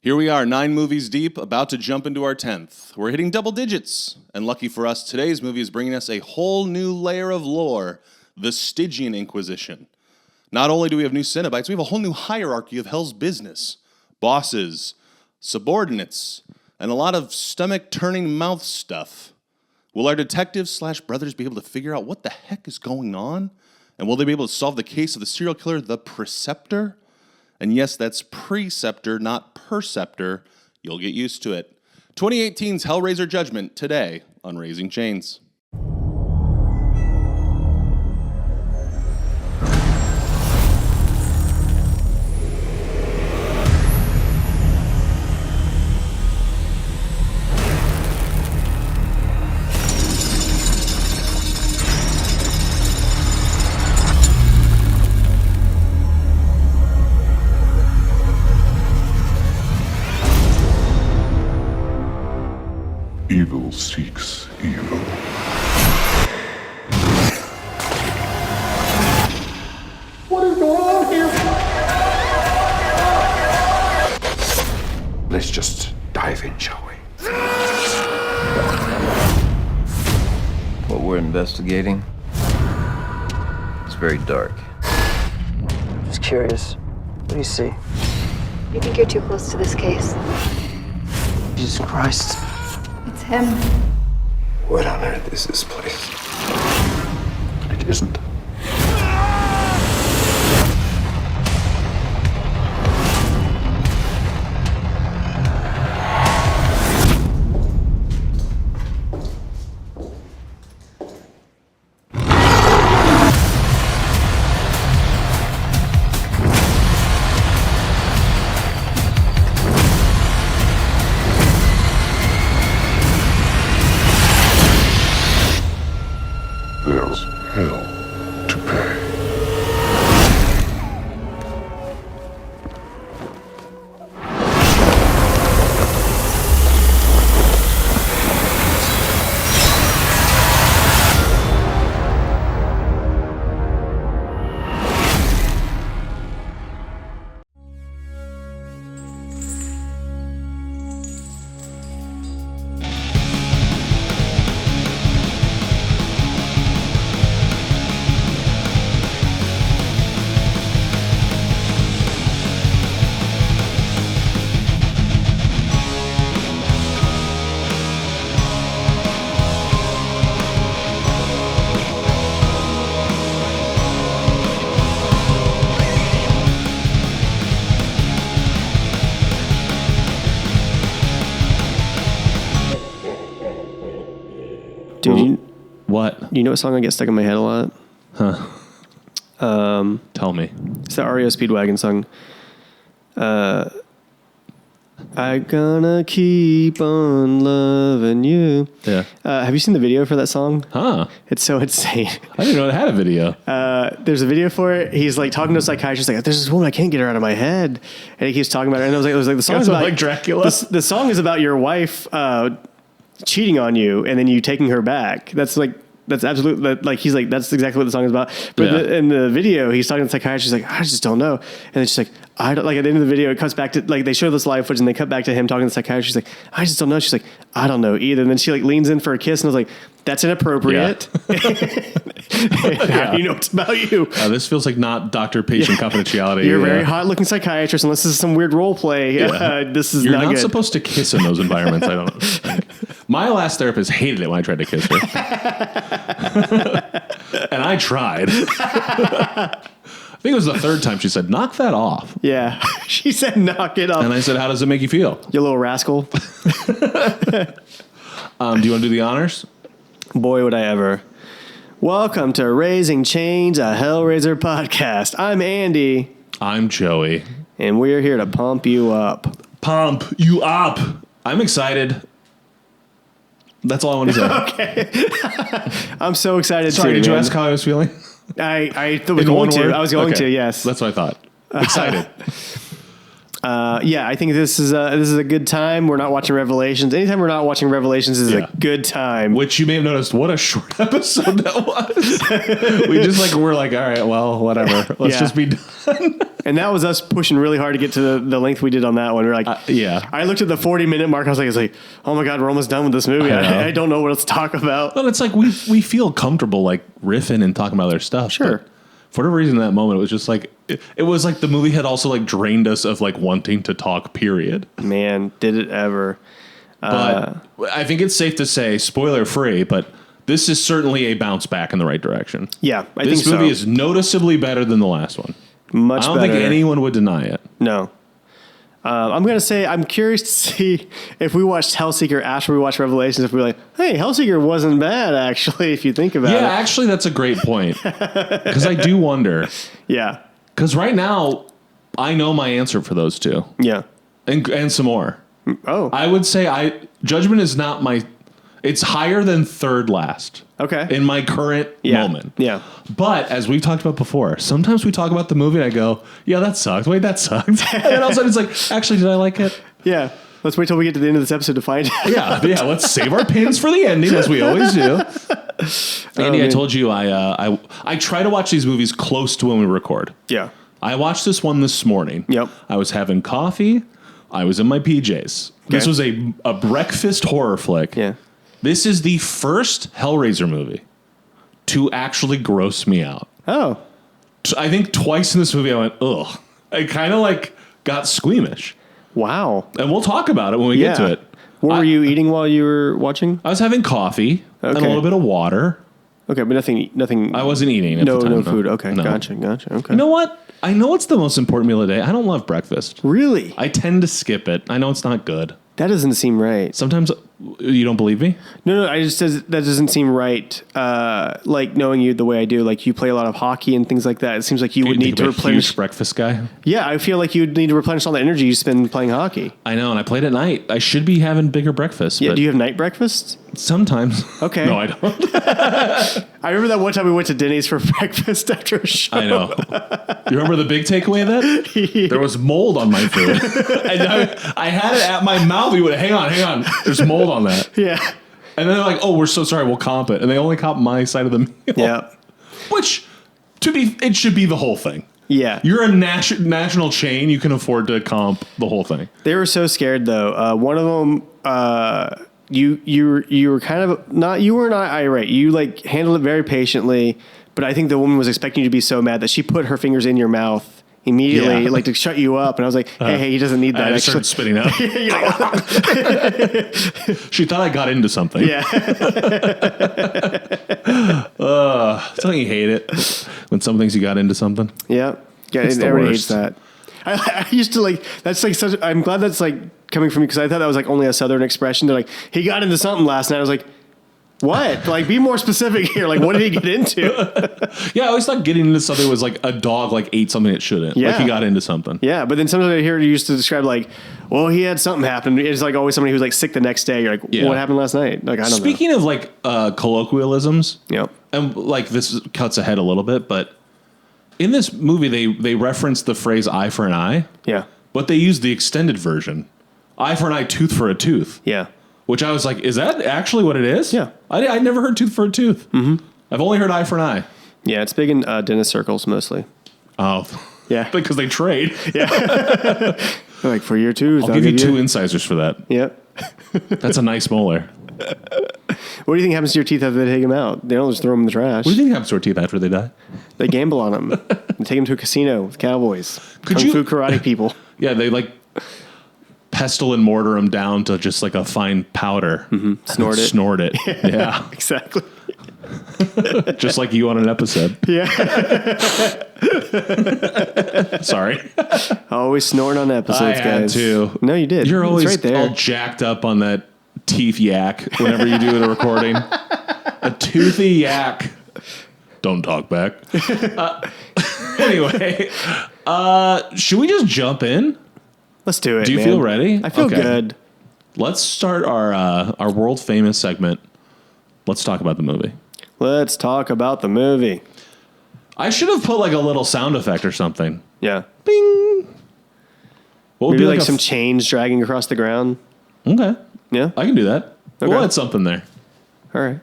Here we are, 9 movies deep, about to jump into our 10th. We're hitting double digits, and lucky for us, today's movie is bringing us a whole new layer of lore, the Stygian Inquisition. Not only do we have new cenobites, we have a whole new hierarchy of hell's business. Bosses, subordinates, and a lot of stomach-turning mouth stuff. Will our detectives/brothers be able to figure out what the heck is going on? And will they be able to solve the case of the serial killer, the Preceptor? And yes, that's preceptor, not perceptor. You'll get used to it. 2018's Hellraiser Judgment, today on Raising Chains. Evil seeks evil. What is going on here? Let's just dive in, shall we? What we're investigating is very dark. Just curious. What do you see? You think you're too close to this case? Jesus Christ. It's him. What on earth is this place? It isn't. There's hell to pay. Dude, What? you know what song I get stuck in my head a lot? Tell me. It's the REO Speedwagon song. I gonna keep on loving you. Yeah. Have you seen the video for that song? Huh. It's so insane. I didn't know it had a video. There's a video for it. He's like talking to a psychiatrist, like, "There's this woman, I can't get her out of my head," and he keeps talking about her. And it was like the song is about like Dracula. The song is about your wife cheating on you, and then you taking her back. That's absolutely, like, he's like, that's exactly what the song is about. But Yeah. in the video, he's talking to the psychiatrist. He's like, I just don't know. And then she's like, I don't, like, at the end of the video, it cuts back to, like, they show this live footage and they cut back to him talking to the psychiatrist. She's like, I just don't know. She's like, I don't know either. And then she, like, leans in for a kiss, and I was like, that's inappropriate. How do you know it's about you? This feels like not doctor-patient confidentiality. You're a very hot-looking psychiatrist, unless this is some weird role play. This is You're not good. supposed to kiss in those environments, I don't think. My last therapist hated it when I tried to kiss her. And I tried. I think it was the third time she said, knock that off. Yeah. She said, knock it off. And I said, how does it make you feel? You little rascal. Do you want to do the honors? Boy, would I ever. Welcome to Raising Chains, a Hellraiser podcast. I'm Andy, I'm Joey. and we're here to pump you up. Pump you up. I'm excited. That's all I want to say. Okay. I'm so excited Sorry, too, did you man. ask how I was feeling? I was In going one to. word? I was going Okay. to, yes. That's what I thought. Excited. Yeah, I think this is a good time. We're not watching Revelations. Anytime we're not watching Revelations is Yeah. a good time. Which you may have noticed, what a short episode that was. We're like, all right, well, whatever. Let's Yeah. just be done. And that was us pushing really hard to get to the length we did on that one. We're like, yeah. I looked at the 40-minute mark. I was like, oh my God, we're almost done with this movie. I don't know what else to talk about. But it's like we feel comfortable like riffing and talking about their stuff. Sure. But for whatever reason, in that moment, it was just like it was like the movie had also like drained us of like wanting to talk. Period. Man, did it ever? But I think it's safe to say, spoiler free, but this is certainly a bounce back in the right direction. Yeah, I think this so. movie is noticeably better than the last one. Much I don't better. think anyone would deny it. No. I'm going to say I'm curious to see if we watched Hellseeker after we watched Revelations, if we were like, hey, Hellseeker wasn't bad, actually, if you think about it. Yeah, actually, that's a great point. Because I do wonder. Yeah. Because right now, I know my answer for those two. Yeah. And some more. Oh. I would say Judgment is not my... It's higher than third last. Okay. In my current moment. Yeah. But as we've talked about before, sometimes we talk about the movie and I go, yeah, that sucked. Wait, that sucked. And then all of a sudden it's like, actually, did I like it? Yeah. Let's wait till we get to the end of this episode to find out. Yeah. Let's save our pins for the ending, as we always do. Andy, I told you I try to watch these movies close to when we record. Yeah. I watched this one this morning. Yep. I was having coffee. I was in my PJs. This Okay. was a breakfast horror flick. Yeah. This is the first Hellraiser movie to actually gross me out. Oh. I think twice in this movie I went, ugh. I kind of like got squeamish. Wow. And we'll talk about it when we get to it. What were you eating while you were watching? I was having coffee and a Okay. little bit of water. Okay, but nothing. I wasn't eating at No, the time. no though. food. Okay, No. gotcha. Okay. You know what? I know it's the most important meal of the day. I don't love breakfast. Really? I tend to skip it. I know it's not good. That doesn't seem right. Sometimes you don't believe me? No. That doesn't seem right. Like knowing you the way I do, like you play a lot of hockey and things like that. It seems like you would need to I'm a replenish. huge breakfast guy. Yeah, I feel like you'd need to replenish all the energy you spend playing hockey. I know, and I played at night. I should be having bigger breakfast. Yeah. But Do you have night breakfast? sometimes. Okay. No, I don't. I remember that one time we went to Denny's for breakfast after a show. I know. You remember the big takeaway of that? There was mold on my food. And I had it at my mouth. We went, hang on. There's mold on that. Yeah. And then they're like, oh, we're so sorry. We'll comp it. And they only comp my side of the meal. Yeah. Which, it should be the whole thing. Yeah. You're a national chain. You can afford to comp the whole thing. They were so scared though. One of them, you were kind of not, you were not irate. You like handled it very patiently, but I think the woman was expecting you to be so mad that she put her fingers in your mouth immediately, Yeah. like to shut you up. And I was like, hey, he doesn't need that. I started spitting out. She thought I got into something. Yeah. Don't you hate it when some things you got into something? Yeah. Yeah. It's the Everybody worst. hates that. I used to like, that's like such, I'm glad that's like coming from me because I thought that was like only a Southern expression. They're like, he got into something last night. I was like, what? Like, be more specific here. Like, what did he get into? Yeah, I always thought getting into something was like a dog like ate something it shouldn't. Yeah. Like he got into something. Yeah, but then sometimes I hear you used to describe like, well, he had something happen. It's like always somebody who's like sick the next day. You're like, Yeah. what happened last night? Like, I don't know. Speaking of like colloquialisms, Yep. and like this cuts ahead a little bit, but in this movie they reference the phrase eye for an eye, Yeah. but they use the extended version. Eye for an eye, tooth for a tooth. Yeah. Which I was like, is that actually what it is? Yeah. I never heard tooth for a tooth. Mm-hmm. I've only heard eye for an eye. Yeah, it's big in dentist circles mostly. Oh. Yeah. Because they trade. They're like, for your tooth. I'll give you 2 incisors for that. Yep. That's a nice molar. What do you think happens to your teeth after they take them out? They don't just throw them in the trash. What do you think happens to our teeth after they die? They gamble on them. They take them to a casino with cowboys. Could Kung you- Fu karate people. Yeah, they like pestle and mortar them down to just like a fine powder. Mm-hmm. Snort it. Snort it. Yeah. Exactly. Just like you on an episode. Yeah. Sorry. Always snorting on episodes, I had guys. to. No, you did. You're It's always right there. all jacked up on that teeth yak whenever you do a recording. A toothy yak. Don't talk back. Anyway, should we just jump in? Let's do it. Do you man. feel ready? I feel Okay. good. Let's start our world famous segment. Let's talk about the movie. Let's talk about the movie. I should have put like a little sound effect or something. Yeah. Bing. What would Maybe be like a some chains dragging across the ground. Okay. Yeah. I can do that. Okay. We'll add something there. All right.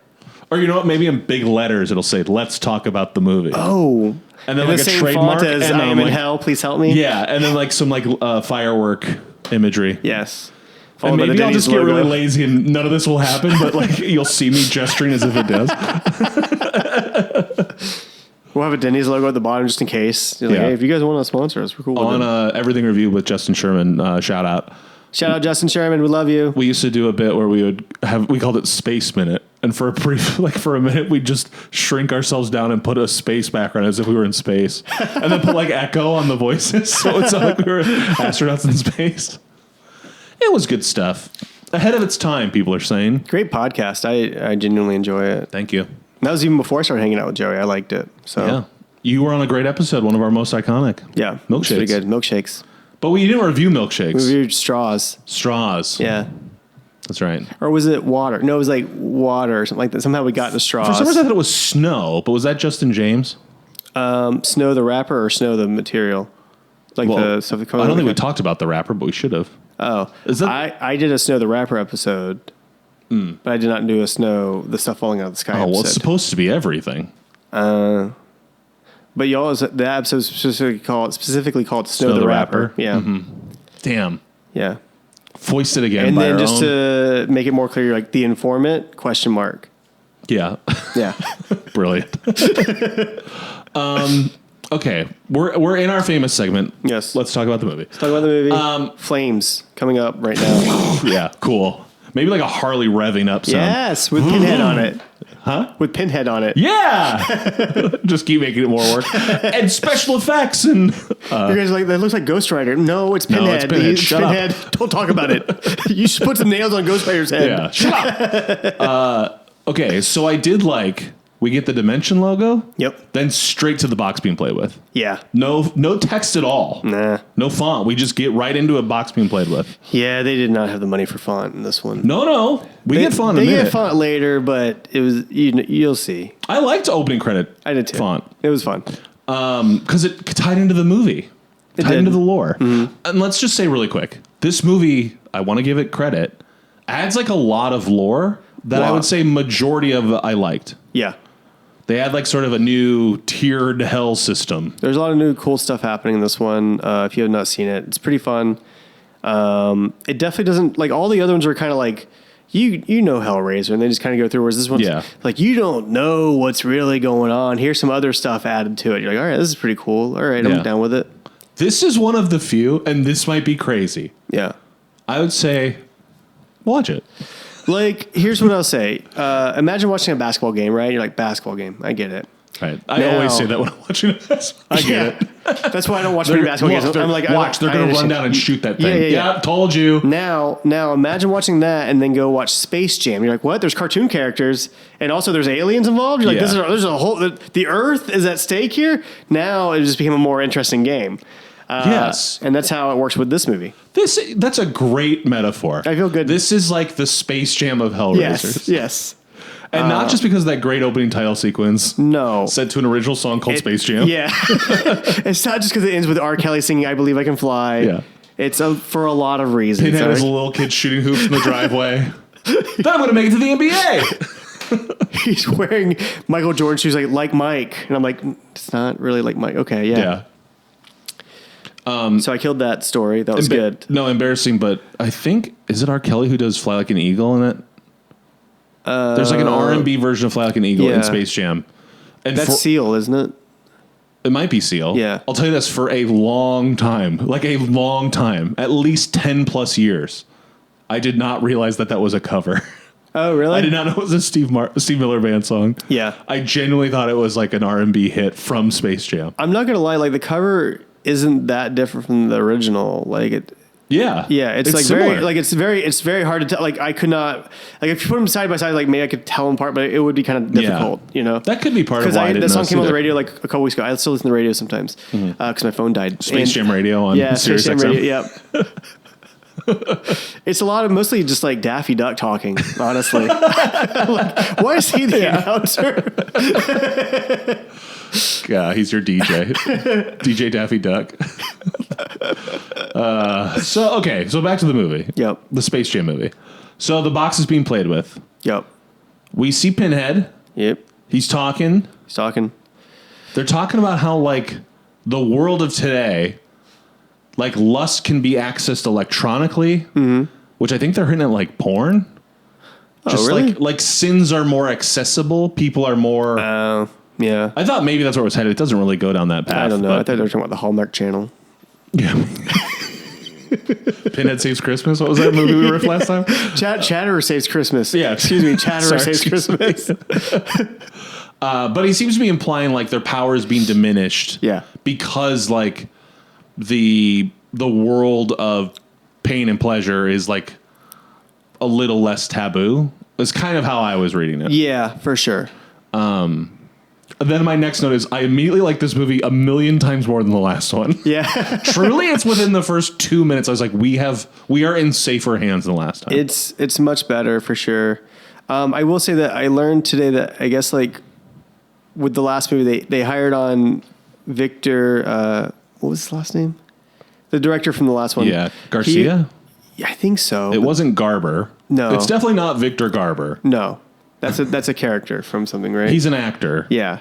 Or you know what? Maybe in big letters it'll say, "Let's talk about the movie." Oh, And then In like the a same trademark. font as and I am in like, hell, please help me. Yeah, and then like some like firework imagery. Yes. And Followed by the maybe I'll Denny's just get logo. really lazy and none of this will happen, but like you'll see me gesturing as if it does. We'll have a Denny's logo at the bottom just in case. You're like, Yeah. hey, if you guys want to sponsor us, we're cool with On it. Everything Review with Justin Sherman, shout out. Shout out Justin Sherman. We love you. We used to do a bit where we called it Space Minute. And for a brief, like for a minute, we'd just shrink ourselves down and put a space background as if we were in space. And then put like echo on the voices. So it sounded like we were astronauts in space. It was good stuff. Ahead of its time, people are saying. Great podcast. I genuinely enjoy it. Thank you. That was even before I started hanging out with Joey. I liked it. So Yeah. You were on a great episode, one of our most iconic. yeah, Milkshakes. it's pretty good. Milkshakes. But we didn't review milkshakes. We reviewed straws. Straws. Yeah. That's right. Or was it water? No, it was like water or something like that. Somehow we got into straws. For some reason, I thought it was Snow, but was that Justin James? Snow the rapper or Snow the material? Like the stuff that comes I don't think we talked about the rapper, but we should have. Oh, Is that- I did a Snow the rapper episode, but I did not do a Snow the stuff falling out of the sky Oh, well, it's episode. supposed to be everything. But y'all, the episode specifically called Snow the rapper. Yeah, Damn. yeah. Foisted again And by then our just own. to make it more clear, like the informant ? Yeah. Yeah. Brilliant. Okay. We're in our famous segment. Yes. Let's talk about the movie. Talk about the movie. Flames coming up right now. Yeah. Cool. Maybe like a Harley revving up sound. Yes, with Pinhead on it. Huh? With Pinhead on it. Yeah. Just keep making it more work. And special effects and You guys are like, that looks like Ghost Rider. No, it's Pinhead. No, it's Pinhead. Shut up. Pinhead. Don't talk about it. You should put some nails on Ghost Rider's head. yeah. Shut up. Okay, so I did we get the Dimension logo. Yep. Then straight to the box being played with. Yeah. No text at all. Nah. No font. We just get right into a box being played with. Yeah, they did not have the money for font in this one. No. We get font in They a minute. get font later, but it was you'll see. I liked opening credit. I did too. Font. It was fun. Because it tied into the movie. It tied did. into the lore. And let's just say really quick, this movie, I want to give it credit, adds like a lot of lore that I Wow. would say majority of I liked. Yeah. They had like sort of a new tiered hell system. There's a lot of new cool stuff happening in this one. If you have not seen it, it's pretty fun. It definitely doesn't like all the other ones are kind of like you know Hellraiser, and they just kind of go through. Whereas this one's like you don't know what's really going on. Here's some other stuff added to it. You're like, all right, this is pretty cool. All right, Yeah. I'm down with it. This is one of the few, and this might be crazy. Yeah. I would say watch it. Like, here's what I'll say. Imagine watching a basketball game, right? You're like, basketball game. I get it. Right. I Now- always say that when I'm watching it. I get it. That's why I don't watch many basketball games. I'm like, watch, they're going to run down and shoot that thing. Yeah. Told you. Now, imagine watching that and then go watch Space Jam. You're like, what? There's cartoon characters, and also there's aliens involved. You're like, Yeah. there's a whole. The Earth is at stake here. Now it just became a more interesting game. Yes. And that's how it works with this movie. That's a great metaphor. I feel good. This is like the Space Jam of Hellraisers. Yes. And not just because of that great opening title sequence. No. Set to an original song called Space Jam. Yeah. It's not just because it ends with R. Kelly singing "I Believe I Can Fly." Yeah. It's for a lot of reasons. Pinhead all is a right? little kid shooting hoops in the driveway. Then I'm going to make it to the NBA. He's wearing Michael Jordan shoes like Mike, and I'm like, it's not really like Mike. Okay, yeah. So I killed that story. That was good. No, embarrassing, but I think, is it R. Kelly who does Fly Like an Eagle in it? There's like an R&B version of Fly Like an Eagle in yeah. Space Jam. And That's Seal, isn't it? it might be Seal. Yeah. I'll tell you this, for a long time, at least 10 plus years, I did not realize that was a cover. Oh, really? I did not know it was a Steve Miller Band song. Yeah. I genuinely thought it was like an R&B hit from Space Jam. I'm not gonna lie. Like the cover isn't that different from the original. Like it. Yeah. Yeah, it's like similar. very like it's very hard to tell. Like I could not like if you put them side by side, like maybe I could tell them apart, but it would be kind of difficult. You know. That could be part of why I didn't that song notice came on the either. radio like a couple weeks ago. I still listen to the radio sometimes because my phone died. Space Jam radio on Sirius Space Jam XM. radio. Yep. It's a lot of mostly just like Daffy Duck talking, honestly. Like, why is he the announcer? Yeah, he's your DJ. DJ Daffy Duck. So back to the movie. Yep. The Space Jam movie. So the box is being played with. Yep. We see Pinhead. Yep. He's talking. He's talking. They're talking about how like the world of today, like lust can be accessed electronically, which I think they're hinting at like porn. Just really? like sins are more accessible. People are more. Yeah. I thought maybe that's where it was headed. It doesn't really go down that path. I don't know. I but- thought they were talking about the Hallmark Channel. Yeah. Pinhead Saves Christmas. What was that movie we riffed last time? Chatterer Saves Christmas. Yeah. Excuse me. Chatterer Sorry, Saves Christmas. But he seems to be implying like their power is being diminished. Yeah. Because like the world of pain and pleasure is like a little less taboo. It's kind of how I was reading it. Yeah, for sure. Then my next note is I immediately like this movie a million times more than the last one. Yeah. Truly, it's within the first 2 minutes. I was like, we are in safer hands than last time. It's much better for sure. I will say that I learned today that I guess like with the last movie they hired on Victor. What was his last name? The director from the last one. Yeah, Garcia. I think so. It wasn't Garber. No. It's definitely not Victor Garber. No, that's a character from something, right? He's an actor. Yeah.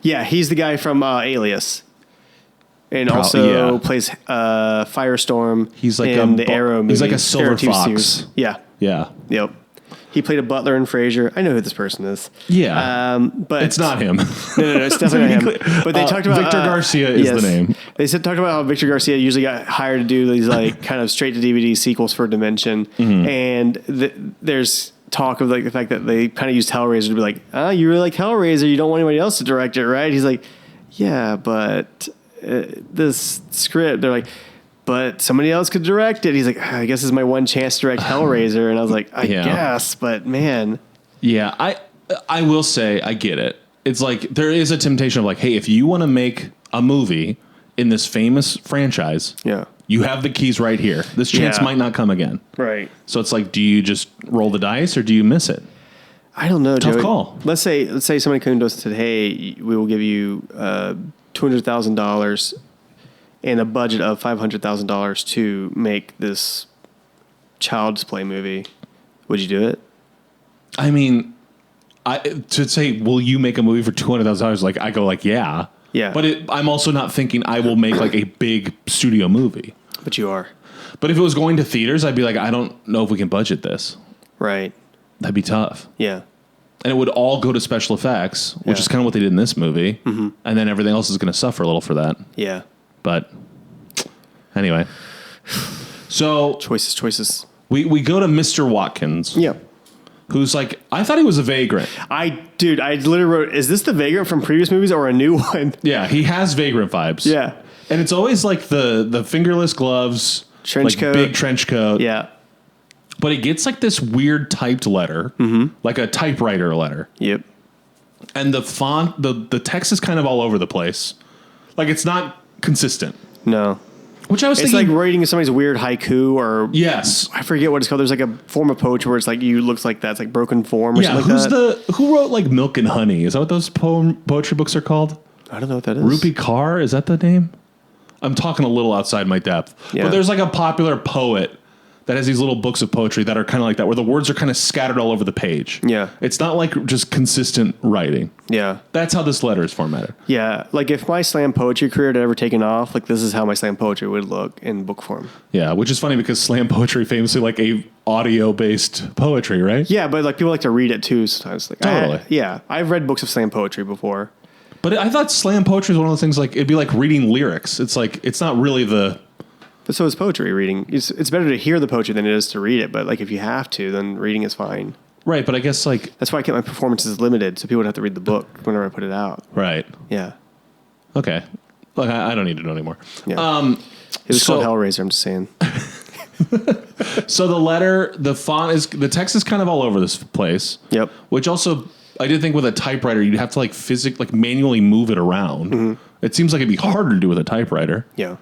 He's the guy from Alias, and also plays Firestorm. He's like in the Arrow movie. He's like a silver Arrow TV fox. series. Yeah. Yeah. Yep. He played a butler in Frasier. I know who this person is. Yeah. But It's not him. No, it's definitely not him. But they talked about Victor Garcia is the name. They talked about how Victor Garcia usually got hired to do these like kind of straight to DVD sequels for Dimension, and there's talk of like the fact that they kind of used Hellraiser to be like, you really like Hellraiser, you don't want anybody else to direct it, right? He's like, yeah, but this script, they're like, but somebody else could direct it. He's like, I guess this is my one chance to direct Hellraiser. And I was like, I guess, but man. Yeah, I will say I get it. It's like there is a temptation of like, hey, if you want to make a movie in this famous franchise, you have the keys right here. This chance might not come again. Right. So it's like, do you just roll the dice or do you miss it? I don't know, Tough Joey. call. Let's say somebody came to us and said, hey, we will give you $200,000 and a budget of $500,000 to make this Child's Play movie. Would you do it? I mean, to say, will you make a movie for $200,000? Like I go like, yeah. Yeah. But I'm also not thinking I will make like a big studio movie. But you are. But if it was going to theaters, I'd be like, I don't know if we can budget this. Right. That'd be tough. Yeah. And it would all go to special effects, which is kind of what they did in this movie. Mm-hmm. And then everything else is going to suffer a little for that. Yeah. But anyway. So Choices. we go to Mr. Watkins. Yeah. Who's like, I thought he was a vagrant. I literally wrote, is this the vagrant from previous movies or a new one? Yeah, he has vagrant vibes. Yeah. And it's always like the fingerless gloves, Trench coat. big trench coat. Yeah. But it gets like this weird typed letter, like a typewriter letter. Yep. And the font, the text is kind of all over the place. Like it's not consistent. No. Which I was It's thinking. like reading somebody's weird haiku or Yes. I forget what it's called. There's like a form of poetry where it's like you looks like that. It's like broken form or Yeah, something like that. who wrote like Milk and Honey? Is that what those poetry books are called? I don't know what that is. Rupi Kaur, is that the name? I'm talking a little outside my depth. Yeah. But there's like a popular poet that has these little books of poetry that are kind of like that, where the words are kind of scattered all over the page. Yeah. It's not like just consistent writing. Yeah. That's how this letter is formatted. Yeah. Like if my slam poetry career had ever taken off, like this is how my slam poetry would look in book form. Yeah, which is funny because slam poetry famously like a audio-based poetry, right? Yeah, but like people like to read it too sometimes. Like Totally. I've read books of slam poetry before. But I thought slam poetry was one of those things like it'd be like reading lyrics. It's like it's not really the. But so is poetry reading. It's better to hear the poetry than it is to read it. But like if you have to, then reading is fine. Right, but I guess like. That's why I kept my performances limited, so people would have to read the book whenever I put it out. Right. Yeah. Okay. Look, I don't need to know anymore. Yeah. It was called Hellraiser, I'm just saying. So the letter, the font is, the text is kind of all over this place. Yep. Which also, I did think with a typewriter, you'd have to like manually move it around. Mm-hmm. It seems like it'd be harder to do with a typewriter. Yeah.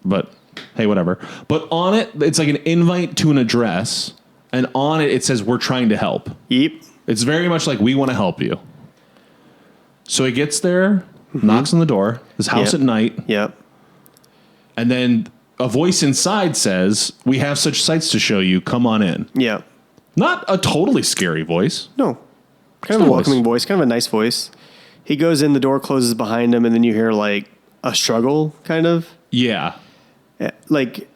But hey, whatever. But on it, it's like an invite to an address. And on it, it says, we're trying to help. Yep. It's very much like, we want to help you. So he gets there, knocks on the door, his house at night. Yep. And then a voice inside says, we have such sights to show you. Come on in. Yeah. Not a totally scary voice. No. Kind of a welcoming voice, kind of a nice voice. he goes in, the door closes behind him, and then you hear like a struggle, kind of. Yeah. Like,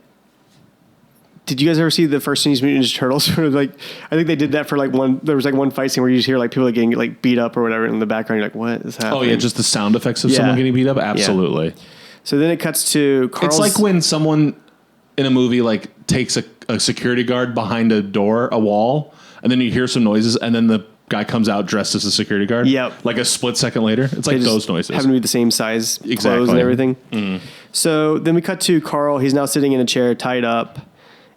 did you guys ever see the first Teenage Mutant Ninja Turtles? Like, I think they did that for like there was like one fight scene where you just hear like people getting like beat up or whatever in the background. You're like, what is happening? Oh yeah, just the sound effects of someone getting beat up. Absolutely. Yeah. So then it cuts to Carl's. It's like when someone in a movie like takes a security guard behind a wall, and then you hear some noises, and then the guy comes out dressed as a security guard. Yep. Like a split second later. It's like those noises. Having to be the same size clothes and everything. Mm-hmm. So then we cut to Carl. He's now sitting in a chair tied up.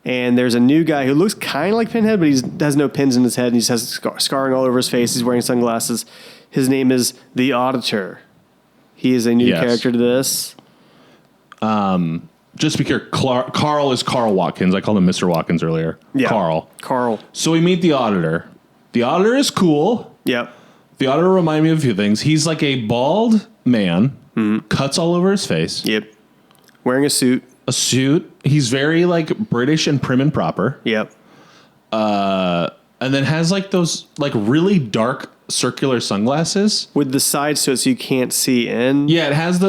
And there's a new guy who looks kind of like Pinhead, but he has no pins in his head. And he just has scarring all over his face. He's wearing sunglasses. His name is the Auditor. He is a new character to this. Just to be clear, Carl is Carl Watkins. I called him Mr. Watkins earlier. Yeah. Carl. So we meet the Auditor. The Auditor is cool. Yep. The Auditor reminded me of a few things. He's like a bald man, cuts all over his face. Yep. Wearing a suit. He's very like British and prim and proper. Yep. And then has like those like really dark circular sunglasses with the sides to it so you can't see in. Yeah, it has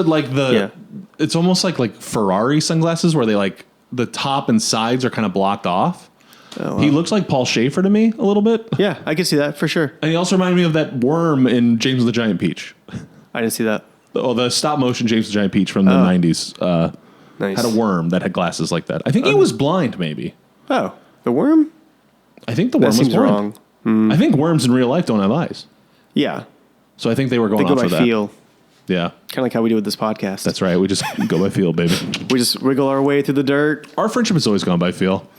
it's almost like Ferrari sunglasses where they like the top and sides are kind of blocked off. Oh, wow. He looks like Paul Schaefer to me a little bit. Yeah, I can see that for sure. And he also reminded me of that worm in James and the Giant Peach. I didn't see that. The stop motion James and the Giant Peach from the 90s. Nice. Had a worm that had glasses like that. I think he was blind, maybe. Oh, the worm? I think the worm was blind. Wrong. I think worms in real life don't have eyes. Yeah. So I think they were going off of that. Feel. Yeah. Kind of like how we do with this podcast. That's right. We just go by feel, baby. We just wiggle our way through the dirt. Our friendship has always gone by feel.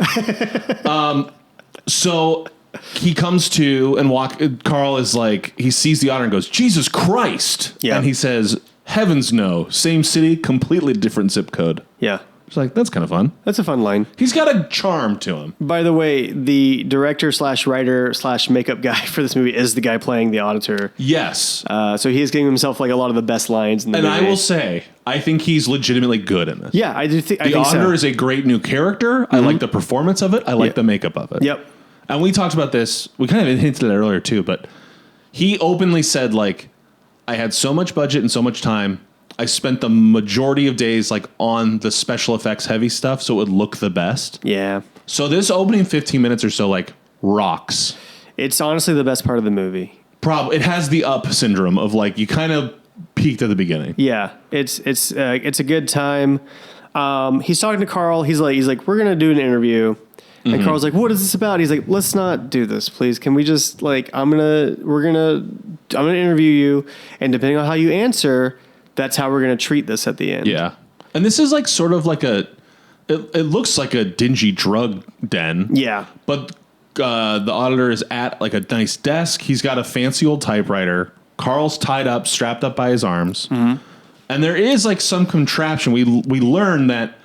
So he comes to and Carl is like, he sees the Auditor and goes, Jesus Christ. Yeah. And he says, heavens no. Same city, completely different zip code. Yeah. It's like, that's kind of fun. That's a fun line. He's got a charm to him. By the way, the director / writer / makeup guy for this movie is the guy playing the Auditor. Yes. So he is giving himself like a lot of the best lines in the movie. And I will say, I think he's legitimately good in this. Yeah, I do think the Auditor is a great new character. I like the performance of it. I like the makeup of it. Yep. And we talked about this. We kind of hinted at it earlier too, but he openly said like, I had so much budget and so much time. I spent the majority of days like on the special effects heavy stuff so it would look the best. Yeah. So this opening 15 minutes or so like rocks. It's honestly the best part of the movie. It has the up syndrome of like you kind of peaked at the beginning. Yeah. It's a good time. He's talking to Carl. He's like we're going to do an interview. And Carl's like, what is this about? He's like, let's not do this, please. Can we just like I'm going to interview you, and depending on how you answer, that's how we're going to treat this at the end. Yeah. And this is like sort of like it looks like a dingy drug den. Yeah. But the Auditor is at like a nice desk. He's got a fancy old typewriter. Carl's tied up, strapped up by his arms. Mm-hmm. And there is like some contraption. We learn that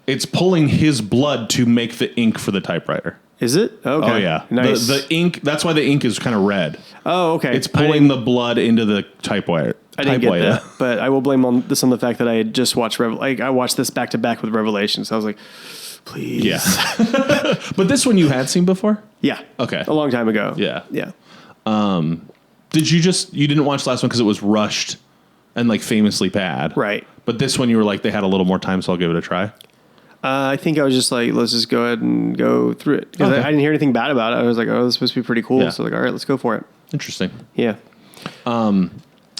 it's pulling his blood to make the ink for the typewriter. Is it? Okay. Oh, yeah. Nice. The ink, that's why the ink is kind of red. Oh, okay. It's pulling the blood into the typewriter. I didn't get that, but I will blame this on the fact that I had just watched I watched this back to back with Revelation, so I was like, please. Yeah. But this one you had seen before? Yeah. Okay. A long time ago. Yeah. Yeah. Did you didn't watch the last one because it was rushed and like famously bad? Right. But this one you were like, they had a little more time, so I'll give it a try. I think I was just like, let's just go ahead and go through it. Because I didn't hear anything bad about it. I was like, oh, this is supposed to be pretty cool. Yeah. So like, all right, let's go for it. Interesting. Yeah.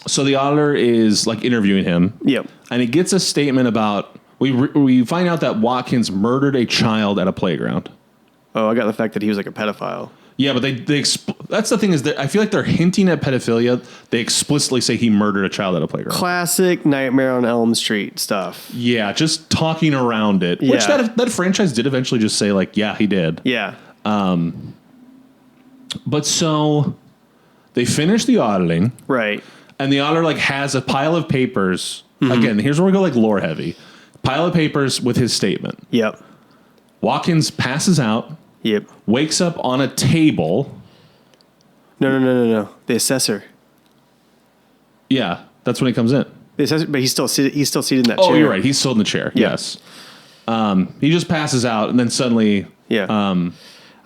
So the Auditor is like interviewing him. Yep. And he gets a statement about, we find out that Watkins murdered a child at a playground. Oh, I got the fact that he was like a pedophile. Yeah, but that's the thing is that I feel like they're hinting at pedophilia. They explicitly say he murdered a child at a playground. Classic Nightmare on Elm Street stuff. Yeah, just talking around it. Yeah. Which that franchise did eventually just say like, yeah, he did. Yeah. But so they finish the auditing. Right. And the Auditor like has a pile of papers. Mm-hmm. Again, here's where we go like lore heavy. Pile of papers with his statement. Yep. Watkins passes out. Yep. Wakes up on a table. No. The assessor. Yeah, that's when he comes in. The assessor, but he's still seated in that chair. Oh, you're right. He's still in the chair. Yeah. Yes. He just passes out, and then suddenly. Yeah.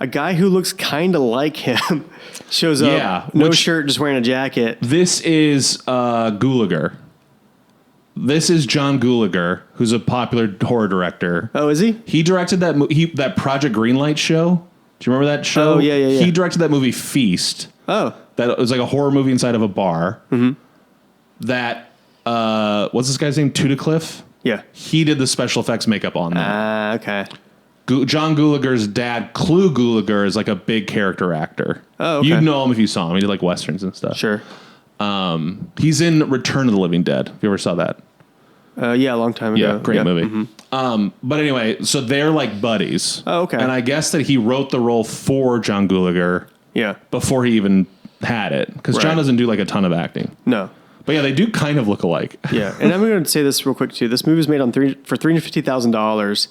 a guy who looks kind of like him shows up. Yeah, No shirt, just wearing a jacket. This is Gulager. This is John Gulager, who's a popular horror director. Oh, is he? He directed that Project Greenlight show. Do you remember that show? Oh, yeah. He directed that movie Feast. Oh. That was like a horror movie inside of a bar. Mm-hmm. That, what's this guy's name? Tudacliffe? Yeah. He did the special effects makeup on that. Okay. John Gulager's dad, Clu Gulager, is like a big character actor. Oh, okay. You'd know him if you saw him. He did like westerns and stuff. Sure. He's in Return of the Living Dead. If you ever saw that. Yeah, a long time ago. Yeah, great movie. Mm-hmm. But anyway, so they're like buddies. Oh, okay. And I guess that he wrote the role for John Gulager Yeah. before he even had it. Because John Right. doesn't do like a ton of acting. No. But yeah, they do kind of look alike. Yeah, and I'm going to say this real quick too. This movie was made for $350,000,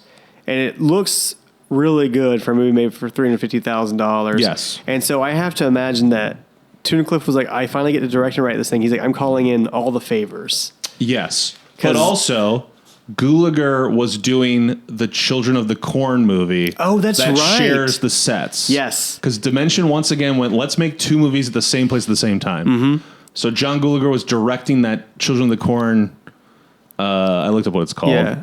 and it looks really good for a movie made for $350,000. Yes. And so I have to imagine that Tudacliffe was like, I finally get to direct and write this thing. He's like, I'm calling in all the favors. Yes. 'Cause- But also, Gulager was doing the Children of the Corn movie. Oh, that's that right. shares the sets. Yes. Because Dimension once again went, let's make two movies at the same place at the same time. Mm-hmm. So John Gulager was directing that Children of the Corn. I looked up what it's called. Yeah,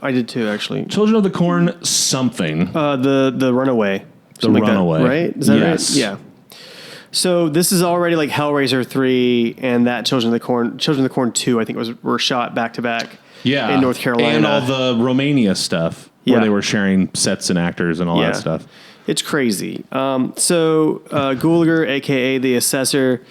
I did too, actually. Children of the Corn something. The Runaway. Something like that, Runaway. right? Is that Yes. right? Yeah. So this is already like Hellraiser 3 and that Children of the Corn 2, I think were shot back to back. Yeah. In North Carolina. And all the Romania stuff where Yeah. they were sharing sets and actors and all that stuff. It's crazy. So Gulager, a.k.a. the Assessor,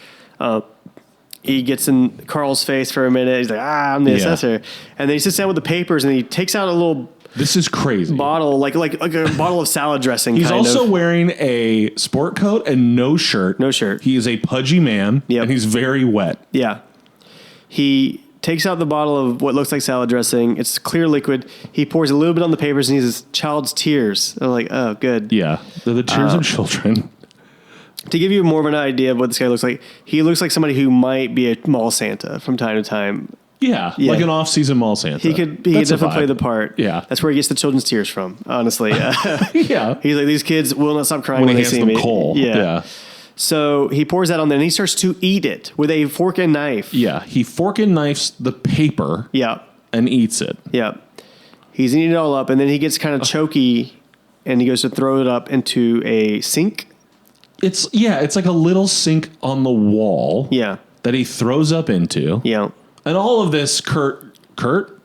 he gets in Carl's face for a minute. He's like, I'm the Yeah. Assessor. And then he sits down with the papers and he takes out a little This is crazy. bottle, like a bottle of salad dressing. He's kind also of. wearing a sport coat and no shirt. No shirt. He is a pudgy man, Yep. and he's very wet. Yeah. He takes out the bottle of what looks like salad dressing. It's clear liquid. He pours a little bit on the papers and he says, child's tears. I'm like, oh, good. Yeah, they're the tears of children. To give you more of an idea of what this guy looks like, he looks like somebody who might be a mall Santa from time to time. Yeah, Yeah. like an off-season mall Santa. He could That's a definitely play vibe. the part. Yeah. That's where he gets the children's tears from, honestly. Yeah, He's like, these kids will not stop crying when when he they hands see them me. coal. Yeah. So he pours that on there and he starts to eat it with a fork and knife. Yeah, he fork and knifes the paper Yeah. and eats it. Yeah. He's eating it all up and then he gets kind of choky and he goes to throw it up into a sink. It's like a little sink on the wall. Yeah. That he throws up into. Yeah. And all of this, Kurt,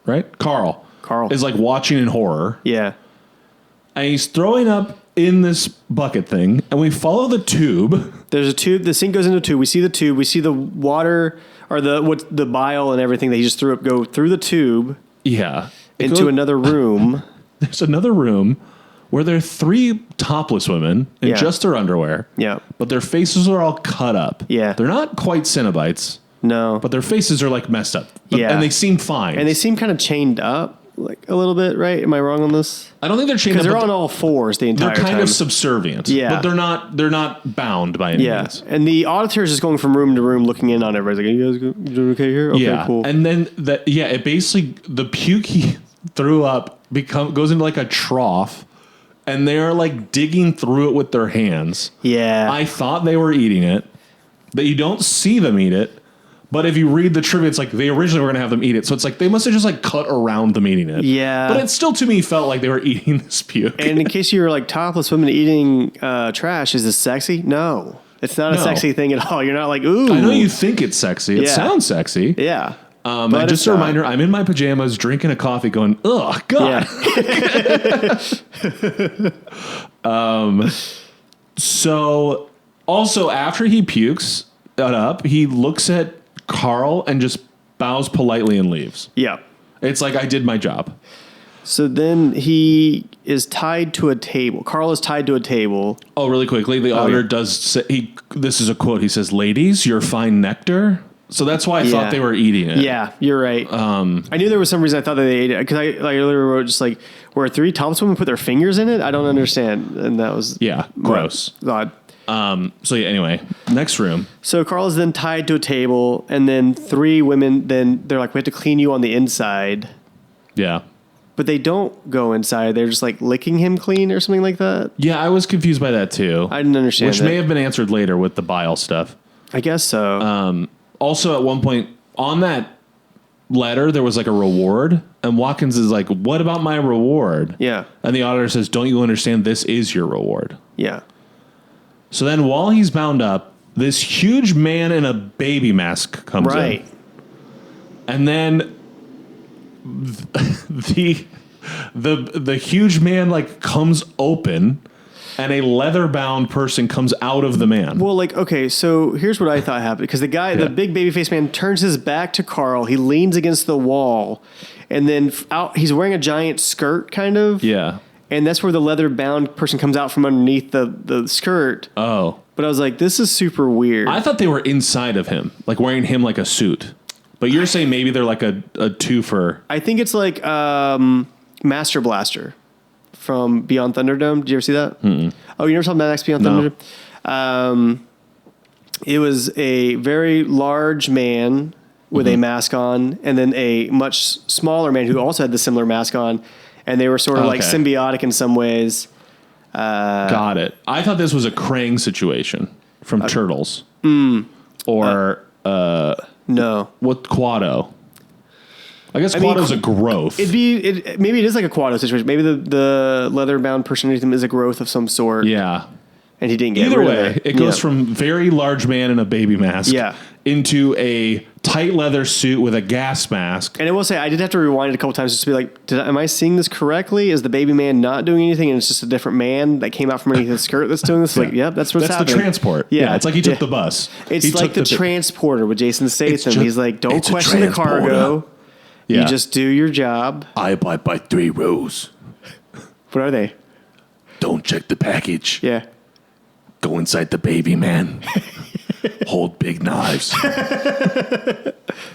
right? Carl is like watching in horror. Yeah. And he's throwing up in this bucket thing, and we follow the tube. There's a tube. The sink goes into a tube. We see the tube. We see the water or the bile and everything that he just threw up go through the tube Yeah. into another room. There's another room where there are three topless women in Yeah. just their underwear. Yeah. But their faces are all cut up. Yeah. They're not quite cenobites, No. but their faces are like messed up. Yeah. And they seem fine. And they seem kind of chained up, like a little bit, right? Am I wrong on this? I don't think they're chained up. Because they're but on all fours the entire they're time. kind of subservient. Yeah. But they're not bound by any Yeah. means. And the auditor is just going from room to room looking in on everybody. Like, you guys doing okay here? Okay, Yeah. cool. And then it basically, the puke he threw up goes into like a trough, and they're like digging through it with their hands. Yeah. I thought they were eating it, but you don't see them eat it. But if you read the trivia, it's like they originally were going to have them eat it. So it's like they must have just like cut around them eating it. Yeah. But it still to me felt like they were eating this puke. And in case you were like topless women eating trash, is this sexy? No. It's not a No. sexy thing at all. You're not like, ooh. I know you think it's sexy. It Yeah. sounds sexy. Yeah. And But just it's a not. reminder, I'm in my pajamas drinking a coffee going, ugh, God. Yeah. So also after he pukes that up, he looks at Carl and just bows politely and leaves. Yeah. It's like, I did my job. So then he is tied to a table. Carl is tied to a table. Oh, really quickly, the auditor yeah. does say, this is a quote. He says, ladies, your fine nectar. So that's why I Yeah. thought they were eating it. Yeah, you're right. I knew there was some reason I thought that they ate it because I literally wrote just like, where three topless women put their fingers in it? I don't understand. And that was Yeah, gross. odd. So yeah, anyway, next room. So Carl is then tied to a table, and then three women, then they're like, we have to clean you on the inside. Yeah. But they don't go inside. They're just like licking him clean or something like that. Yeah, I was confused by that too. I didn't understand Which that. may have been answered later with the bile stuff. I guess so. Also, at one point on that letter, there was like a reward, and Watkins is like, "What about my reward?" Yeah. And the auditor says, "Don't you understand? This is your reward." Yeah. So then, while he's bound up, this huge man in a baby mask comes Right. in, and then the huge man like comes open, and a leather-bound person comes out of the man. Well, like, okay, so here's what I thought happened. Because the guy, the big babyface man, turns his back to Carl. He leans against the wall. And then he's wearing a giant skirt, kind of. Yeah. And that's where the leather-bound person comes out from underneath the skirt. Oh. But I was like, this is super weird. I thought they were inside of him, like wearing him like a suit. But you're saying maybe they're like a twofer. I think it's like Master Blaster from Beyond Thunderdome. Did you ever see that? Mm-mm. Oh, you never saw Mad Max Beyond Thunderdome? It was a very large man with a mask on, and then a much smaller man who also had the similar mask on, and they were sort of like symbiotic in some ways. Got it. I thought this was a Krang situation from Turtles. Or No. what Quado? I guess Quado's a growth. Maybe it is like a Quado situation. Maybe the leather-bound person underneath him is a growth of some sort. Yeah. And he didn't get Either rid way, of it. it goes from very large man in a baby mask into a tight leather suit with a gas mask. And I will say, I did have to rewind it a couple times just to be like, am I seeing this correctly? Is the baby man not doing anything and it's just a different man that came out from underneath the skirt that's doing this? Like, yep, that's what's happening. That's the transport. Yeah, it's like he took the bus. It's like the transporter with Jason Statham. He's like, don't question the cargo. Yeah. You just do your job. I abide by 3 rules. What are they? Don't check the package. Yeah. Go inside the baby man. Hold big knives.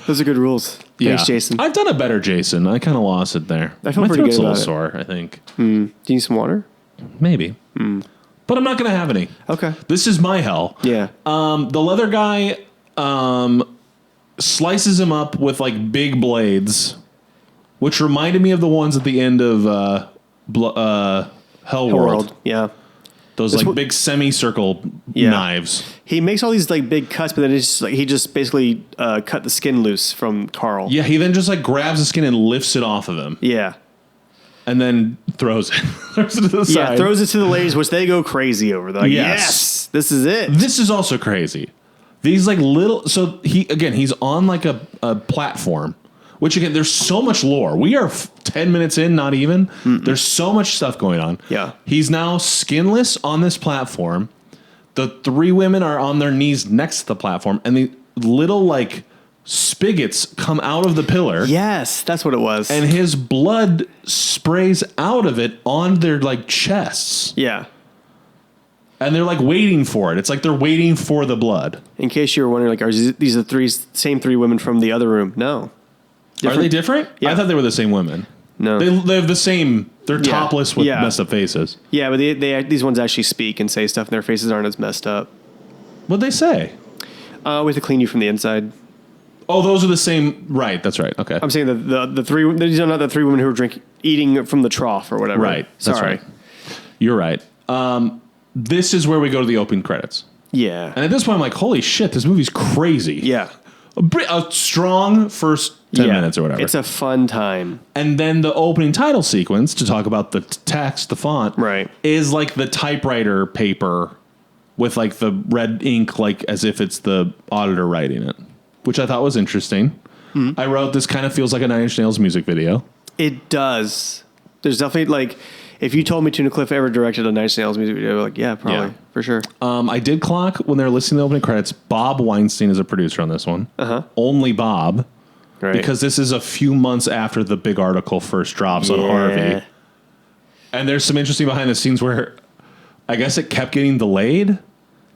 Those are good rules. Thanks, Jason. I've done a better Jason. I kind of lost it there. I feel My pretty throat's good a about little it. sore, I think. Do you need some water? Maybe. But I'm not going to have any. Okay. This is my hell. Yeah. The leather guy slices him up with like big blades, which reminded me of the ones at the end of Hellworld. Yeah. Those like big semicircle knives. He makes all these like big cuts, but then it's just, like, he just basically cut the skin loose from Carl. Yeah, he then just like grabs the skin and lifts it off of him. Yeah. And then throws it. Throws it to the side. Throws it to the ladies, which they go crazy over. They're like, Yes. yes, this is it. This is also crazy. These like little, so he's on like a platform, which again, there's so much lore. We are 10 minutes in, not even. There's so much stuff going on. Yeah. He's now skinless on this platform. The 3 women are on their knees next to the platform, and the little like spigots come out of the pillar. Yes, that's what it was. And his blood sprays out of it on their like chests. Yeah. And they're like waiting for it. It's like they're waiting for the blood. In case you were wondering, like, are these the same 3 women from the other room? No. Are they different? Yeah. I thought they were the same women. No. They have the same. They're topless with Yeah. messed up faces. Yeah, but these ones actually speak and say stuff, and their faces aren't as messed up. What'd they say? We have to clean you from the inside. Oh, those are the same. Right. That's right. Okay. I'm saying the 3. These are not the 3 women who were eating from the trough or whatever. Right. That's Sorry. right. You're right. This is where we go to the opening credits. Yeah. And at this point, I'm like, holy shit, this movie's crazy. Yeah. A strong first 10 minutes or whatever. It's a fun time. And then the opening title sequence, to talk about the text, the font, Right. is like the typewriter paper with like the red ink, like as if it's the auditor writing it, which I thought was interesting. I wrote, this kind of feels like a Nine Inch Nails music video. It does. There's definitely, like, if you told me Tuna Cliff ever directed a Nine Inch Nails music video, like, yeah, probably, for sure. I did clock when they were listening to the opening credits, Bob Weinstein is a producer on this one. Only Bob. Right. Because this is a few months after the big article first drops on Harvey. And there's some interesting behind the scenes where I guess it kept getting delayed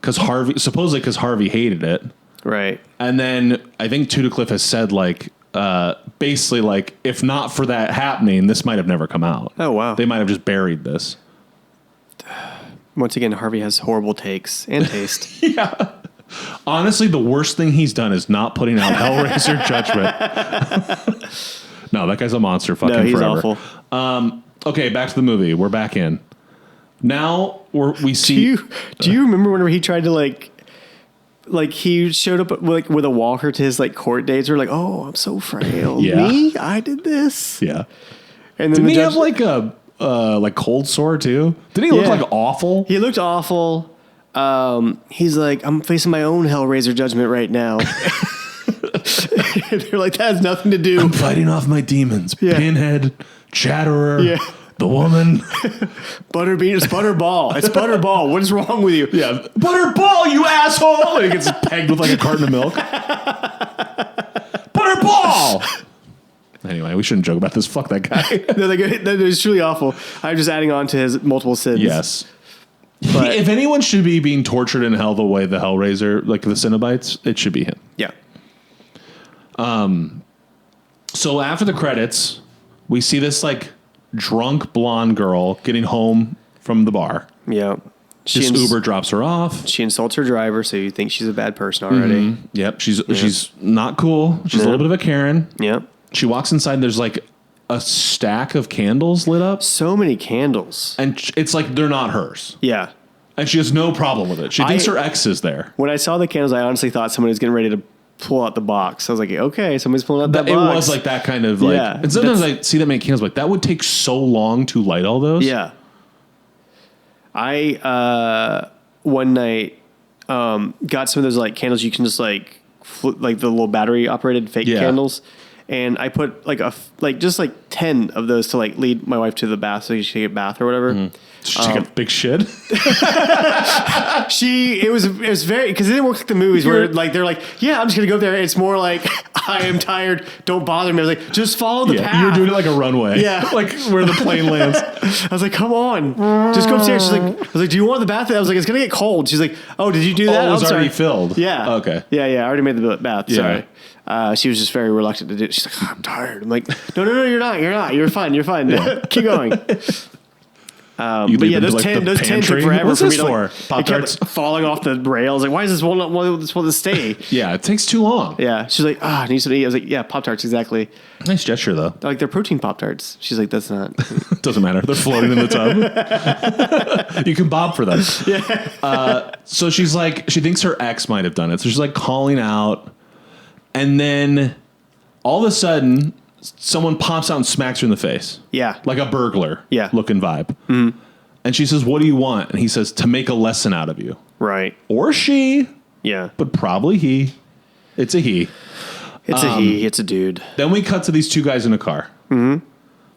because Harvey hated it. Right. And then I think Tudacliffe has said like, basically like, if not for that happening, this might have never come out. Oh, wow. They might have just buried this. Once again, Harvey has horrible takes and taste. Yeah. Honestly, the worst thing he's done is not putting out Hellraiser Judgment. No, that guy's a monster fucking No, he's forever. awful. Okay, back to the movie. We're back in. Now we see. Do you remember whenever he tried to like he showed up like with a walker to his like court dates? We're like, oh, I'm so frail. Yeah. Me? I did this. Yeah. And then Didn't the he judge, have like a like cold sore too? Did he look Yeah. like awful? He looked awful. He's like, I'm facing my own Hellraiser judgment right now. They're like, that has nothing to do. I'm fighting off my demons. Yeah. Pinhead, Chatterer, Yeah. the woman. Butterbean, it's Butterball. It's Butterball. What is wrong with you? Yeah, Butterball, you asshole! And he gets pegged with like a carton of milk. Butterball! Anyway, we shouldn't joke about this. Fuck that guy. No, that is truly awful. I'm just adding on to his multiple sins. Yes. But- If anyone should be being tortured in hell the way the Hellraiser, like the cenobites, it should be him. Yeah. So after the credits, we see this like drunk blonde girl getting home from the bar. Yeah. This Uber drops her off. She insults her driver, so you think she's a bad person already. Yep, she's not cool. She's a little bit of a Karen. Yeah. She walks inside. And there's like a stack of candles lit up, So many candles. and it's like they're not hers. Yeah. And she has no problem with it. She thinks her ex is there. When I saw the candles, I honestly thought someone was getting ready to pull out the box. I was like, okay, somebody's pulling out that It box. was like that kind of like. Yeah, And sometimes I see that many candles, like that would take so long to light all those. Yeah. I one night got some of those like candles you can just like like the little battery operated fake Yeah. candles, and I put like just 10 of those to like lead my wife to the bath so she could take a bath or whatever. She take a big shit. It was very, because it didn't work like the movies where like they're like, yeah, I'm just gonna go there. It's more like, I am tired, don't bother me. I was like, just follow the path. You're doing it like a runway. Yeah. Like where the plane lands. I was like, come on, just go upstairs. She's like, I was like, do you want the bath? I was like, it's gonna get cold. She's like, oh, did you do that? Oh, it was I'm already sorry. filled. Yeah. Okay. Yeah, I already made the bath. Yeah. Sorry. She was just very reluctant to do it. She's like, oh, I'm tired. I'm like, no, you're not. You're fine. Keep going. You But leave yeah, them to, those like, 10 the took pantry? forever What's for me this to like, for? it Pop-Tarts? kept falling off the rails. Like, why is this one to stay? Yeah, it takes too long. Yeah. She's like, I need something to eat. I was like, yeah, Pop-Tarts, exactly. Nice gesture though. Like, they're protein Pop-Tarts. She's like, that's not. Doesn't matter. They're floating in the tub. You can bob for them. Yeah. So she's like, she thinks her ex might have done it. So she's like calling out, and then all of a sudden, someone pops out and smacks her in the face. Yeah. Like a burglar. Yeah. Looking vibe. Mm-hmm. And she says, "What do you want?" And he says, "To make a lesson out of you." Right. Or she, Yeah. but probably he. It's a he. It's a he. It's a dude. Then we cut to these two guys in a car. Mm-hmm.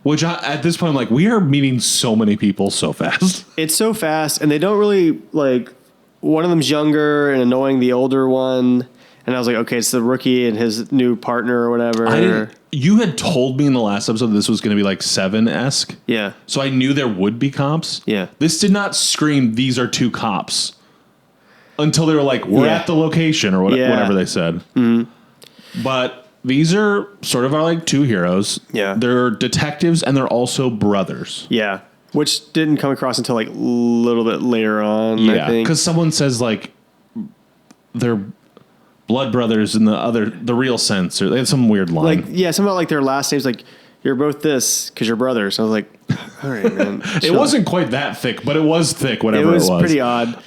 Which at this point, I'm like, we are meeting so many people so fast. It's so fast, and they don't really, like, one of them's younger and annoying the older one. And I was like, okay, it's the rookie and his new partner or whatever. You had told me in the last episode this was going to be like Seven-esque. Yeah. So I knew there would be cops. Yeah. This did not scream, these are two cops. Until they were like, we're Yeah. at the location or Yeah. whatever they said. Mm-hmm. But these are sort of our like two heroes. Yeah. They're detectives and they're also brothers. Yeah. Which didn't come across until, like, a little bit later on, I Yeah. think. Because someone says like, they're blood brothers in the real sense. Or they had some weird line. Like, yeah, something about, like, their last names, like, you're both this because you're brothers. I was like, all right, man. It chill. wasn't quite that thick, but it was thick, whatever It it was was. pretty odd.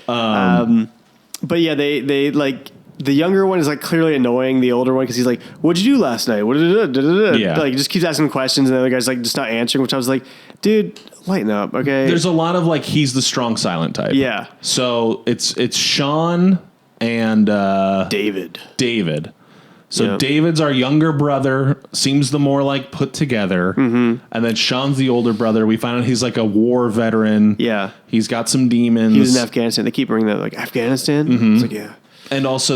But yeah, they like, the younger one is like clearly annoying the older one because he's like, "What'd you do last night? What did it?" Yeah. Like, he just keeps asking questions, and the other guy's like just not answering. Which I was like, "Dude, lighten up, okay?" There's a lot of like he's the strong silent type. Yeah. So it's Sean and David. So Yep. David's our younger brother, seems the more like put together, and then Sean's the older brother. We find out he's like a war veteran. Yeah. He's got some demons. He was in Afghanistan. They keep bringing that, like, Afghanistan. It's like, yeah. And also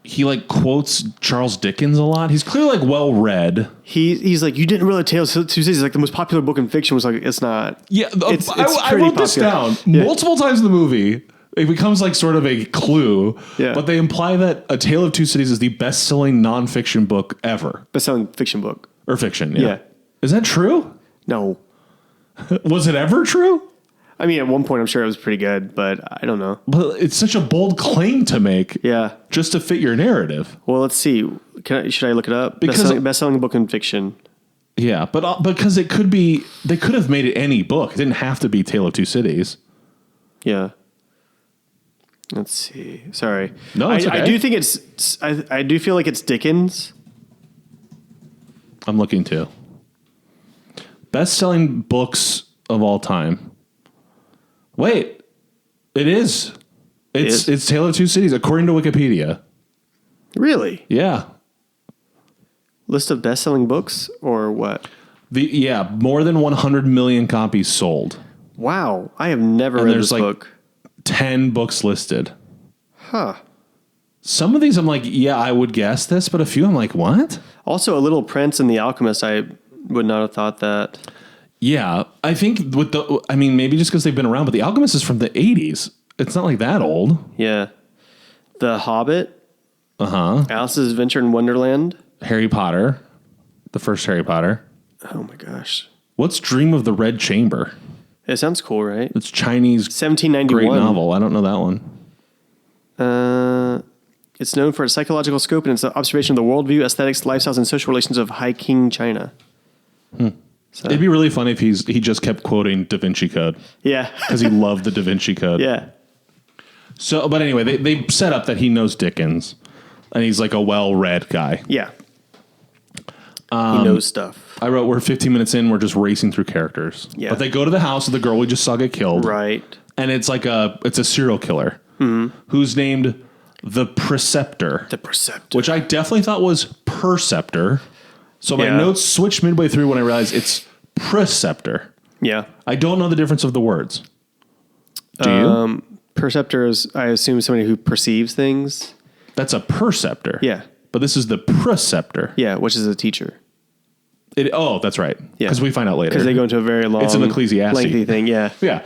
he like quotes Charles Dickens a lot. He's clearly like well read. He's like, you didn't read Tales of Two Cities. Like, the most popular book in fiction was like, it's not. Yeah, It's I pretty wrote this popular. down Yeah. multiple times in the movie. It becomes like sort of a clue, Yeah. but they imply that A Tale of Two Cities is the best-selling nonfiction book ever, Best-selling fiction book. or fiction. Yeah. Is that true? No. Was it ever true? I mean, at one point, I'm sure it was pretty good, but I don't know. But it's such a bold claim to make, Yeah. just to fit your narrative. Well, let's see. Should I look it up? Because- Best-selling book in fiction. Yeah, but because it could be, they could have made it any book. It didn't have to be Tale of Two Cities. Yeah. Let's see. Sorry. No, it's okay. I do think it's. I do feel like it's Dickens. I'm looking too. Best-selling books of all time. Wait, it is. It's Tale of Two Cities according to Wikipedia. Really? Yeah. List of best-selling books or what? More than 100 million copies sold. Wow, I have never read this book. 10 books listed. Huh. Some of these I'm like, yeah, I would guess this, but a few I'm like, what? Also, A Little Prince and The Alchemist, I would not have thought that. Yeah, I think maybe just because they've been around, but The Alchemist is from the 80s. It's not like that old. Yeah. The Hobbit. Uh-huh. Alice's Adventure in Wonderland. Harry Potter. The first Harry Potter. Oh my gosh. What's Dream of the Red Chamber? It sounds cool, right? It's Chinese 1791. great novel. I don't know that one. It's known for its psychological scope and its observation of the worldview, aesthetics, lifestyles, and social relations of High King China. So. It'd be really funny if he just kept quoting Da Vinci Code. Yeah. Because he loved the Da Vinci Code. Yeah. So, but anyway, they set up that he knows Dickens, and he's like a well-read guy. Yeah. He knows stuff. I wrote, we're 15 minutes in, we're just racing through characters. Yeah. But they go to the house of the girl we just saw get killed. Right. And it's like it's a serial killer who's named the Preceptor. The Preceptor. Which I definitely thought was Perceptor. So my Yeah. notes switched midway through when I realized it's Preceptor. Yeah. I don't know the difference of the words. Do you? Perceptor is, I assume, somebody who perceives things. That's a Perceptor. Yeah. But this is the Preceptor. Yeah, which is a teacher. That's right. Yeah. Because we find out later. Because they go into a very long, It's an Ecclesiastes. lengthy thing. Yeah. Yeah.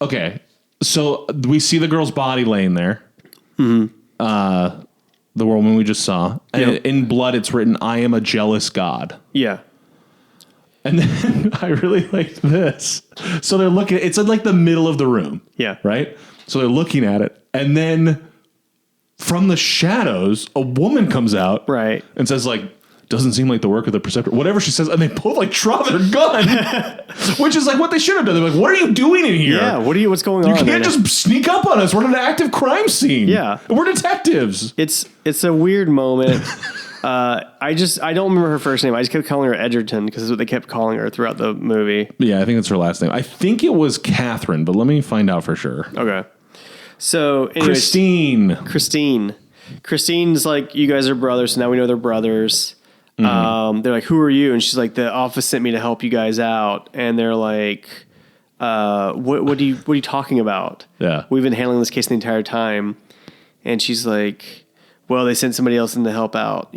Okay. So we see the girl's body laying there. Mm-hmm. The woman we just saw. And in blood, it's written, I am a jealous God. Yeah. And then I really liked this. So they're looking, it's in like the middle of the room. Yeah. Right? So they're looking at it. And then from the shadows, a woman comes out. Right. And says like, doesn't seem like the work of the Preceptor. Whatever she says. And they both like draw their gun. Which is like what they should have done. They're like, what are you doing in here? Yeah. What's going on? You can't just sneak up on us. We're in an active crime scene. Yeah. We're detectives. It's a weird moment. I don't remember her first name. I just kept calling her Edgerton because that's what they kept calling her throughout the movie. Yeah, I think that's her last name. I think it was Catherine, but let me find out for sure. Okay. So anyways, Christine's like, you guys are brothers, so now we know they're brothers. Mm-hmm. They're like, who are you? And she's like, the office sent me to help you guys out. And they're like, what are you talking about? Yeah. We've been handling this case the entire time. And she's like, well, they sent somebody else in to help out,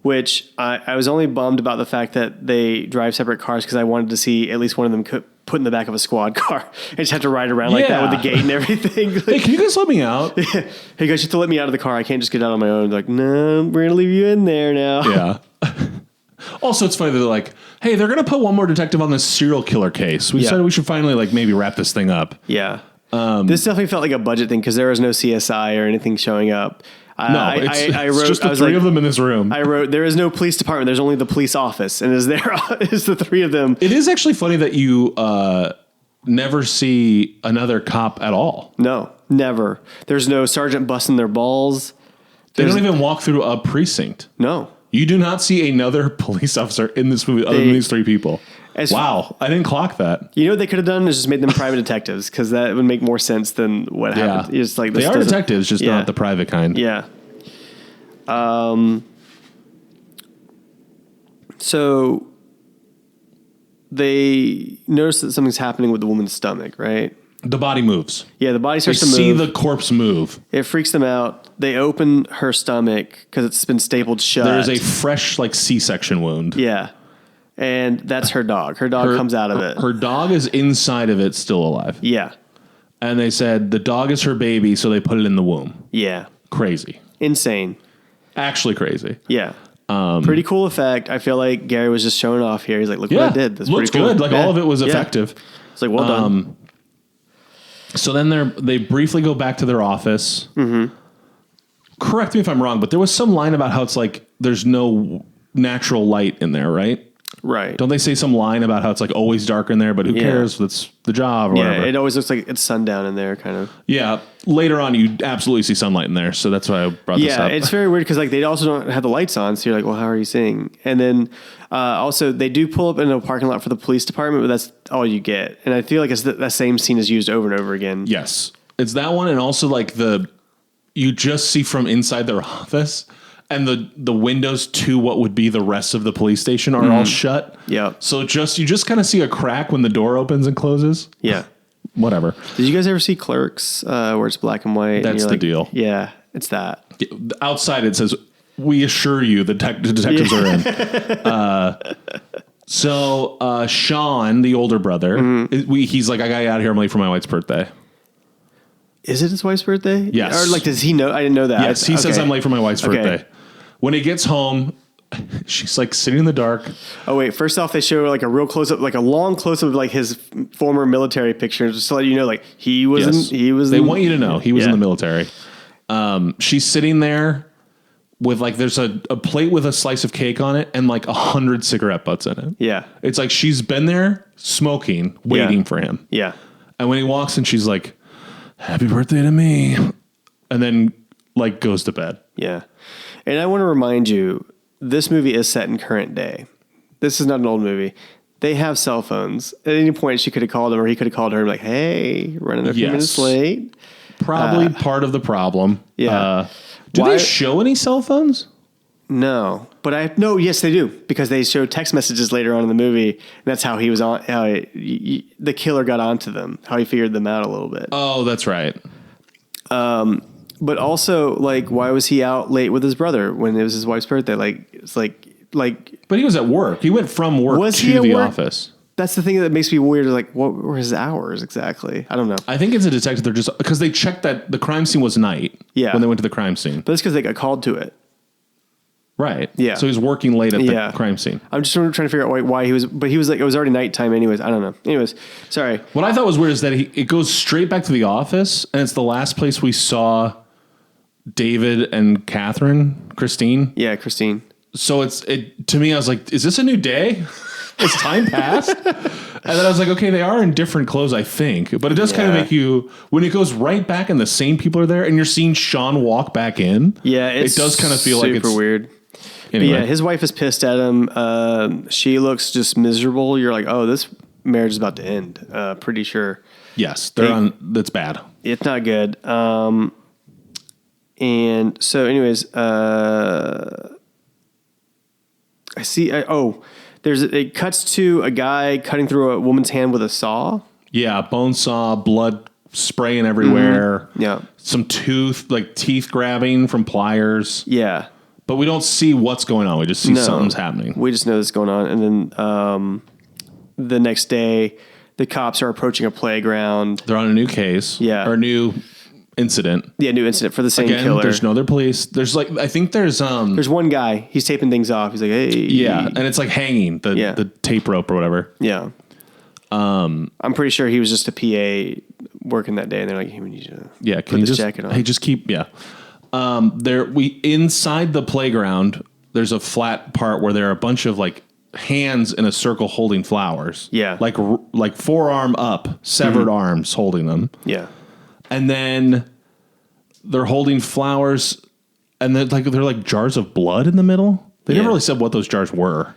which I was only bummed about the fact that they drive separate cars because I wanted to see at least one of them put in the back of a squad car and just have to ride around like that with the gate and everything. Like, hey, can you guys let me out? hey, guys, you have to let me out of the car. I can't just get out on my own. They're like, no, we're going to leave you in there now. Yeah. Also, it's funny that they're like, hey, they're going to put one more detective on this serial killer case. We decided we should finally like maybe wrap this thing up. Yeah. This definitely felt like a budget thing because there was no CSI or anything showing up. No, I it's wrote, just I the was three like, of them in this room. I wrote, there is no police department. There's only the police office. And is the three of them. It is actually funny that you never see another cop at all. No, never. There's no sergeant busting their balls. They don't even walk through a precinct. No. You do not see another police officer in this movie other than these three people. Wow, I didn't clock that. You know what they could have done is just made them private detectives because that would make more sense than what happened. It's like they are detectives, just not the private kind. Yeah. So they notice that something's happening with the woman's stomach, right? The body moves. Yeah, the body starts to They move. see the corpse move. It freaks them out. They open her stomach because it's been stapled shut. There's a fresh like C-section wound. Yeah. And that's her dog. Her dog comes out of it. Her dog is inside of it, still alive. Yeah. And they said the dog is her baby, so they put it in the womb. Yeah. Crazy. Insane. Actually crazy. Yeah. Pretty cool effect. I feel like Gary was just showing off here. He's like, look what I did. That's looks pretty cool. good. Like all of it was effective. It's like, well done. So then they briefly go back to their office. Mm-hmm. Correct me if I'm wrong, but there was some line about how it's like there's no natural light in there, right? Right. Don't they say some line about how it's like always dark in there, but who cares? That's the job or whatever. It always looks like it's sundown in there, kind of. Yeah. Later on, you absolutely see sunlight in there, so that's why I brought this up. Yeah, it's very weird because like they also don't have the lights on, so you're like, well, how are you seeing? And then also they do pull up in a parking lot for the police department, but that's all you get. And I feel like it's that same scene is used over and over again. Yes, it's that one, and also like you just see from inside their office. And the windows to what would be the rest of the police station are all shut. Yeah. So you just kind of see a crack when the door opens and closes. Yeah. Whatever. Did you guys ever see Clerks, where it's black and white? That's the deal. Yeah, it's that. Outside it says, "We assure you the detectives are in." So Sean, the older brother, he's like, "I got you out of here. I'm late for my wife's birthday." Is it his wife's birthday? Yes. Or like, does he know? I didn't know that. Yes, he says I'm late for my wife's birthday. When he gets home, she's like sitting in the dark. Oh wait! First off, they show like a real close up, like a long close up of like his former military picture, just to let you know, like he was. Yes. They want you to know he was in the military. She's sitting there with like there's a plate with a slice of cake on it and like 100 cigarette butts in it. Yeah. It's like she's been there smoking, waiting for him. Yeah. And when he walks in, she's like, "Happy birthday to me," and then like goes to bed. Yeah. And I want to remind you, this movie is set in current day. This is not an old movie. They have cell phones. At any point, she could have called him or he could have called her and like, "Hey, running a few minutes late." Probably part of the problem. Yeah. Do they show any cell phones? No, but yes, they do, because they show text messages later on in the movie. And that's how he was on, the killer got onto them, how he figured them out a little bit. Oh, that's right. But also, like, why was he out late with his brother when it was his wife's birthday? Like, it's like. But he was at work. He went from work to the office. That's the thing that makes me weird. Is like, what were his hours exactly? I don't know. I think it's a detective. They're just because they checked that the crime scene was night. Yeah. When they went to the crime scene. But it's because they got called to it. Right. Yeah. So he's working late at the crime scene. I'm just trying to figure out why he was, but he was like, it was already nighttime anyways. I don't know. Anyways, sorry. What I thought was weird is that it goes straight back to the office, and it's the last place we saw David and Christine. Yeah, Christine. So to me, I was like, is this a new day? Has time passed? And then I was like, okay, they are in different clothes, I think. But it does kind of make you, when it goes right back and the same people are there and you're seeing Sean walk back in. Yeah, it does kind of feel like it's super weird. Anyway. But yeah, his wife is pissed at him. She looks just miserable. You're like, oh, this marriage is about to end. Pretty sure. Yes, that's bad. It's not good. And so anyways, I see. It cuts to a guy cutting through a woman's hand with a saw. Yeah, bone saw, blood spraying everywhere. Mm-hmm. Yeah, some teeth grabbing from pliers. Yeah, but we don't see what's going on. We just see something's happening. We just know this is going on, and then the next day, the cops are approaching a playground. They're on a new case. Yeah, or a new incident. Yeah, new incident for the same killer. There's no other police. There's there's one guy. He's taping things off. He's like, hey. Yeah, and it's like hanging the tape rope or whatever. Yeah. I'm pretty sure he was just a PA working that day, and they're like, hey, we need you to put this jacket on. Hey, just keep inside the playground, there's a flat part where there are a bunch of like hands in a circle holding flowers. Yeah. Like forearm up, severed arms holding them. Yeah. And then they're holding flowers, and they're like jars of blood in the middle. They never really said what those jars were.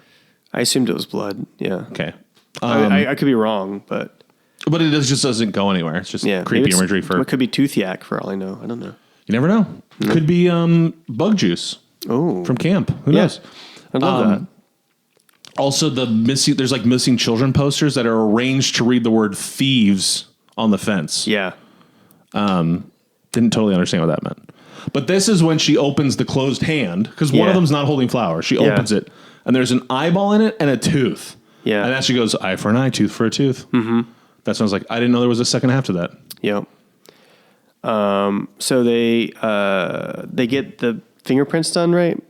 I assumed it was blood. Yeah. Okay. I could be wrong, but it just doesn't go anywhere. It's just creepy imagery for. It could be tooth yak for all I know. I don't know. You never know. No. Could be bug juice. Oh, from camp. Who knows? I love that. Also, there's like missing children posters that are arranged to read the word thieves on the fence. Yeah. Didn't totally understand what that meant. But this is when she opens the closed hand, because one of them's not holding flowers. She opens it, and there's an eyeball in it and a tooth. Yeah. And then she goes, eye for an eye, tooth for a tooth. Mm-hmm. That sounds like, I didn't know there was a second half to that. Yep. So they get the fingerprints done, right?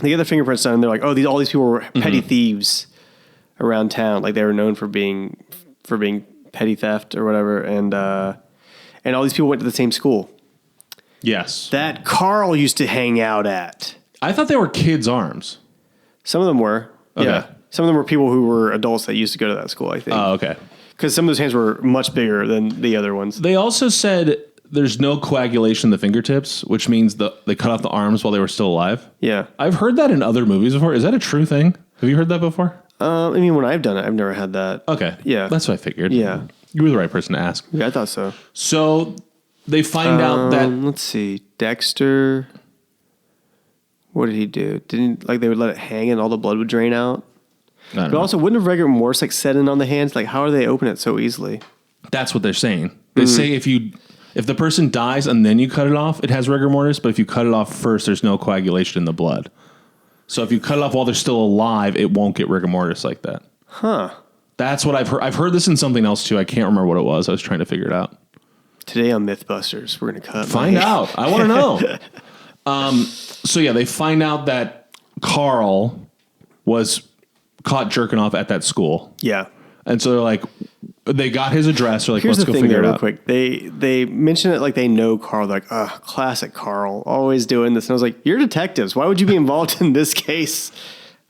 They get the fingerprints done, and they're like, oh, all these people were petty thieves around town. Like, they were known for being petty theft or whatever, and all these people went to the same school. Yes. That Carl used to hang out at. I thought they were kids' arms. Some of them were. Okay. Yeah. Some of them were people who were adults that used to go to that school, I think. Oh, okay. Because some of those hands were much bigger than the other ones. They also said there's no coagulation in the fingertips, which means they cut off the arms while they were still alive. Yeah. I've heard that in other movies before. Is that a true thing? Have you heard that before? I mean, when I've done it, I've never had that. Okay. Yeah. That's what I figured. Yeah. You were the right person to ask. Yeah, I thought so. So they find out that... Let's see. Dexter... What did he do? Didn't they would let it hang and all the blood would drain out? But also, wouldn't a rigor mortis set in on the hands? Like, how are they open it so easily? That's what they're saying. They say if the person dies and then you cut it off, it has rigor mortis. But if you cut it off first, there's no coagulation in the blood. So if you cut it off while they're still alive, it won't get rigor mortis like that. Huh. That's what I've heard. I've heard this in something else too. I can't remember what it was. I was trying to figure it out. Today on Mythbusters, we're going to cut. Find out. I want to know. So yeah, they find out that Carl was caught jerking off at that school. Yeah. And so they're like, they got his address. They're like, Here's let's the go thing figure there, it real out. quick. They mention it like they know Carl. They're like, classic Carl, always doing this. And I was like, you're detectives. Why would you be involved in this case?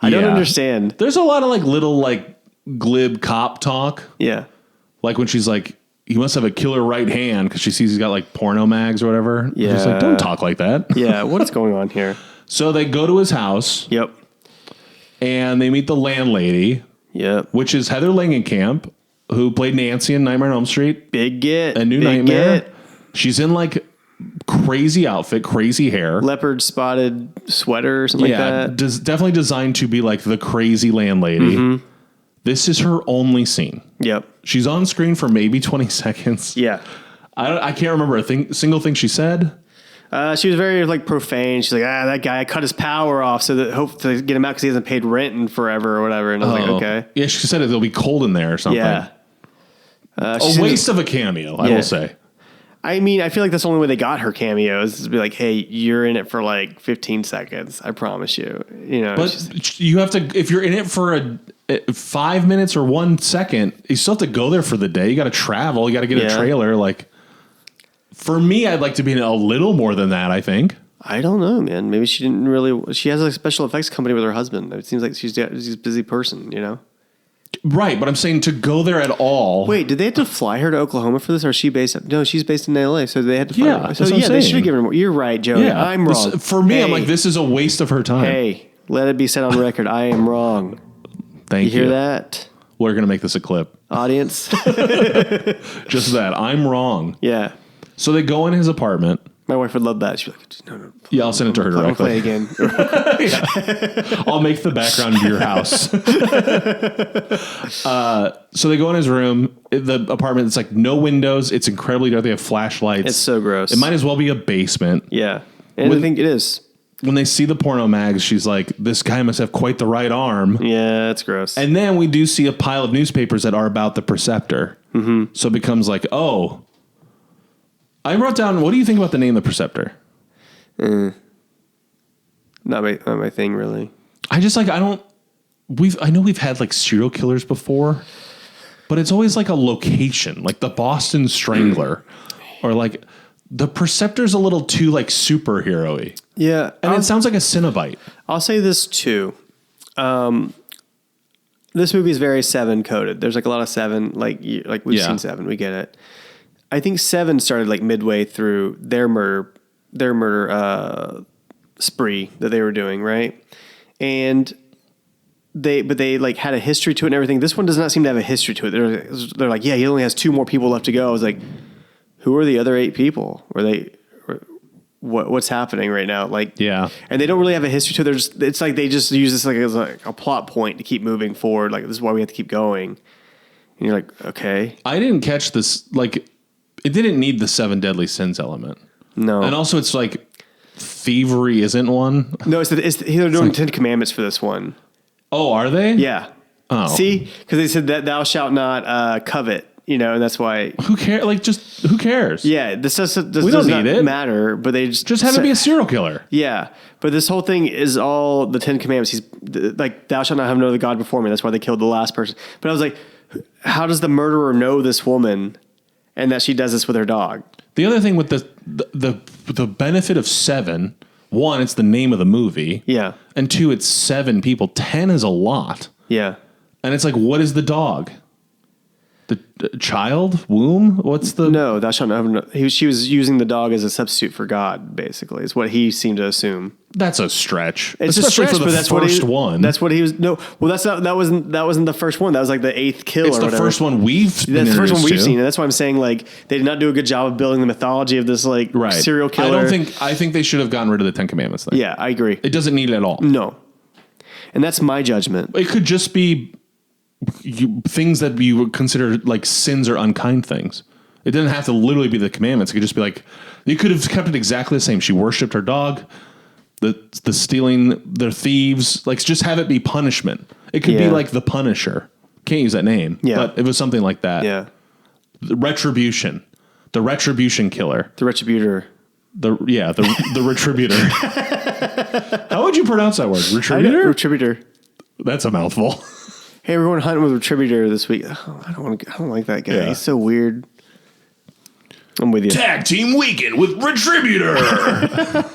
I don't Yeah. understand. There's a lot of like little like glib cop talk. Yeah. Like when she's like, he must have a killer right hand because she sees he's got like porno mags or whatever. Yeah. She's like, don't talk like that. Yeah. What is going on here? So they go to his house. Yep. And they meet the landlady. Yep. Which is Heather Langenkamp, who played Nancy in Nightmare on Elm Street. Big get. A New Big Nightmare. Get. She's in like crazy outfit, crazy hair. Leopard spotted sweater or something like that. Definitely designed to be like the crazy landlady. Mm-hmm. This is her only scene. Yep. She's on screen for maybe 20 seconds. Yeah. I can't remember single thing she said. She was very like profane. She's like, that guy, I cut his power off so that hope to get him out because he hasn't paid rent in forever or whatever. And I was like, okay. Yeah, she said it'll be cold in there or something. Yeah. A waste of a cameo, I will say. I mean, I feel like that's the only way they got her cameos is to be like, hey, you're in it for like 15 seconds. I promise you. You know, But you have to, if you're in it for 5 minutes or 1 second, you still have to go there for the day. You got to travel. You got to get a trailer. Like, for me, I'd like to be in a little more than that, I think. I don't know, man. Maybe she didn't really. She has a special effects company with her husband. It seems like she's a busy person, you know? Right, but I'm saying to go there at all. Wait, did they have to fly her to Oklahoma for this, or is she based? No, she's based in LA, so they had to fly Yeah, her. So that's what I'm they saying. should have given her more. You're right, Joey. Yeah, I'm wrong. For me, I'm Hey. like, this is a waste of her time. Hey, let it be said on record. I am wrong. Thank you. You hear that, We're going to make this a clip. audience? Just that. I'm wrong. Yeah. So they go in his apartment. My wife would love that. She'd be like, no. Yeah, I'll send it to her I'll play directly. again. I'll make the background of your house. So they go in his room. The apartment, it's like no windows. It's incredibly dark. They have flashlights. It's so gross. It might as well be a basement. Yeah. And I think it is. When they see the porno mags, she's like, this guy must have quite the right arm. Yeah, that's gross. And then we do see a pile of newspapers that are about the Preceptor. Mm-hmm. So it becomes like, oh. I wrote down, what do you think about the name The Preceptor? Not my thing, really. I just like, I know we've had like serial killers before, but it's always like a location, like the Boston Strangler or like the Preceptor's a little too like superhero-y. Yeah. And it sounds like a Cenobite. I'll say this too. This movie is very Seven coded. There's like a lot of Seven, like we've seen Seven, we get it. I think Seven started like midway through their murder spree that they were doing, right? And they like had a history to it and everything. This one does not seem to have a history to it. They're like, yeah, he only has 2 more people left to go. I was like, who are the other 8 people? What's happening right now? Like, Yeah. and they don't really have a history to it. It's like they just use this like as like a plot point to keep moving forward. Like, this is why we have to keep going. And you're like, okay, I didn't catch this. Like, it didn't need the 7 deadly sins element. no, And also it's like thievery isn't one. no. They're doing 10 Commandments for this one. Oh, are they? Yeah. Oh. See, because they said that thou shalt not covet. You know, and that's why. Who cares? Like, just who cares? Yeah, this does don't not need it. matter. But they Just have it be a serial killer. Yeah, but this whole thing is all the 10 Commandments. He's like, thou shalt not have no other God before me. That's why they killed the last person. But I was like, how does the murderer know this woman and that she does this with her dog? The other thing with the benefit of 7 one, it's the name of the movie. Yeah. And two, it's 7 people. 10 is a lot. Yeah. And it's like, what is the dog? The child? Womb? What's the... No, thou shalt not. She was using the dog as a substitute for God, basically, is what he seemed to assume. That's a stretch. It's Especially a stretch, for the but that's first what he, one. That's what he was. No, well, that wasn't the first one. That was like the 8th kill. It's or the whatever. first one we've been That's the first one we've introduced to. seen, and that's why I'm saying like they did not do a good job of building the mythology of this like serial killer. I think they should have gotten rid of the 10 Commandments thing. Yeah, I agree. It doesn't need it at all. No, and that's my judgment. It could just be things that you would consider like sins or unkind things. It didn't have to literally be the commandments. It could just be like, you could have kept it exactly the same. She worshipped her dog. The stealing, they're thieves. Like, just have it be punishment. It could be like the Punisher. Can't use that name. Yeah. But it was something like that. Yeah. The Retribution. The Retribution Killer. The Retributor. The Retributor. How would you pronounce that word? Retributor? Retributor. That's a mouthful. Hey, we're going hunting with Retributor this week. Oh, I don't like that guy. Yeah. He's so weird. I'm with you. Tag Team Weekend with Retributor.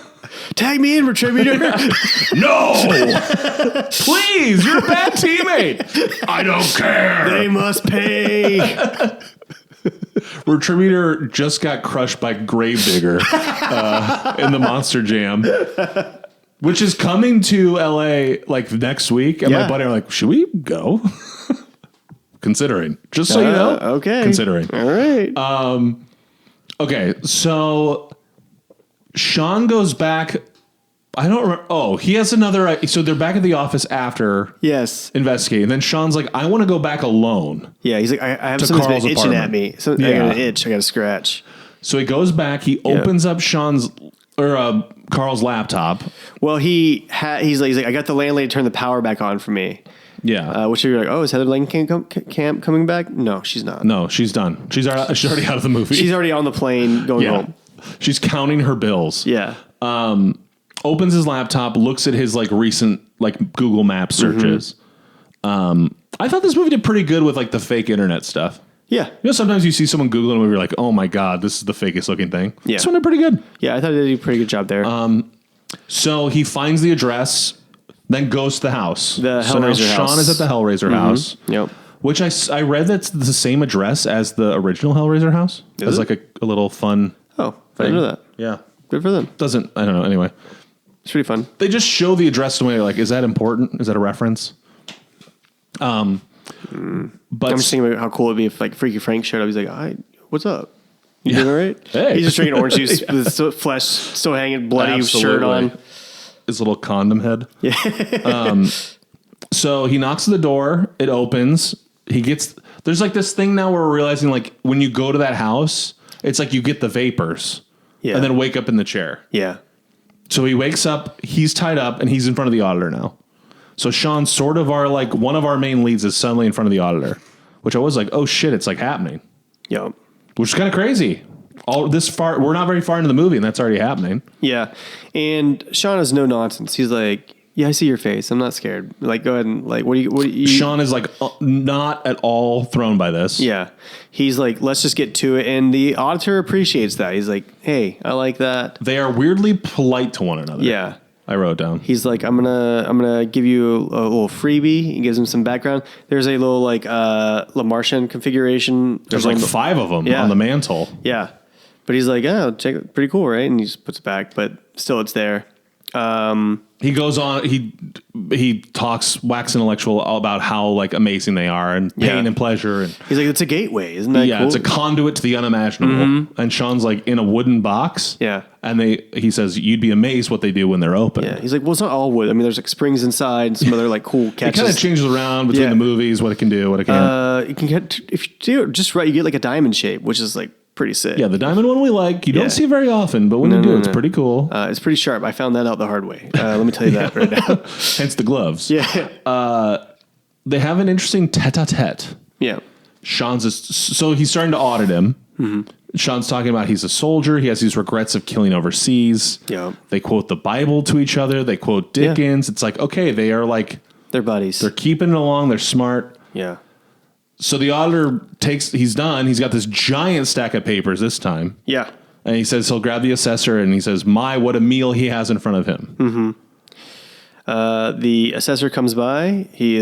Tag me in, Retributor. No! Please, you're a bad teammate. I don't care. They must pay. Retributor just got crushed by Gravedigger in the Monster Jam, which is coming to LA like next week. And my buddy are like, should we go? Considering. Just so you know. Okay. Considering. All right. Okay, so Sean goes back. I don't remember. Oh, he has another. So they're back at the office after Yes. investigating. Then Sean's like, I want to go back alone. Yeah, he's like, I have To something Carl's been itching apartment. at me. So I got an itch. I got a scratch. So he goes back. He opens up Carl's laptop. Well, he's like, I got the landlady to turn the power back on for me. Yeah. Which you're like, oh, is Heather Langenkamp coming back? No, she's not. No, she's done. She's already out of the movie. She's already on the plane going home. She's counting her bills. Yeah. Opens his laptop, looks at his like recent like Google Maps searches. I thought this movie did pretty good with like the fake internet stuff. Yeah. You know, sometimes you see someone Google a movie, you're like, oh my God, this is the fakest looking thing. Yeah. This one did pretty good. Yeah, I thought they did a pretty good job there. So he finds the address, then goes to the house. The so now Hellraiser house. Sean is at the Hellraiser house. Yep. Which I read that's the same address as the original Hellraiser house. It's like a little fun. Oh, I didn't know that. Yeah. Good for them. I don't know. Anyway. It's pretty fun. They just show the address to me. Like, is that important? Is that a reference? But I'm just thinking about how cool it'd be if like Freaky Frank showed up. He's like, "Hi, what's up? You doing all right?" Hey. He's just drinking orange juice with flesh still hanging, bloody shirt on. His little condom head. Yeah. So he knocks at the door. It opens. There's like this thing now where we're realizing like when you go to that house, it's like you get the vapors. Yeah. And then wake up in the chair. Yeah. So he wakes up, he's tied up, and he's in front of the auditor now. So Sean, sort of one of our main leads, is suddenly in front of the auditor, which I was like, oh shit, it's like happening. Yep. Which is kind of crazy. All this far, we're not very far into the movie, and that's already happening. Yeah. And Sean is no nonsense. He's like, yeah, I see your face. I'm not scared. Like, go ahead and like, what do you? Sean is like not at all thrown by this. Yeah. He's like, let's just get to it. And the auditor appreciates that. He's like, hey, I like that. They are weirdly polite to one another. Yeah. I wrote down. He's like, I'm gonna give you a little freebie. He gives him some background. There's a little like Lamartian configuration. There's like 5 of them on the mantle. Yeah. But he's like, oh, check it. Pretty cool, right? And he just puts it back, but still it's there. He goes on. He talks wax intellectual about how like amazing they are and pain and pleasure. And he's like, it's a gateway, isn't that cool? It's a conduit to the unimaginable. And Sean's like in a wooden box. Yeah. And he says you'd be amazed what they do when they're open. Yeah. He's like, well, it's not all wood. I mean, there's like springs inside and some other like cool catches. It kind of changes around between the movies, what it can do, what it can't. You can get, if you do it just right, you get like a diamond shape, which is like pretty sick. Yeah, the diamond one we like. You don't see very often, but when you do, it's pretty cool. It's pretty sharp. I found that out the hard way. Let me tell you that right now. Hence the gloves. Yeah. They have an interesting tete-a-tete. Yeah. So he's starting to audit him. Mm-hmm. Sean's talking about he's a soldier. He has these regrets of killing overseas. Yeah. They quote the Bible to each other. They quote Dickens. It's like, okay, they are like... They're buddies. They're keeping it along. They're smart. Yeah. So the auditor he's done. He's got this giant stack of papers this time. Yeah. And he says he'll grab the assessor, and he says, "My, what a meal he has in front of him." The assessor comes by. He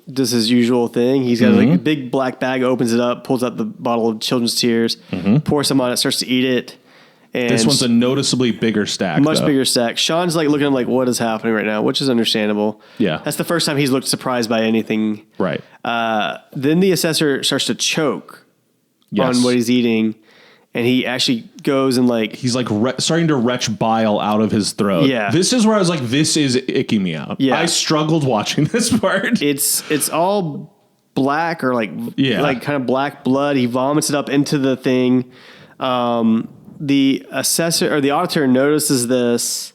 does his usual thing. He's got like a big black bag, opens it up, pulls out the bottle of children's tears, pours some on it, starts to eat it. And This one's a noticeally bigger stack. much though. bigger stack. Sean's like looking at him like, what is happening right now? Which is understandable. Yeah. That's the first time he's looked surprised by anything. Right. Then the assessor starts to choke Yes. on what he's eating. And he actually goes and like... He's like starting to retch bile out of his throat. Yeah. This is where I was like, this is icking me out. Yeah. I struggled watching this part. It's all black or like kind of black blood. He vomits it up into the thing. The assessor or the auditor notices this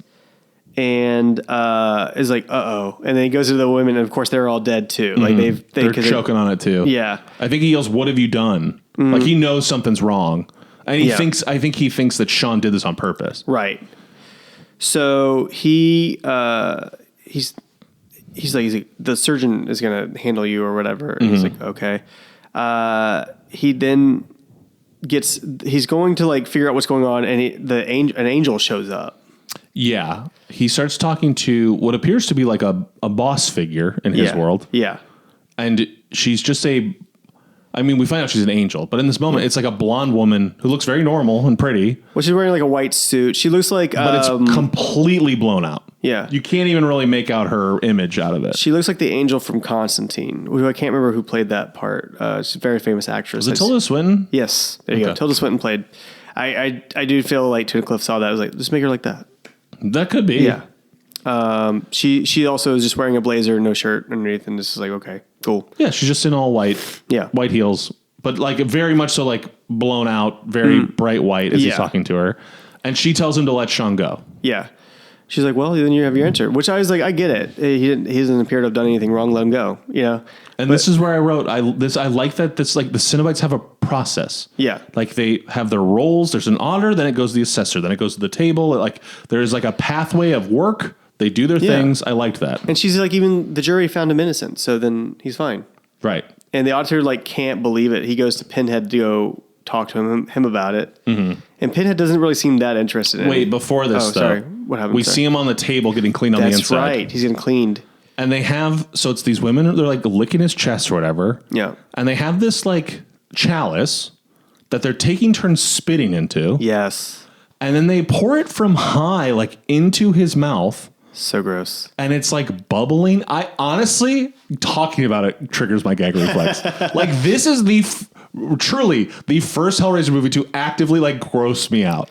and is like, uh-oh. And then he goes to the women, and of course they're all dead too. Like They're choking on it too. Yeah. I think he yells, "What have you done?" Like he knows something's wrong. And he Yeah. I think he thinks that Sean did this on purpose. Right. So he's like, the surgeon is going to handle you or whatever. And he's like, okay. He then he's going to like figure out what's going on, and an angel shows up. Yeah. He starts talking to what appears to be like a boss figure in his world. Yeah. And she's just we find out she's an angel, but in this moment, it's like a blonde woman who looks very normal and pretty. Well, she's wearing like a white suit. She looks like, But it's completely blown out. Yeah. You can't even really make out her image out of it. she looks like the angel from Constantine, who I can't remember who played that part. She's a very famous actress. Was it Tilda Swinton? Yes. There you go. Okay. Tilda Swinton played. I do feel like Cliff saw that. I was like, just make her like that. That could be. Yeah. She also is just wearing a blazer, no shirt underneath, and this is like, okay, cool. Yeah, she's just in all white. Yeah. White heels. But like very much so like blown out, very bright white as he's Yeah. talking to her. And she tells him to let Sean go. Yeah. She's like, well, then you have your answer, which I was like, I get it. He doesn't appear to have done anything wrong. Let him go. You know? And this is where I wrote, I like that this like the cenobites have a process. Yeah. Like they have their roles. There's an auditor, then it goes to the assessor, then it goes to the table. Like there's like a pathway of work. They do their things. I liked that. And she's like, even the jury found him innocent, so then he's fine. Right. And the auditor like can't believe it. He goes to Pinhead to go talk to him about it. Mm-hmm. And Pinhead doesn't really seem that interested in Wait, it. before this though. Sorry. What happened? We see him on the table getting cleaned on the That's inside. right. He's getting cleaned. And they have, so it's these women, they're like licking his chest or whatever. Yeah. And they have this like chalice that they're taking turns spitting into. Yes. And then they pour it from high, like into his mouth. So gross. And it's like bubbling. I honestly, talking about it triggers my gag reflex. Like this is truly the first Hellraiser movie to actively like gross me out.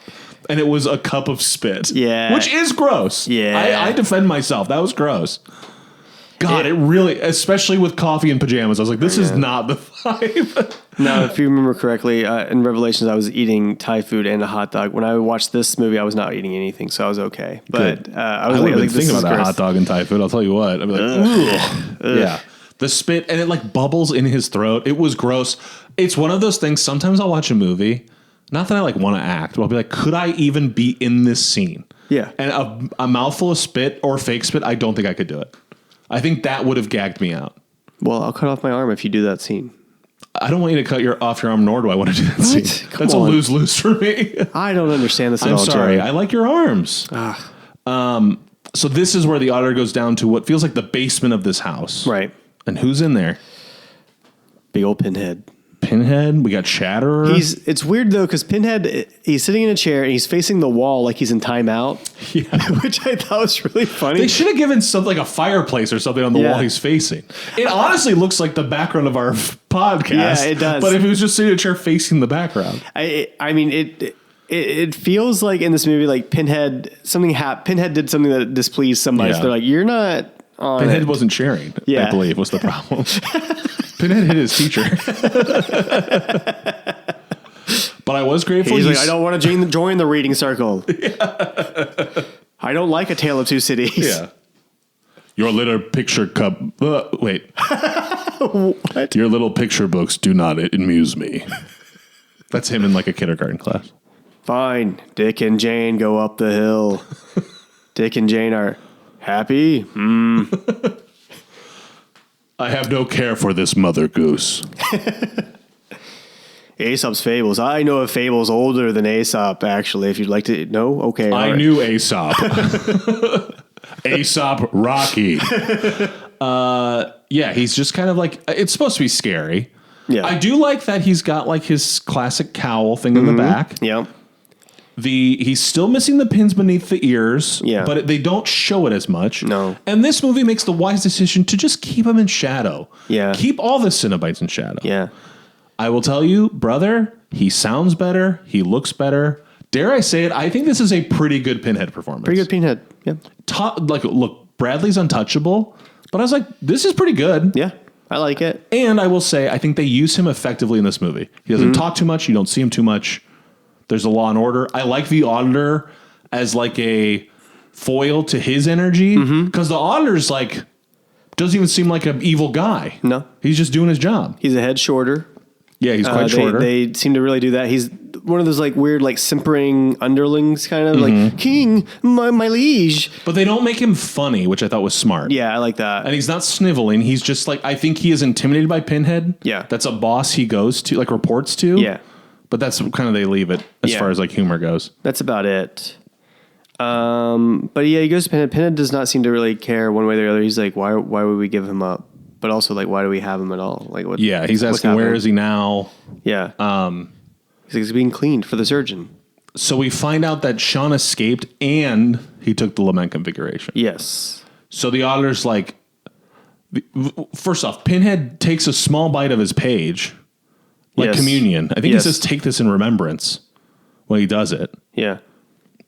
And it was a cup of spit. Yeah. Which is gross. Yeah. I defend myself. That was gross. God, it really, especially with coffee and pajamas, I was like, this is not the vibe. No, if you remember correctly, in Revelations, I was eating Thai food and a hot dog. When I watched this movie, I was not eating anything, so I was okay. But I was would have been this thinking is about that gross. hot dog and Thai food. I'll tell you what. I'd be like, ugh. Yeah. The spit, and it like bubbles in his throat. It was gross. It's one of those things, sometimes I'll watch a movie, not that I like want to act, but I'll be like, could I even be in this scene? Yeah. And a mouthful of spit or fake spit, I don't think I could do it. I think that would have gagged me out. Well, I'll cut off my arm if you do that scene. I don't want you to cut off your arm, nor do I want to do that scene. Come That's on. a lose-lose for me. I don't understand this at I'm all, sorry. Jerry. I like your arms. So this is where the auditor goes down to what feels like the basement of this house. Right. And who's in there? Big old Pinhead. Pinhead. We got Chatterer. It's weird though, because Pinhead, he's sitting in a chair and he's facing the wall like he's in timeout. Yeah. Which I thought was really funny. They should have given something like a fireplace or something on the Yeah. wall he's facing. It honestly looks like the background of our podcast. Yeah, it does. But if he was just sitting in a chair facing the background. I mean, it feels like in this movie, like Pinhead did something that displeased somebody. Yeah. So they're like, you're not on Pinhead it. wasn't sharing, Yeah. I believe, was the problem. Pinhead hit his teacher. But I was grateful. He's like, I don't want to join the reading circle. Yeah. I don't like A Tale of Two Cities. Yeah. Your little picture cup. Wait. What? Your little picture books do not amuse me. That's him in like a kindergarten class. Fine. Dick and Jane go up the hill. Dick and Jane are happy. I have no care for this mother goose. Aesop's Fables. I know a fable's older than Aesop, actually, if you'd like to know. Okay. all I right. knew Aesop. Aesop Rocky. Yeah, he's just kind of like, it's supposed to be scary. Yeah. I do like that he's got like his classic cowl thing in the back. Yeah. He's still missing the pins beneath the ears, Yeah. but they don't show it as much. No. And this movie makes the wise decision to just keep him in shadow. Yeah. Keep all the cenobites in shadow. Yeah. I will tell you, brother, he sounds better. He looks better. Dare I say it? I think this is a pretty good Pinhead performance. Pretty good Pinhead. Yeah. Look, Bradley's untouchable, but I was like, this is pretty good. Yeah. I like it. And I will say, I think they use him effectively in this movie. He doesn't talk too much. You don't see him too much. There's a Law and Order. I like the Auditor as like a foil to his energy, because the Auditor's like doesn't even seem like an evil guy. No. He's just doing his job. He's a head shorter. Yeah, he's quite shorter. They seem to really do that. He's one of those like weird, like simpering underlings, kind of like King, my liege. But they don't make him funny, which I thought was smart. Yeah, I like that. And he's not sniveling. He's just like, I think he is intimidated by Pinhead. Yeah. That's a boss he goes to, like reports to. Yeah, But that's kind of, they leave it as Yeah. far as like humor goes. that's about it. But yeah, he goes to Pinhead. Pinhead does not seem to really care one way or the other. He's like, why would we give him up? But also, like, why do we have him at all? Like, what? Yeah, he's what's asking, where happening? is he now? Yeah. He's like, he's being cleaned for the surgeon. So we find out that Sean escaped and he took the lament configuration. Yes. So the Auditor's like, first off, Pinhead takes a small bite of his page, like Yes. communion. I think Yes. he says, take this in remembrance when he does it. Yeah.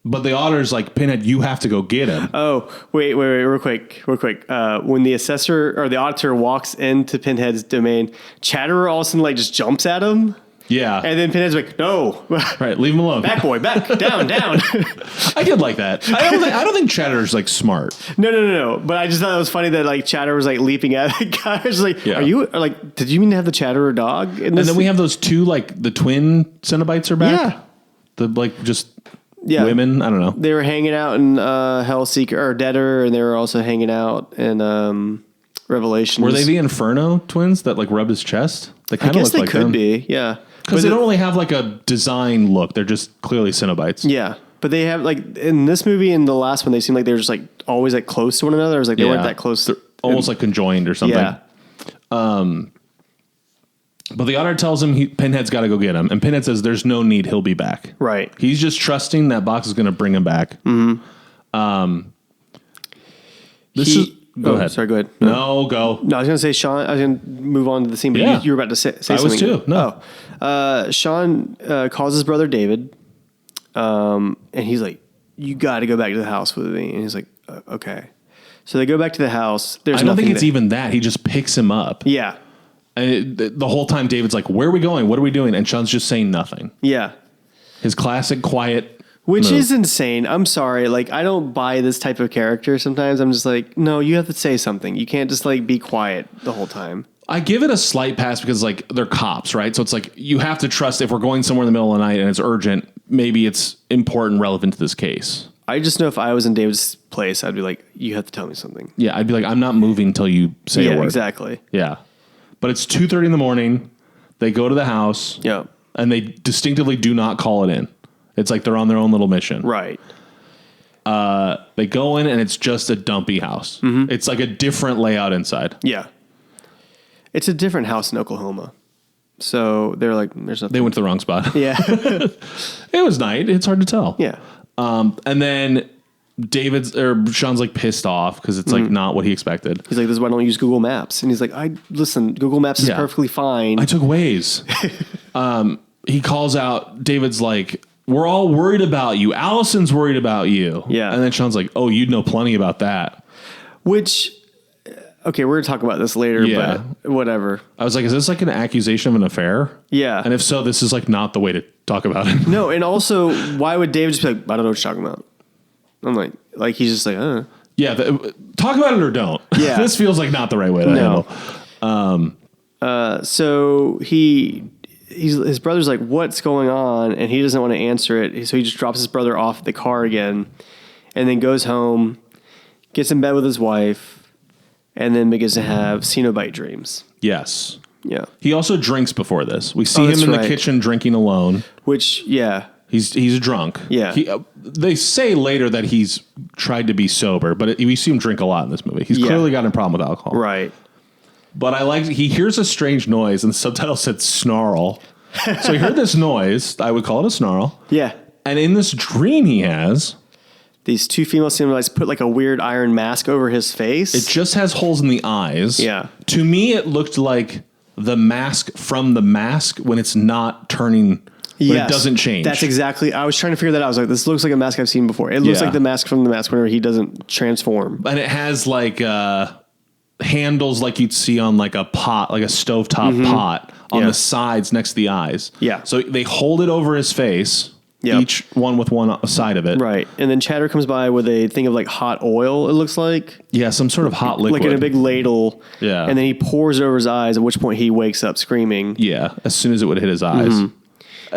But the Auditor's like, Pinhead, you have to go get him. Oh, wait, real quick. When the assessor or the auditor walks into Pinhead's domain, Chatterer all of a sudden like just jumps at him. Yeah. And then Pinhead's like, no. Right, leave him alone. Back, boy, back, down. I did like that. I don't think Chatterer's like smart. No. But I just thought it was funny that like Chatterer was like leaping at the guy. I was like, Yeah. are you, or, like, did you mean to have the Chatterer dog? In this? And then we have those two, like the twin Cenobites are back. Yeah. The like just Yeah. women. I don't know. They were hanging out in Hellseeker or Deader, and they were also hanging out in Revelations. Were they the Inferno twins that like rub his chest? They I kind of guess look they like could them. be, yeah. Because they don't really have like a design look. They're just clearly Cenobites. Yeah, but they have like in this movie and the last one, they seem like they were just like always like close to one another. It was like they weren't that close. They're almost like conjoined or something. Yeah. But the Auditor tells him Pinhead's got to go get him. And Pinhead says there's no need. He'll be back. Right. He's just trusting that box is going to bring him back. Mm-hmm. Go ahead. Sorry, go ahead. No, go. No, I was going to say Sean. I was going to move on to the scene, but Yeah. you were about to say I was something. too. No. Sean calls his brother David, and he's like, "You got to go back to the house with me." And he's like, "Okay." So they go back to the house. There's I don't think nothing it's there. even that. He just picks him up. Yeah, And the whole time David's like, where are we going? What are we doing? And Sean's just saying nothing. yeah. His classic quiet Which move. is insane. I'm sorry. Like, I don't buy this type of character sometimes. I'm just like, no, you have to say something. You can't just like be quiet the whole time. I give it a slight pass because like they're cops, right? So it's like you have to trust if we're going somewhere in the middle of the night and it's urgent, maybe it's important, relevant to this case. I just know if I was in David's place, I'd be like, you have to tell me something. Yeah, I'd be like, I'm not moving until you say a Yeah, word. exactly. Yeah. But it's 2:30 in the morning. They go to the house. Yeah. And they distinctively do not call it in. It's like they're on their own little mission. Right. They go in and it's just a dumpy house. Mm-hmm. It's like a different layout inside. Yeah. It's a different house in Oklahoma. So they're like, there's nothing. They went to the wrong spot. Yeah. It was night. It's hard to tell. Yeah. And then Sean's like pissed off because it's like not what he expected. He's like, this is why I don't use Google Maps. And he's like, listen, Google Maps is Yeah. perfectly fine. I took Waze. He calls out, David's like, we're all worried about you. Allison's worried about you. Yeah. And then Sean's like, oh, you'd know plenty about that. Which, okay, we're going to talk about this later, Yeah. but whatever. I was like, is this like an accusation of an affair? Yeah. And if so, this is like not the way to talk about it. No, and also, why would David just be like, I don't know what you're talking about? I'm like he's just like, Yeah. Talk about it or don't. Yeah. This feels like not the right way to No. handle. So his brother's like, what's going on? And he doesn't want to answer it. So he just drops his brother off at the car again and then goes home, gets in bed with his wife, and then begins to have cenobite dreams. Yes. Yeah. He also drinks before this. We see that's him in the right. kitchen drinking alone. Which, yeah. He's drunk. Yeah. They say later that he's tried to be sober, but we see him drink a lot in this movie. He's clearly got a problem with alcohol. Right. But he hears a strange noise, and the subtitle said snarl. So he heard this noise. I would call it a snarl. Yeah. And in this dream he has, these two female cenobites put like a weird iron mask over his face. it just has holes in the eyes. Yeah. To me, it looked like the mask from The Mask when it's not turning, when it doesn't change. That's exactly. I was trying to figure that out. I was like, this looks like a mask I've seen before. It looks Yeah. like the mask from The Mask whenever he doesn't transform. And it has like handles like you'd see on like a pot, like a stovetop pot on Yeah. the sides next to the eyes. Yeah. So they hold it over his face, Yep. each one with one side of it. Right. And then Chatter comes by with a thing of like hot oil, it looks like. Yeah, some sort of hot liquid. Like in a big ladle. Yeah. And then he pours it over his eyes, at which point he wakes up screaming. Yeah, as soon as it would hit his eyes.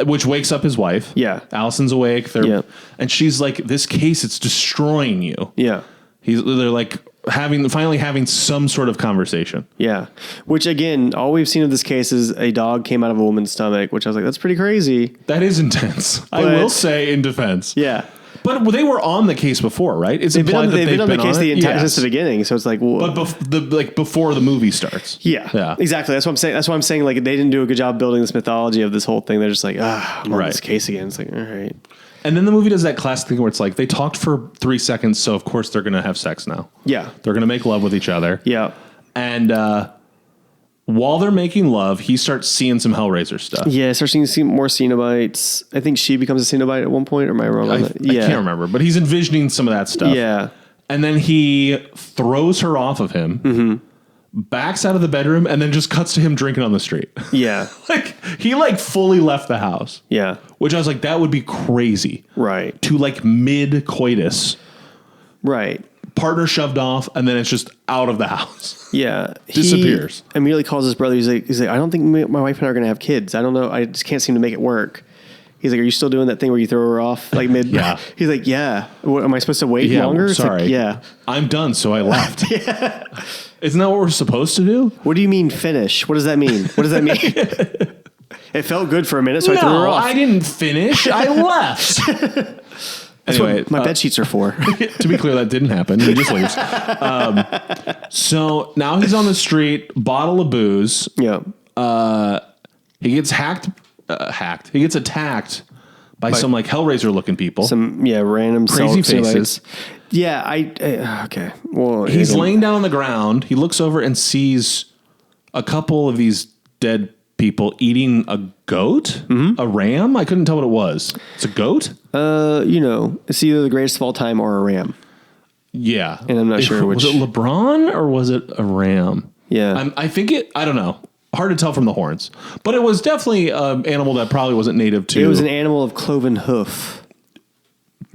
Which wakes up his wife. Yeah. Allison's awake. Yeah. And she's like, this case, it's destroying you. Yeah. They're like finally having some sort of conversation. Yeah. Which again, all we've seen of this case is a dog came out of a woman's stomach, which I was like, that's pretty crazy. That is intense. I will say in defense. Yeah. But they were on the case before, right? It's They've been implied on, that they've been on the case it? since the beginning. So it's like, whoa. But before the movie starts. Yeah, exactly. That's what I'm saying. That's why I'm saying like they didn't do a good job building this mythology of this whole thing. They're just like, I'm on this case again. It's like, all right. And then the movie does that classic thing where it's like they talked for 3 seconds, so of course they're going to have sex now. Yeah. They're going to make love with each other. Yeah. And while they're making love, he starts seeing some Hellraiser stuff. Yeah, starts seeing more cenobites. I think she becomes a cenobite at one point, or am I wrong on that? I can't remember, but he's envisioning some of that stuff. Yeah. And then he throws her off of him, backs out of the bedroom, and then just cuts to him drinking on the street. Yeah. He fully left the house. Yeah. Which I was like, that would be crazy. Right. To mid coitus. Right. Partner shoved off, and then it's just out of the house. Yeah. Disappears. He immediately calls his brother. He's like, I don't think my wife and I are going to have kids. I don't know. I just can't seem to make it work. He's like, are you still doing that thing where you throw her off mid? Yeah. He's like, yeah. What, am I supposed to wait longer? It's Sorry. like, yeah. I'm done, so I left. Isn't that what we're supposed to do? What do you mean finish? What does that mean? What does that mean? It felt good for a minute, so I threw her off. I didn't finish. I left. Anyway, my bed sheets are for. To be clear, that didn't happen. He just leaves. So now he's on the street, bottle of booze. Yeah. He gets He gets attacked by some Hellraiser looking people. Some random crazy faces. faces. Yeah, okay. Well, He's laying down on the ground. He looks over and sees a couple of these dead people eating a goat, a ram. I couldn't tell what it was. It's a goat. It's either the greatest of all time or a ram. Yeah, and I'm not sure which. Was it LeBron or was it a ram? Yeah, I think it. I don't know. Hard to tell from the horns, but it was definitely an animal that probably wasn't native to. It was an animal of cloven hoof.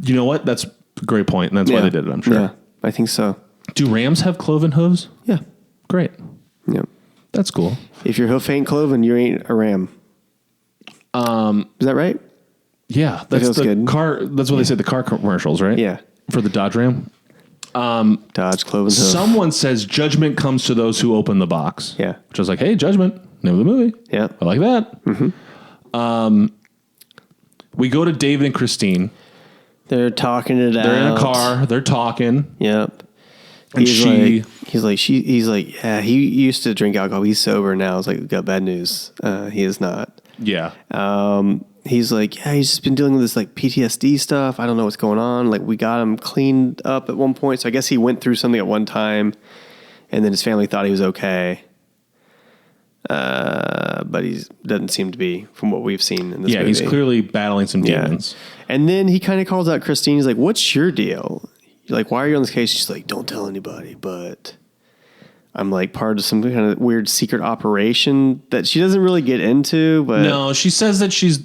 You know what? That's a great point, and that's why they did it. I'm sure. Yeah, I think so. Do rams have cloven hooves? Yeah. Great. Yeah. That's cool. If your hoof ain't cloven, you ain't a ram. Is that right? Yeah, that's the good. car. That's what they say the car commercials, right? Yeah. For the Dodge Ram. Dodge cloven hoof. Someone says judgment comes to those who open the box. Yeah. Which I was like, hey, judgment. Name of the movie. Yeah. I like that. Mm-hmm. We go to David and Christine. They're talking it out. They're in a car. They're talking. Yep. And he's like, yeah, he used to drink alcohol. He's sober now. I was like, got bad news. He is not. Yeah. He's like, yeah, he's just been dealing with this PTSD stuff. I don't know what's going on. We got him cleaned up at one point. So I guess he went through something at one time and then his family thought he was okay. But he doesn't seem to be from what we've seen in this movie. Yeah, he's clearly battling some demons. And then he kind of calls out Christine. He's like, what's your deal? Why are you on this case? She's like, don't tell anybody, but I'm part of some kind of weird secret operation that she doesn't really get into. But no, she says that she's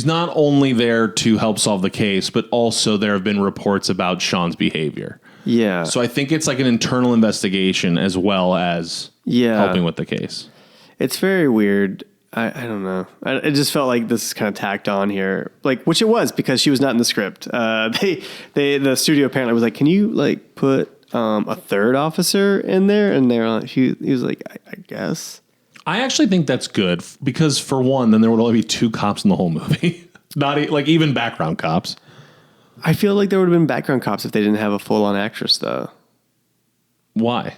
not only there to help solve the case, but also there have been reports about Sean's behavior. Yeah. So I think it's an internal investigation as well as helping with the case. It's very weird. I don't know. It just felt like this is kind of tacked on here, which it was because she was not in the script. The studio apparently was like, can you put a third officer in there? And they're he was like, I guess. I actually think that's good because, for one, then there would only be 2 cops in the whole movie. Not like even background cops. I feel like there would have been background cops if they didn't have a full-on actress, though. Why?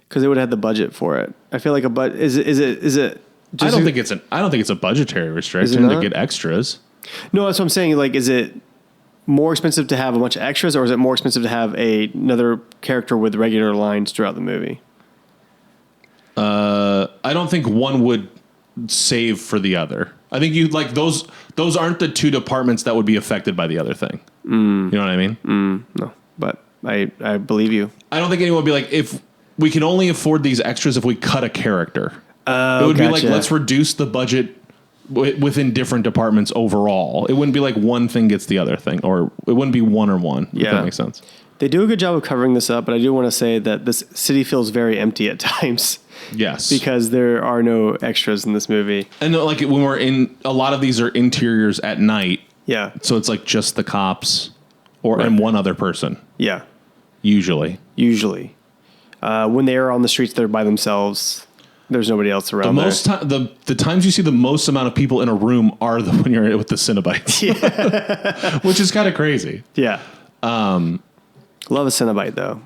Because they would have had the budget for it. I feel like is it? I don't think it's a budgetary restriction to get extras. No, that's what I'm saying. Like, is it more expensive to have a bunch of extras, or is it more expensive to have another character with regular lines throughout the movie? I don't think one would save for the other. I think you like those aren't the 2 departments that would be affected by the other thing. You know what I mean? No, but I believe you. I don't think anyone would be like, if we can only afford these extras if we cut a character. It would be like, let's reduce the budget within different departments overall. It wouldn't be like one thing gets the other thing, or it wouldn't be one or one. Yeah. If that makes sense. They do a good job of covering this up, but I do want to say that this city feels very empty at times. Yes. Because there are no extras in this movie. And like when we're in, a lot of these are interiors at night. Yeah. So it's like just the cops and one other person. Yeah. Usually. When they are on the streets, they're by themselves. There's nobody else around. The times you see the most amount of people in a room are when you're with the cenobites. Yeah. Which is kind of crazy. Yeah. Love a cenobite though.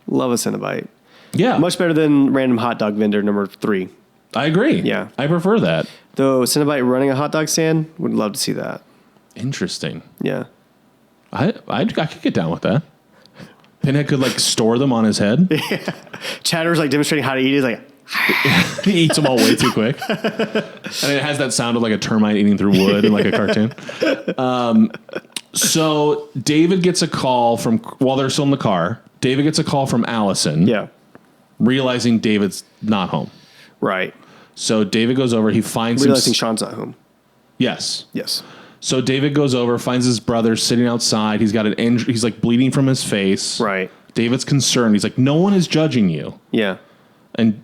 Love a cenobite. Yeah. Much better than random hot dog vendor number 3. I agree. Yeah. I prefer that. Though cenobite running a hot dog stand, would love to see that. Interesting. Yeah. I could get down with that. Pinhead could like store them on his head. Yeah. Chatter's like demonstrating how to eat. He's like, he eats them all way too quick. And it has that sound of like a termite eating through wood in like a cartoon. So David gets a call while they're still in the car, David gets a call from Allison. Yeah. Realizing David's not home. Right. So David goes over, he finds realizing Sean's not home. Yes. Yes. So David goes over, finds his brother sitting outside. He's got an injury. He's like bleeding from his face. Right. David's concerned. He's like, no one is judging you. Yeah. And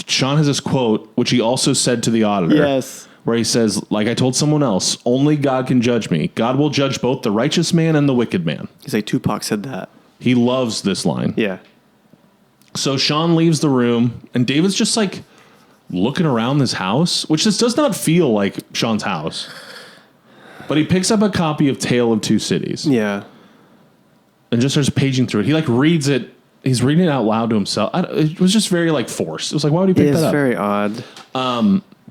Sean has this quote, which he also said to the auditor. Yes. Where he says, like I told someone else, only God can judge me. God will judge both the righteous man and the wicked man. He's like, Tupac said that. He loves this line. Yeah. So Sean leaves the room, and David's just like looking around this house, which this does not feel like Sean's house. But he picks up a copy of Tale of Two Cities. Yeah. And just starts paging through it. He like reads it. He's reading it out loud to himself. It was just very like forced. It was like, why would he pick that up? It's very odd.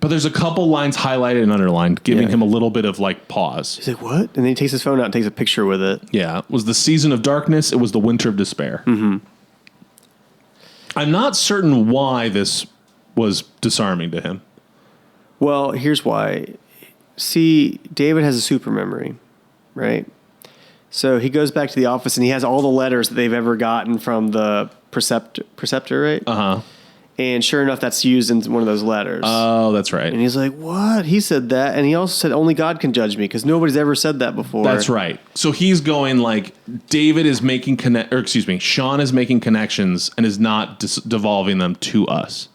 But there's a couple lines highlighted and underlined, giving him a little bit of like pause. He's like, what? And then he takes his phone out and takes a picture with it. Yeah. It was the season of darkness. It was the winter of despair. Mm-hmm. I'm not certain why this was disarming to him. Well, here's why. See, David has a super memory, right? So he goes back to the office and he has all the letters that they've ever gotten from the preceptor, right? Uh-huh. And sure enough, that's used in one of those letters. Oh, that's right. And he's like, what? He said that. And he also said, only God can judge me because nobody's ever said that before. That's right. So he's going like, David is making Sean is making connections and is not devolving them to us,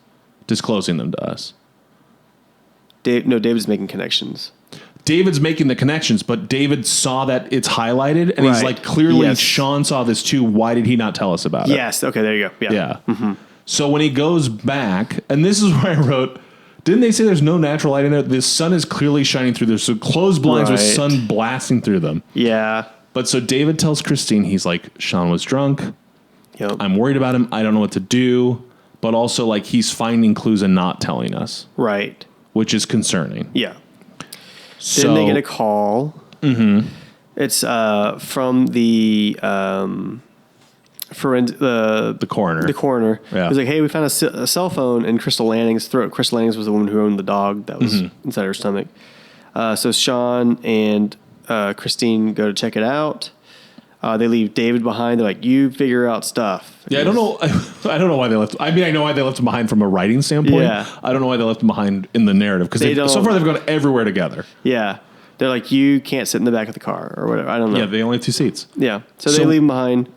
disclosing them to us. David's making connections. David's making the connections, but David saw that it's highlighted, and he's like, clearly Sean saw this too. Why did he not tell us about it? Yes. Okay, there you go. Yeah. Yeah. Mm-hmm. So when he goes back, and this is where I wrote, didn't they say there's no natural light in there? The sun is clearly shining through there. So closed blinds with sun blasting through them. Yeah. But so David tells Christine, he's like, Sean was drunk. Yep. I'm worried about him. I don't know what to do. But also like he's finding clues and not telling us. Right. Which is concerning. Yeah. So, then they get a call. Mm-hmm. It's from the coroner. The coroner. Yeah. He's like, hey, we found a cell phone in Crystal Lanning's throat. Crystal Lanning's was the woman who owned the dog that was inside her stomach. So Sean and Christine go to check it out. They leave David behind. They're like, you figure out stuff. Yeah, I don't know. I don't know why they left. I mean, I know why they left him behind from a writing standpoint. Yeah. I don't know why they left him behind in the narrative because so far they've gone everywhere together. Yeah. They're like, you can't sit in the back of the car or whatever. I don't know. Yeah, they only have 2 seats. Yeah. So they leave him behind.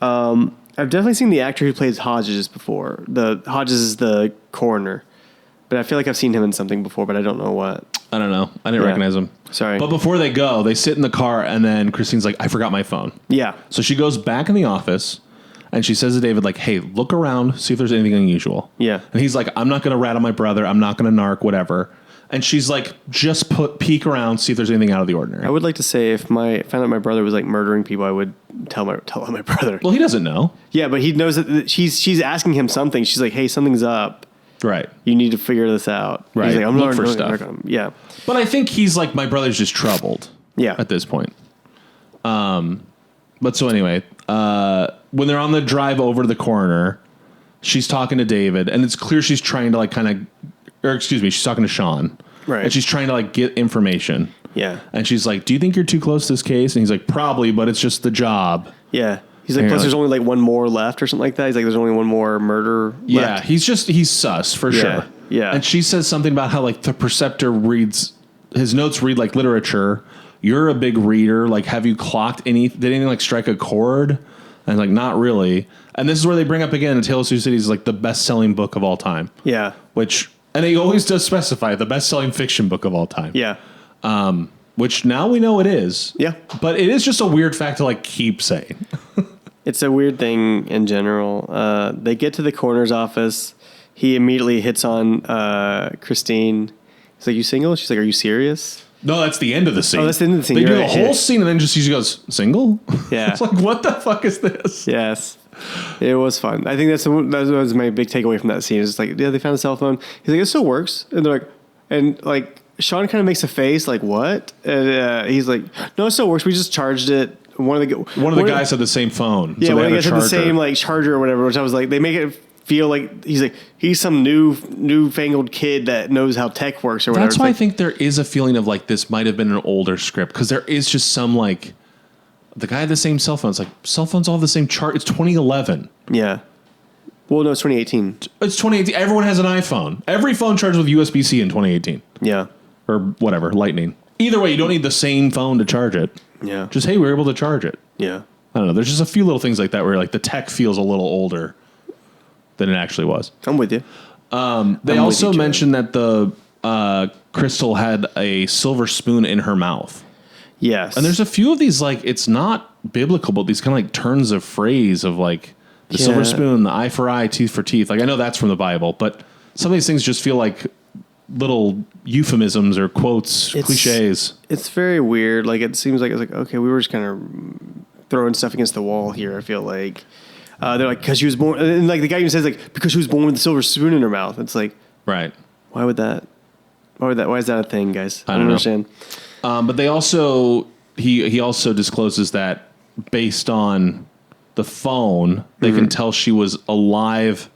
I've definitely seen the actor who plays Hodges before. Hodges is the coroner. But I feel like I've seen him in something before, but I don't know what. I don't know. I didn't recognize him. Sorry. But before they go, they sit in the car, and then Christine's like, I forgot my phone. Yeah. So she goes back in the office, And she says to David, like, hey, look around, see if there's anything unusual. Yeah. And he's like, I'm not going to rat on my brother. I'm not going to narc, whatever. And she's like, just peek around, see if there's anything out of the ordinary. I would like to say if I found out my brother was like murdering people, I would tell on my brother. Well, he doesn't know. Yeah, but he knows that she's asking him something. She's like, hey, something's up. Right. You need to figure this out. Right. He's like, I'm Look not for really stuff. narc on him. Yeah. But I think he's like, my brother's just troubled. Yeah. At this point. But so anyway, when they're on the drive over to the coroner, she's talking to David, and it's clear she's trying to like she's talking to Sean. Right. And she's trying to like get information. Yeah. And she's like, do you think you're too close to this case? And he's like, probably, but it's just the job. Yeah. He's like, plus there's only like one more left or something like that. He's like, there's only one more murder left. He's sus for sure. Yeah. And she says something about how like the preceptor his notes read like literature. You're a big reader. Like, have you clocked did anything like strike a chord? And like, not really. And this is where they bring up again, A Tale of Two Cities is like the best-selling book of all time. Yeah. And he always does specify the best-selling fiction book of all time. Yeah. Which now we know it is. Yeah. But it is just a weird fact to like keep saying. It's a weird thing in general. They get to the coroner's office. He immediately hits on Christine. He's like, you single? She's like, are you serious? No, that's the end of the scene. Oh, that's the end of the scene. They do You're the right, whole yeah. scene and then she goes, single? Yeah. It's like, what the fuck is this? Yes. It was fun. I think that was my big takeaway from that scene. It's like, yeah, they found a cell phone. He's like, it still works. And they're like, Sean kind of makes a face like, what? And he's like, no, it still works. We just charged it. One of the guys had the same phone. Yeah, so one of the guys had had the same like charger or whatever, which I was like, they make it feel like he's some newfangled kid that knows how tech works or whatever. That's why I think there is a feeling of like this might have been an older script because there is just some like the guy had the same cell phone. It's like cell phones all have the same chart. It's 2011. Yeah. Well, no, it's 2018. It's 2018. Everyone has an iPhone. Every phone charges with USB-C in 2018. Yeah. Or whatever, Lightning. Either way, you don't need the same phone to charge it. Yeah. Just, hey, we were able to charge it. Yeah. I don't know. There's just a few little things like that where like the tech feels a little older than it actually was. I'm with you. They also mentioned that the Crystal had a silver spoon in her mouth. Yes. And there's a few of these, like, it's not biblical, but these kind of like turns of phrase of like the silver spoon, the eye for eye, teeth for teeth. Like, I know that's from the Bible, but some of these things just feel like little euphemisms or quotes, cliches. It's very weird. Like, it seems like it's like, okay, we were just kind of throwing stuff against the wall here, I feel like. They're like, because she was born, and like the guy even says like, because she was born with a silver spoon in her mouth. It's like, right. Why is that a thing, guys? I don't understand. But they also, he also discloses that based on the phone, they can tell she was alive,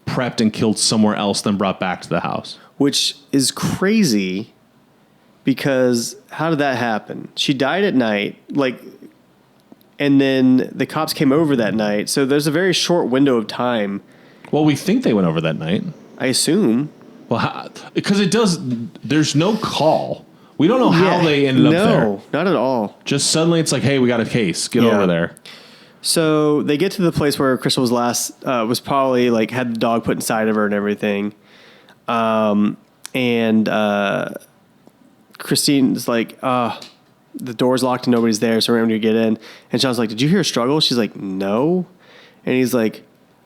prepped and killed somewhere else, then brought back to the house. Which is crazy because how did that happen? She died at night, like, and then the cops came over that night. So there's a very short window of time. Well, we think they went over that night. I assume. Well, because there's no call. We don't know how they ended up there. No, not at all. Just suddenly it's like, hey, we got a case. Get over there. So they get to the place where Crystal was probably like had the dog put inside of her and everything. And Christine's like, the door's locked and nobody's there, so we're able to get in. And Sean's like, did you hear a struggle? She's like, no. And he's like,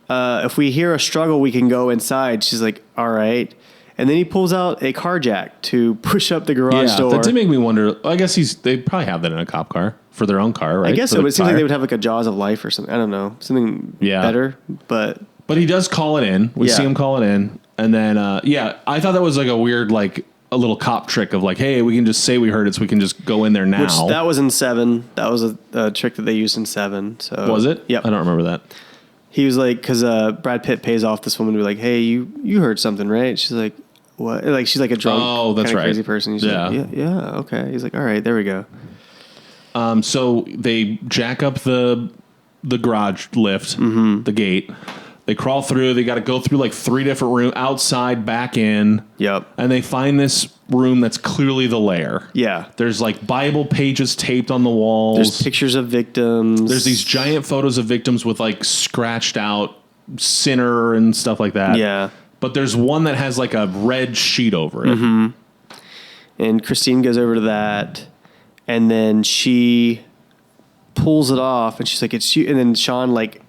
if we hear a struggle, we can go inside. She's like, all right. And then he pulls out a car jack to push up the garage door. That did make me wonder. I guess they probably have that in a cop car for their own car, right? I guess so, but it seems like they would have like a Jaws of Life or something. I don't know. Something better, but he does call it in. We see him call it in. And then, I thought that was like a weird, like a little cop trick of like, hey, we can just say we heard it so we can just go in there now. Which that was in 7. That was a trick that they used in 7. So was it? Yep. I don't remember that. He was like, because Brad Pitt pays off this woman to be like, hey, you heard something, right? She's like, what? Like, she's like a drunk, that's right, crazy person. He's like, yeah, okay. He's like, all right, there we go. So they jack up the garage lift, the gate. They crawl through. They got to go through like 3 different rooms, outside, back in. Yep. And they find this room that's clearly the lair. Yeah. There's like Bible pages taped on the walls. There's pictures of victims. There's these giant photos of victims with like scratched out sinner and stuff like that. Yeah. But there's one that has like a red sheet over it. Mm-hmm. And Christine goes over to that, and then she pulls it off, and she's like, "It's you." And then Sean, like,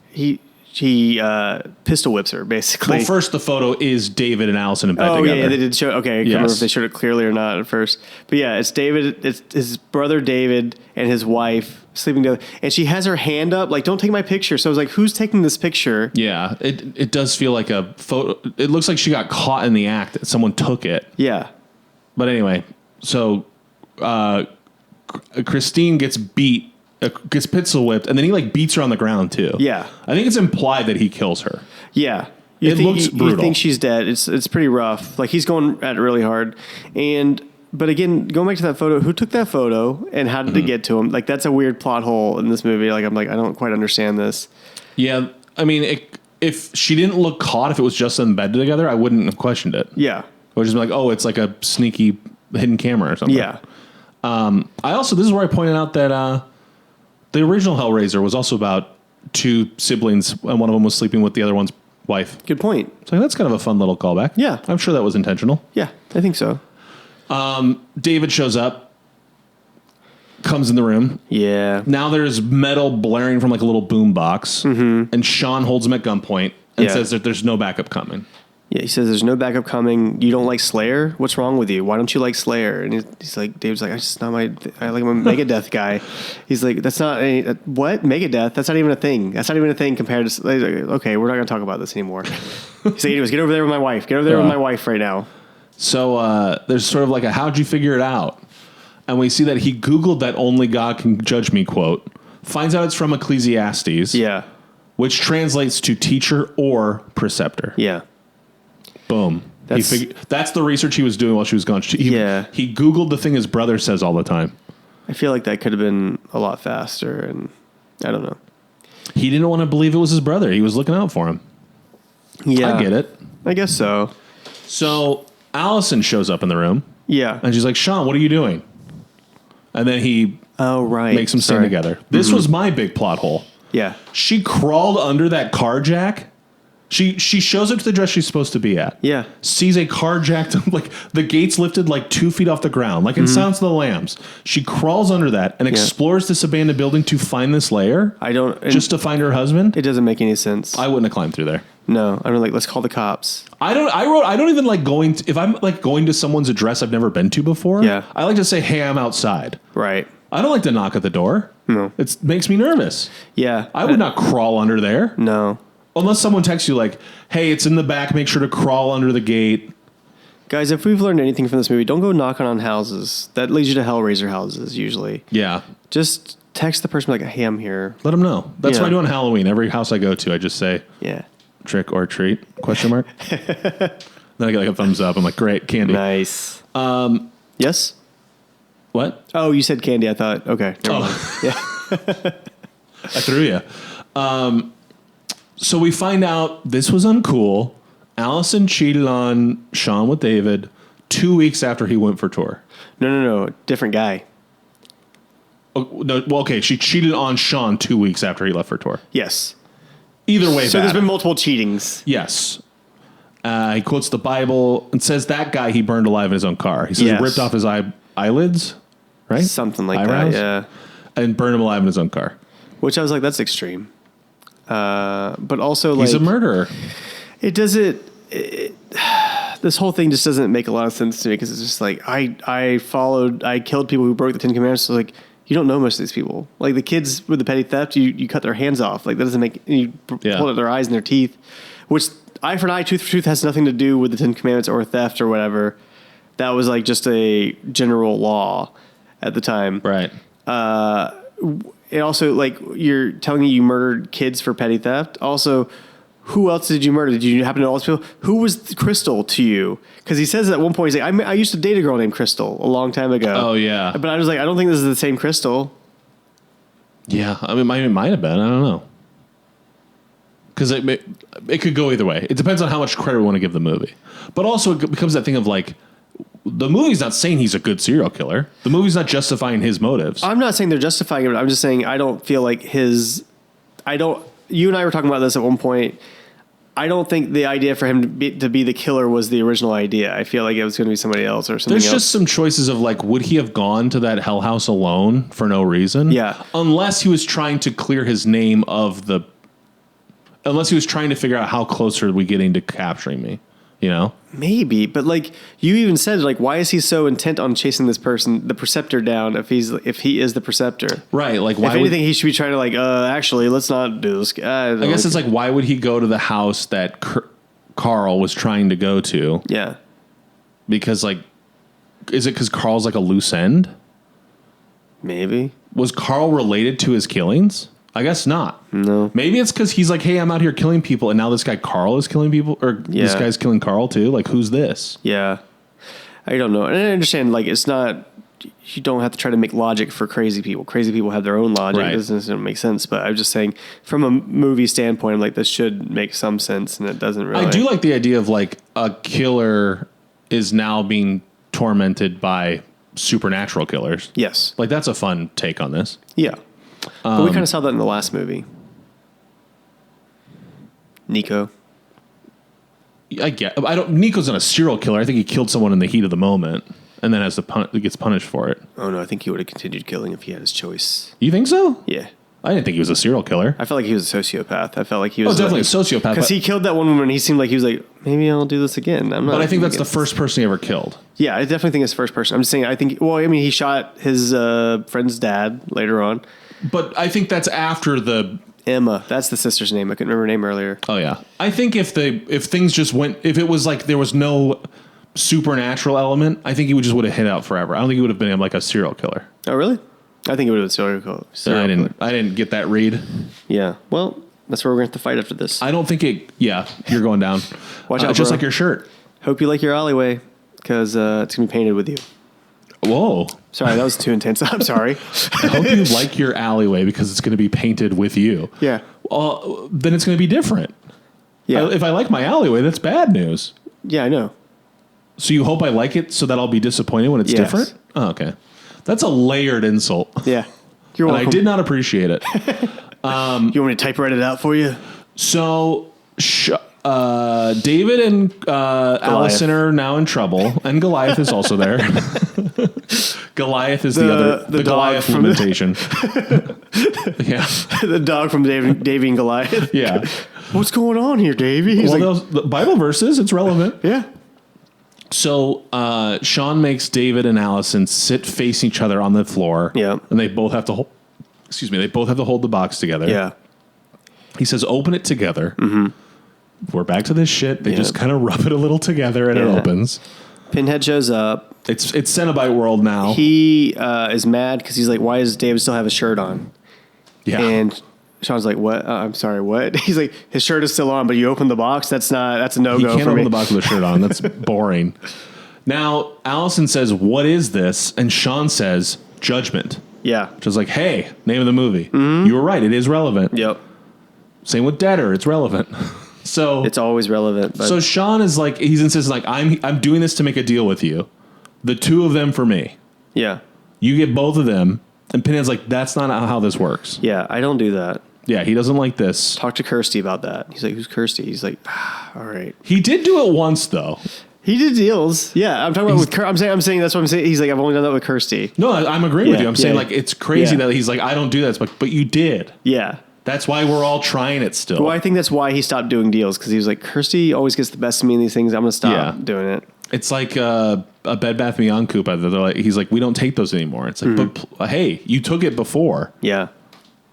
pistol whips her, basically. Well, first the photo is David and Allison in bed Oh together. yeah, they did show. Okay, I can't remember Yes. if they showed it clearly or not at first. But yeah, it's David. It's his brother David and his wife sleeping together, and she has her hand up, like, "Don't take my picture." So I was like, "Who's taking this picture?" Yeah, it does feel like a photo. It looks like she got caught in the act. Someone took it. Yeah, But anyway, so Christine gets pistol whipped, and then he like beats her on the ground too. Yeah. I think it's implied that he kills her. yeah. It looks You brutal. think she's dead? It's pretty rough. Like, he's going at it really hard, But again, going back to that photo, who took that photo and how did it get to him? Like, that's a weird plot hole in this movie. Like, I don't quite understand this. Yeah, I mean, if she didn't look caught, if it was just in bed together, I wouldn't have questioned it. Yeah. I would just be like, oh, it's like a sneaky hidden camera or something. Yeah. This is where I pointed out that the original Hellraiser was also about two siblings, and one of them was sleeping with the other one's wife. Good point. So that's kind of a fun little callback. Yeah. I'm sure that was intentional. Yeah, I think so. David shows up, comes in the room. Yeah. Now there's metal blaring from like a little boom box, and Sean holds him at gunpoint and Yeah. says that there's no backup coming. Yeah, he says there's no backup coming. You don't like Slayer? What's wrong with you? Why don't you like Slayer? And he's like, Dave's like, I like, I'm a Megadeth guy. He's like, that's not what? Megadeth? That's not even a thing. That's not even a thing compared to, like, okay, we're not going to talk about this anymore. He's like, anyways, get over there with my wife. Get over there with my wife right now. So there's sort of like a how'd you figure it out? And we see that he Googled that only God can judge me quote, finds out it's from Ecclesiastes, Yeah. which translates to teacher or preceptor. Yeah. Boom. That's the research he was doing while she was gone. He Googled the thing his brother says all the time. I feel like that could have been a lot faster, and I don't know. He didn't want to believe it was his brother. He was looking out for him. Yeah. I get it. I guess so. So Allison shows up in the room, Yeah. and she's like, Sean, what are you doing? And then he makes them stand together. This was my big plot hole. Yeah. She crawled under that car jack. She shows up to the dress she's supposed to be at. Yeah. Sees a car jacked, like the gates lifted like 2 feet off the ground, like in Silence of the Lambs. She crawls under that and explores this abandoned building to find this lair. Just to find her husband. It doesn't make any sense. I wouldn't have climbed through there. No, I'm like, let's call the cops. I don't even like going to, if I'm like going to someone's address I've never been to before. Yeah. I like to say, hey, I'm outside. Right. I don't like to knock at the door. No. It makes me nervous. Yeah. I would not crawl under there. No. Unless someone texts you like, hey, it's in the back, make sure to crawl under the gate. Guys, if we've learned anything from this movie, don't go knocking on houses. That leads you to Hellraiser houses, usually. Yeah. Just text the person like, hey, I'm here. Let them know. That's what I do on Halloween. Every house I go to, I just say, Yeah. trick or treat, question mark. Then I get like a thumbs up. I'm like, great, candy. Nice. Yes? What? Oh, you said candy. I thought, okay. Never mind. Yeah. I threw you. So we find out this was uncool. Allison cheated on Sean with David 2 weeks after he went for tour. No. Different guy. Oh, no, well, okay, she cheated on Sean 2 weeks after he left for tour. Yes. Either way, So bad. there's been multiple cheatings. Yes. He quotes the Bible and says that guy he burned alive in his own car. He says Yes. he ripped off his eyelids, right? Something like Eyebrows? that, yeah. And burned him alive in his own car. Which I was like, that's extreme. But also, like, He's a murderer. it doesn't. This whole thing just doesn't make a lot of sense to me because it's just like I killed people who broke the 10 Commandments. So like, you don't know most of these people. Like the kids with the petty theft, you cut their hands off. Like that doesn't make you pull out their eyes and their teeth, which eye for an eye, tooth for tooth has nothing to do with the 10 Commandments or theft or whatever. That was like just a general law at the time, Right. It also, like, you're telling me you murdered kids for petty theft. Also, who else did you murder? Did you happen to know all these people? Who was Crystal to you? Because he says at one point, he's like, I used to date a girl named Crystal a long time ago. Oh, yeah. But I was like, I don't think this is the same Crystal. Yeah, I mean, it might have been. I don't know. Because it could go either way. It depends on how much credit we want to give the movie. But also, it becomes that thing of like, the movie's not saying he's a good serial killer. The movie's not justifying his motives. I'm not saying they're justifying it. I'm just saying I don't feel like you and I were talking about this at one point. I don't think the idea for him to be the killer was the original idea. I feel like it was going to be somebody else or something else. There's just some choices of like, would he have gone to that hell house alone for no reason? Yeah. Unless he was trying to clear his name of unless he was trying to figure out how close are we getting to capturing me, you know? Maybe, but like you even said, like why is he so intent on chasing this person, the Preceptor, down if he is the Preceptor? Right. Like why if anything, he should be trying to like, actually, let's not do this. I guess it's like, why would he go to the house that Carl was trying to go to? Yeah. Because like, is it because Carl's like a loose end? Maybe. Was Carl related to his killings? I guess not. No. Maybe it's because he's like, hey, I'm out here killing people, and now this guy Carl is killing people, or this guy's killing Carl too. Like, who's this? Yeah. I don't know. And I understand, like, it's not, you don't have to try to make logic for crazy people. Crazy people have their own logic. Right. It doesn't make sense. But I'm just saying, from a movie standpoint, I'm like, this should make some sense, and it doesn't really. I do like the idea of like a killer is now being tormented by supernatural killers. Yes. Like, that's a fun take on this. Yeah. But we kind of saw that in the last movie. Nico. Nico's not a serial killer. I think he killed someone in the heat of the moment and then gets punished for it. Oh, no, I think he would have continued killing if he had his choice. You think so? Yeah. I didn't think he was a serial killer. I felt like he was a sociopath. I felt like he was definitely a sociopath. Because he killed that one woman and he seemed like he was like, maybe I'll do this again. I'm not. But I think that's the first person he ever killed. Yeah, I definitely think it's the first person. I'm just saying, he shot his friend's dad later on. But I think that's after the... Emma. That's the sister's name. I couldn't remember her name earlier. Oh, yeah. I think if things just went... If it was like there was no supernatural element, I think he would have hit out forever. I don't think he would have been like a serial killer. Oh, really? I think it would have been serial killer. I didn't get that read. Yeah. Well, that's where we're going to have to fight after this. I don't think it... Yeah, you're going down. Watch out, just bro. like your shirt. Hope you like your alleyway, because it's going to be painted with you. Whoa. Sorry, that was too intense. I'm sorry. I hope you like your alleyway because it's going to be painted with you. Yeah. Then it's going to be different. Yeah. If I like my alleyway, that's bad news. Yeah, I know. So you hope I like it so that I'll be disappointed when it's Yes. different? Oh, okay. That's a layered insult. Yeah. You're And welcome. I did not appreciate it. You want me to typewrite it out for you? So David and Allison are now in trouble, and Goliath is also there. Goliath is the dog Goliath from limitation. Yeah. The dog from Davy and Goliath. Yeah. What's going on here, Davy? He's Well, the Bible verses, it's relevant. yeah. So Sean makes David and Allison sit facing each other on the floor. Yeah. And they both have to hold, they both have to hold the box together. Yeah. He says, open it together. Mm-hmm. We're back to this shit. They Yeah. just kind of rub it a little together and it Yeah. opens. Pinhead shows up. It's Cenobite world now. He is mad because he's like, why does David still have his shirt on? Yeah. And Sean's like, what? I'm sorry, what? He's like, his shirt is still on, but you open the box? That's a He no-go can't for open me. the box with a shirt on. That's boring. Now, Allison says, what is this? And Sean says, judgment. Yeah. Which is like, hey, name of the movie. Mm-hmm. You were right. It is relevant. Yep. Same with Deader. It's relevant. So It's always relevant. But So Sean is like, he's insisting like, I'm doing this to make a deal with you. The two of them for me. yeah. You get both of them. And Pinhead's like, that's not how this works. Yeah, I don't do that. Yeah, he doesn't like this. Talk to Kirsty about that. He's like, who's Kirsty? He's like, all right. He did do it once though. He did deals. Yeah, I'm talking about with I'm saying that's what I'm saying. He's like, I've only done that with Kirsty. No, I'm agreeing with Yeah, you. I'm saying yeah. like, it's crazy Yeah. that he's like, I don't do that. But you did. Yeah. That's why we're all trying it still. Well, I think that's why he stopped doing deals, because he was like, Kirsty always gets the best of me in these things. I'm going to stop doing it. It's like a Bed Bath & Beyond coupon. They're like, he's like, we don't take those anymore. It's like, but hey, you took it before. Yeah.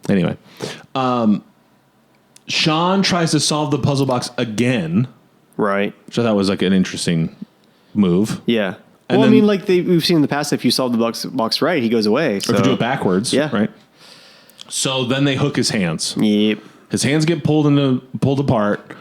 Anyway, Sean tries to solve the puzzle box again, Right. which I thought was like an interesting move. Yeah. And Well, I then- mean, like we've seen in the past, if you solve the box right, he goes away. So. Or if you do it backwards. Yeah. Right. So then they hook his hands. Yep. His hands get pulled apart.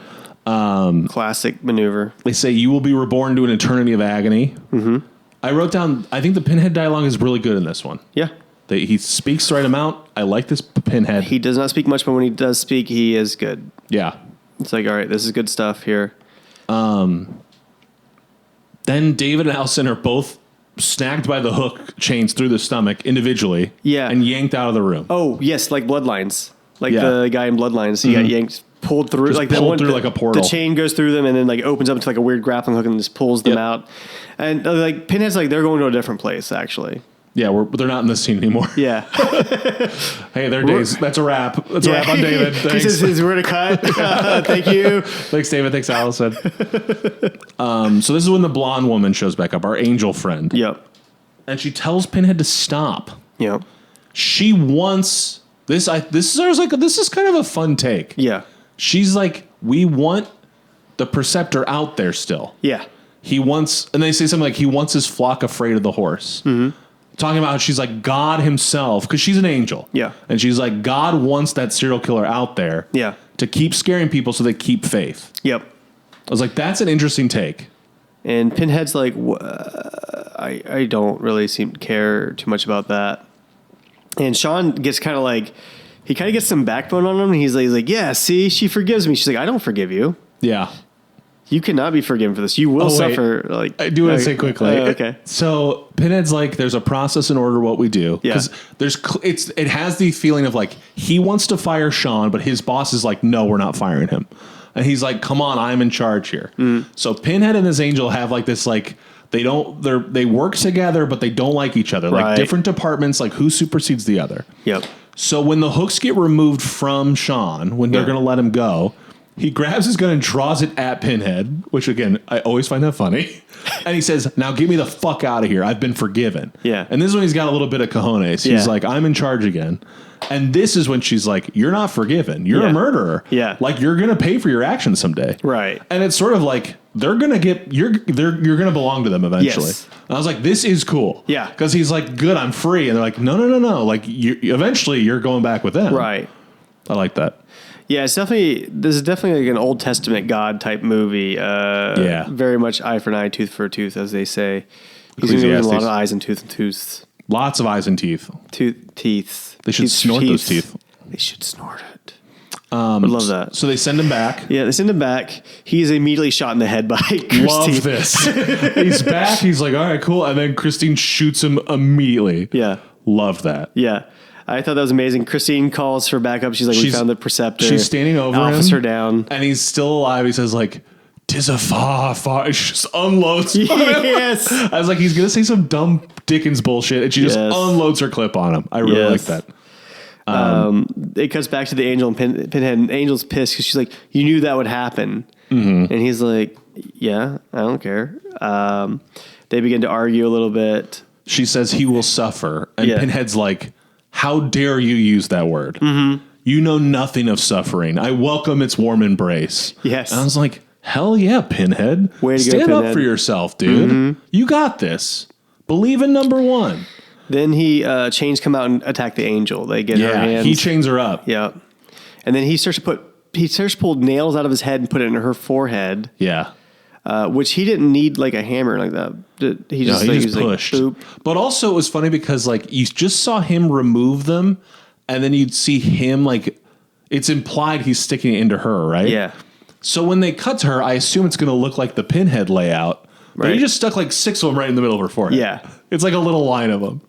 Classic maneuver. They say, you will be reborn to an eternity of agony. Mm-hmm. I wrote down, I think the Pinhead dialogue is really good in this one. Yeah. He speaks the right amount. I like this Pinhead. He does not speak much, but when he does speak, he is good. Yeah. It's like, all right, this is good stuff here. Then David and Allison are both snagged by the hook chains through the stomach individually. Yeah. And yanked out of the room. Oh, yes, like Bloodlines. Like Yeah. the guy in Bloodlines. He got yanked, pulled through. Just like pulled through like a portal. The chain goes through them and then like opens up into like a weird grappling hook and just pulls them Yep. out. And like Pinhead's like, they're going to a different place, actually. Yeah, they're not in this scene anymore. Yeah. Hey, their days. That's a wrap. That's a wrap on David. He Thanks. says we're gonna cut. Thank you. Thanks, David. Thanks, Allison. So this is when the blonde woman shows back up, our angel friend. Yep. And she tells Pinhead to stop. Yep. She wants this. This is kind of a fun take. Yeah. She's like, we want the preceptor out there still. Yeah. He wants, and they say something like he wants his flock afraid of the horse. Mm-hmm. Talking about how she's like God himself, because she's an angel. Yeah. And she's like, God wants that serial killer out there. Yeah. To keep scaring people so they keep faith. Yep. I was like, that's an interesting take. And Pinhead's like, I don't really seem to care too much about that. And Sean gets kind of like, he kind of gets some backbone on him. And he's like, yeah, see, she forgives me. She's like, I don't forgive you. Yeah. You cannot be forgiven for this. You will suffer. Like, I do want to say quickly. Okay. So Pinhead's like, there's a process in order what we do. Yeah. Because it has the feeling of like he wants to fire Sean, but his boss is like, no, we're not firing him. And he's like, come on, I'm in charge here. So Pinhead and this angel have like this like they work together, but they don't like each other. Right. Like different departments, like who supersedes the other. Yep. So when the hooks get removed from Sean, when they're going to let him go, he grabs his gun and draws it at Pinhead, which, again, I always find that funny. And he says, now get me the fuck out of here. I've been forgiven. Yeah. And this is when he's got a little bit of cojones. He's like, I'm in charge again. And this is when she's like, you're not forgiven. You're a murderer. Yeah. Like, you're going to pay for your actions someday. Right. And it's sort of like, you're going to belong to them eventually. Yes. And I was like, this is cool. Yeah. Because he's like, good, I'm free. And they're like, no. Like, eventually you're going back with them. Right. I like that. Yeah, this is definitely like an Old Testament God type movie. Very much eye for an eye, tooth for a tooth, as they say. He's using a lot of eyes and tooth. Lots of eyes and teeth. Teeth. They should snort those teeth. They should snort it. I love that. So they send him back. Yeah, they send him back. He's immediately shot in the head by Christine. Love this. He's back. He's like, all right, cool. And then Christine shoots him immediately. Yeah. Love that. Yeah. I thought that was amazing. Christine calls for backup. She's like, we found the preceptor. She's standing over him. Officer down. And he's still alive. He says like, 'tis a far. She just unloads on him. Yes. I was like, he's going to say some dumb Dickens bullshit. And she just unloads her clip on him. I really like that. It cuts back to the angel and Pinhead. And Angel's pissed because she's like, you knew that would happen. Mm-hmm. And he's like, yeah, I don't care. They begin to argue a little bit. She says he will suffer. And Pinhead's like, how dare you use that word? Mm-hmm. You know nothing of suffering. I welcome its warm embrace. Yes. And I was like, hell yeah, Pinhead. Way to Stand go, up Pinhead. for yourself, dude. Mm-hmm. You got this. Believe in number one. Then chains come out and attack the angel. They get her hands. He chains her up. Yeah. And then he starts to pull nails out of his head and put it in her forehead. Yeah. Which he didn't need like a hammer like that. He just pushed. Like, boop. But also it was funny because like you just saw him remove them and then you'd see him like it's implied he's sticking it into her, right? Yeah. So when they cut to her, I assume it's going to look like the Pinhead layout. But Right. he just stuck like 6 of them right in the middle of her forehead. Yeah. It's like a little line of them.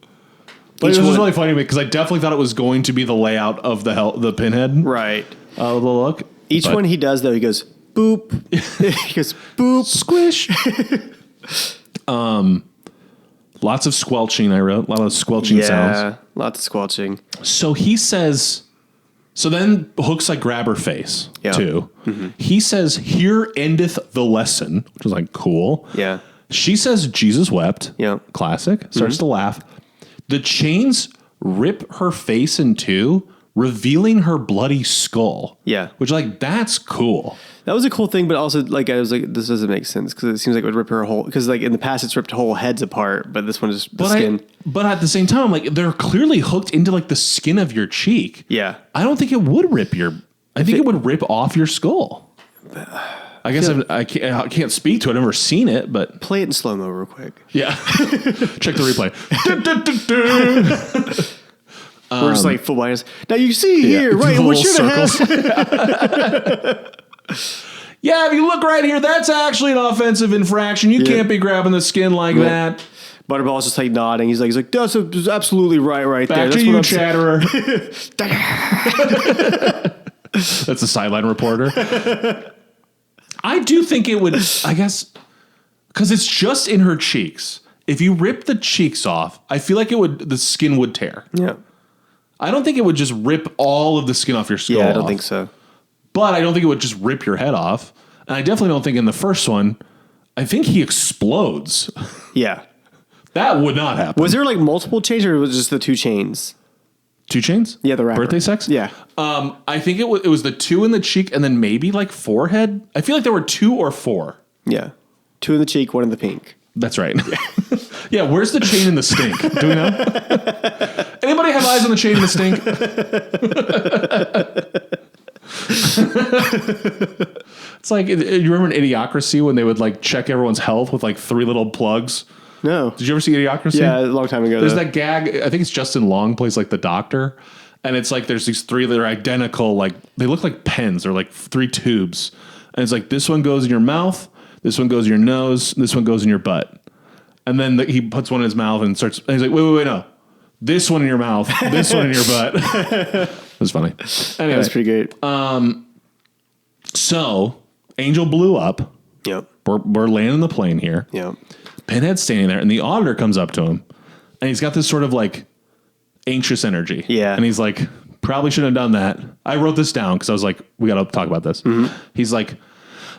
But it was really funny because I definitely thought it was going to be the layout of the Pinhead. Right. The look. Each one he does though, he goes boop. He goes boop. Squish. Lots of squelching, I wrote. A lot of squelching sounds. Yeah, lots of squelching. So he says, so then Hook's like grab her face too. Mm-hmm. He says, here endeth the lesson, which was like cool. Yeah. She says, Jesus wept. Yeah. Classic. Starts to laugh. The chains rip her face in two, revealing her bloody skull. Yeah. Which like, that's cool. That was a cool thing, but also like I was like, this doesn't make sense because it seems like it would rip her whole. Because like in the past, it's ripped whole heads apart, but this one is the skin. But at the same time, like they're clearly hooked into like the skin of your cheek. Yeah, I don't think it would rip your. I think it would rip off your skull. I guess I can't speak to it. I've never seen it, but play it in slow mo real quick. Yeah, check the replay. We're just like full bias. Now you see here, right? What should have. Yeah, if you look right here, that's actually an offensive infraction. You can't be grabbing the skin like that. Butterball's just like nodding. He's like that's absolutely right there. Back That's to you, what Chatterer. That's the sideline reporter. I do think it would, I guess, because it's just in her cheeks. if you rip the cheeks off, I feel like the skin would tear. Yeah. I don't think it would just rip all of the skin off your skull. Yeah, I don't think so. But I don't think it would just rip your head off. And I definitely don't think in the first one, I think he explodes. Yeah. That would not happen. Was there like multiple chains or was it just the 2 chains? 2 Chainz? Yeah, the rapper. Birthday Sex? Yeah. I think it was the 2 in the cheek and then maybe like forehead. I feel like there were 2 or 4. Yeah. 2 in the cheek, 1 in the pink. That's right. Yeah, where's the chain in the stink? Do we know? Anybody have eyes on the chain in the stink? It's like, you remember in Idiocracy when they would like check everyone's health with like 3 little plugs? No. Did you ever see Idiocracy? Yeah, a long time ago. There's that gag, I think it's Justin Long plays like the doctor. And it's like there's these 3 that are identical, like they look like pens. They're like 3 tubes. And it's like this one goes in your mouth, this one goes in your nose, this one goes in your butt. And then he puts one in his mouth and starts, and he's like, wait, no. This one in your mouth, this one in your butt. That's funny. Anyway, That's pretty great. So Angel blew up. Yep. We're landing the plane here. Yep. Pinhead's standing there, and the auditor comes up to him, and he's got this sort of like anxious energy. Yeah. And he's like, probably shouldn't have done that. I wrote this down because I was like, we got to talk about this. Mm-hmm. He's like,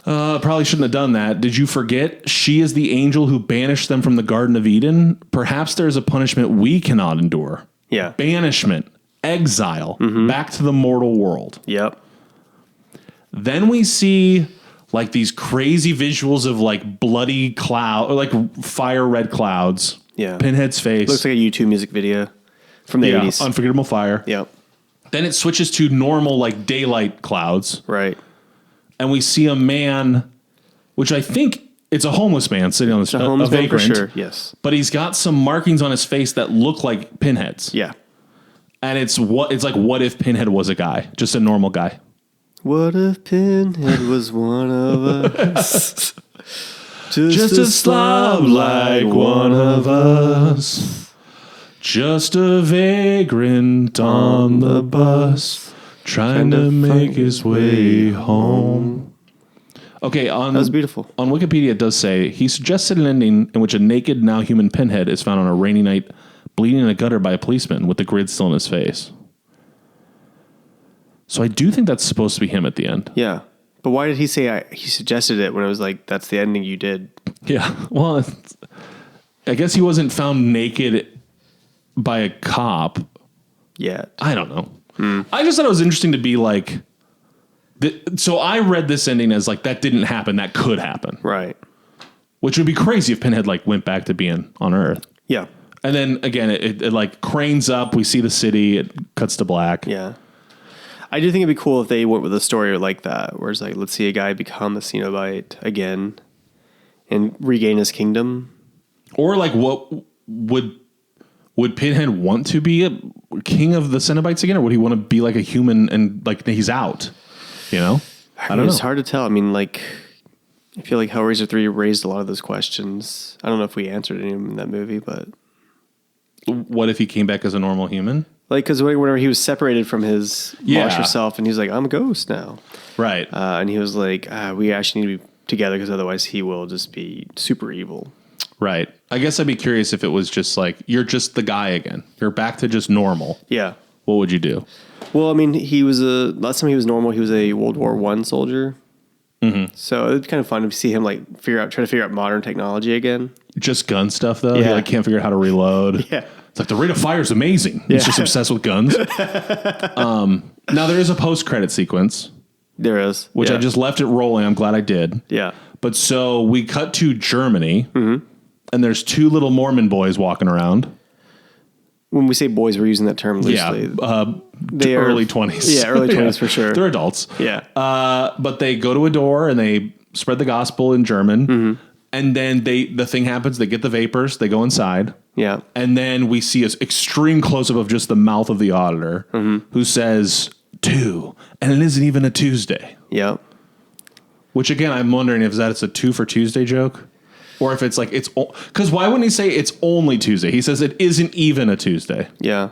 probably shouldn't have done that. Did you forget she is the angel who banished them from the Garden of Eden? Perhaps there's a punishment we cannot endure. Yeah. Banishment, exile, back to the mortal world. Yep. Then we see like these crazy visuals of like bloody cloud or like fire red clouds. Yeah. Pinhead's face. Looks like a YouTube music video from the 80s. Unforgettable Fire. Yep. Then it switches to normal like daylight clouds. Right. And we see a man, which I think it's a homeless man sitting on The homeless a man for vagrant. sure. Yes. But he's got some markings on his face that look like pinheads. Yeah. And it's like what if Pinhead was a guy, just a normal guy? What if Pinhead was one of us? Just a slob like one of us. Just a vagrant on the bus, trying to make his way home. Okay, That was beautiful. On Wikipedia, it does say he suggested an ending in which a naked, now human Pinhead is found on a rainy night, bleeding in a gutter by a policeman with the grid still in his face. So I do think that's supposed to be him at the end. Yeah. But why did he say he suggested it when it was like, that's the ending you did? Yeah, well, I guess he wasn't found naked by a cop. Yet. I don't know. I just thought it was interesting to be like, so I read this ending as like, that didn't happen, that could happen. Right. Which would be crazy if Pinhead like went back to being on Earth. Yeah. And then again, it like cranes up, we see the city, it cuts to black. Yeah. I do think it'd be cool if they went with a story like that, where it's like, let's see a guy become a cenobite again and regain his kingdom. Or like, what would Pinhead want to be a king of the Cenobites again, or would he want to be like a human and like he's out? You know, I don't know. It's hard to tell. I mean, like, I feel like Hellraiser 3 raised a lot of those questions. I don't know if we answered any of them in that movie, but What if he came back as a normal human? like, because whenever he was separated from his monster self, and he was like, "I'm a ghost now," Right. and he was like, "We actually need to be together because otherwise he will just be super evil." Right. I guess I'd be curious if it was just like, you're just the guy again. You're back to just normal. Yeah. What would you do? Well, I mean, last time he was normal, he was a World War I soldier. Mm-hmm. So it'd be kind of fun to see him like try to figure out modern technology again. Just gun stuff though? Yeah. He like can't figure out how to reload. Yeah. It's like the rate of fire is amazing. He's just obsessed with guns. Now there is a post-credit sequence, There is. which yeah. I just left it rolling. I'm glad I did. Yeah. But so we cut to Germany, and there's 2 little Mormon boys walking around. When we say boys, we're using that term loosely. Yeah, They are- early 20s. Yeah, early 20s for sure. They're adults. Yeah. But they go to a door and they spread the gospel in German. And then the thing happens. They get the vapors. They go inside. Yeah. And then we see an extreme close-up of just the mouth of the auditor who says 2. And it isn't even a Tuesday. Yeah. Which, again, I'm wondering if it's a 2 for Tuesday joke. Or if it's like, because why wouldn't he say it's only Tuesday? He says it isn't even a Tuesday. Yeah.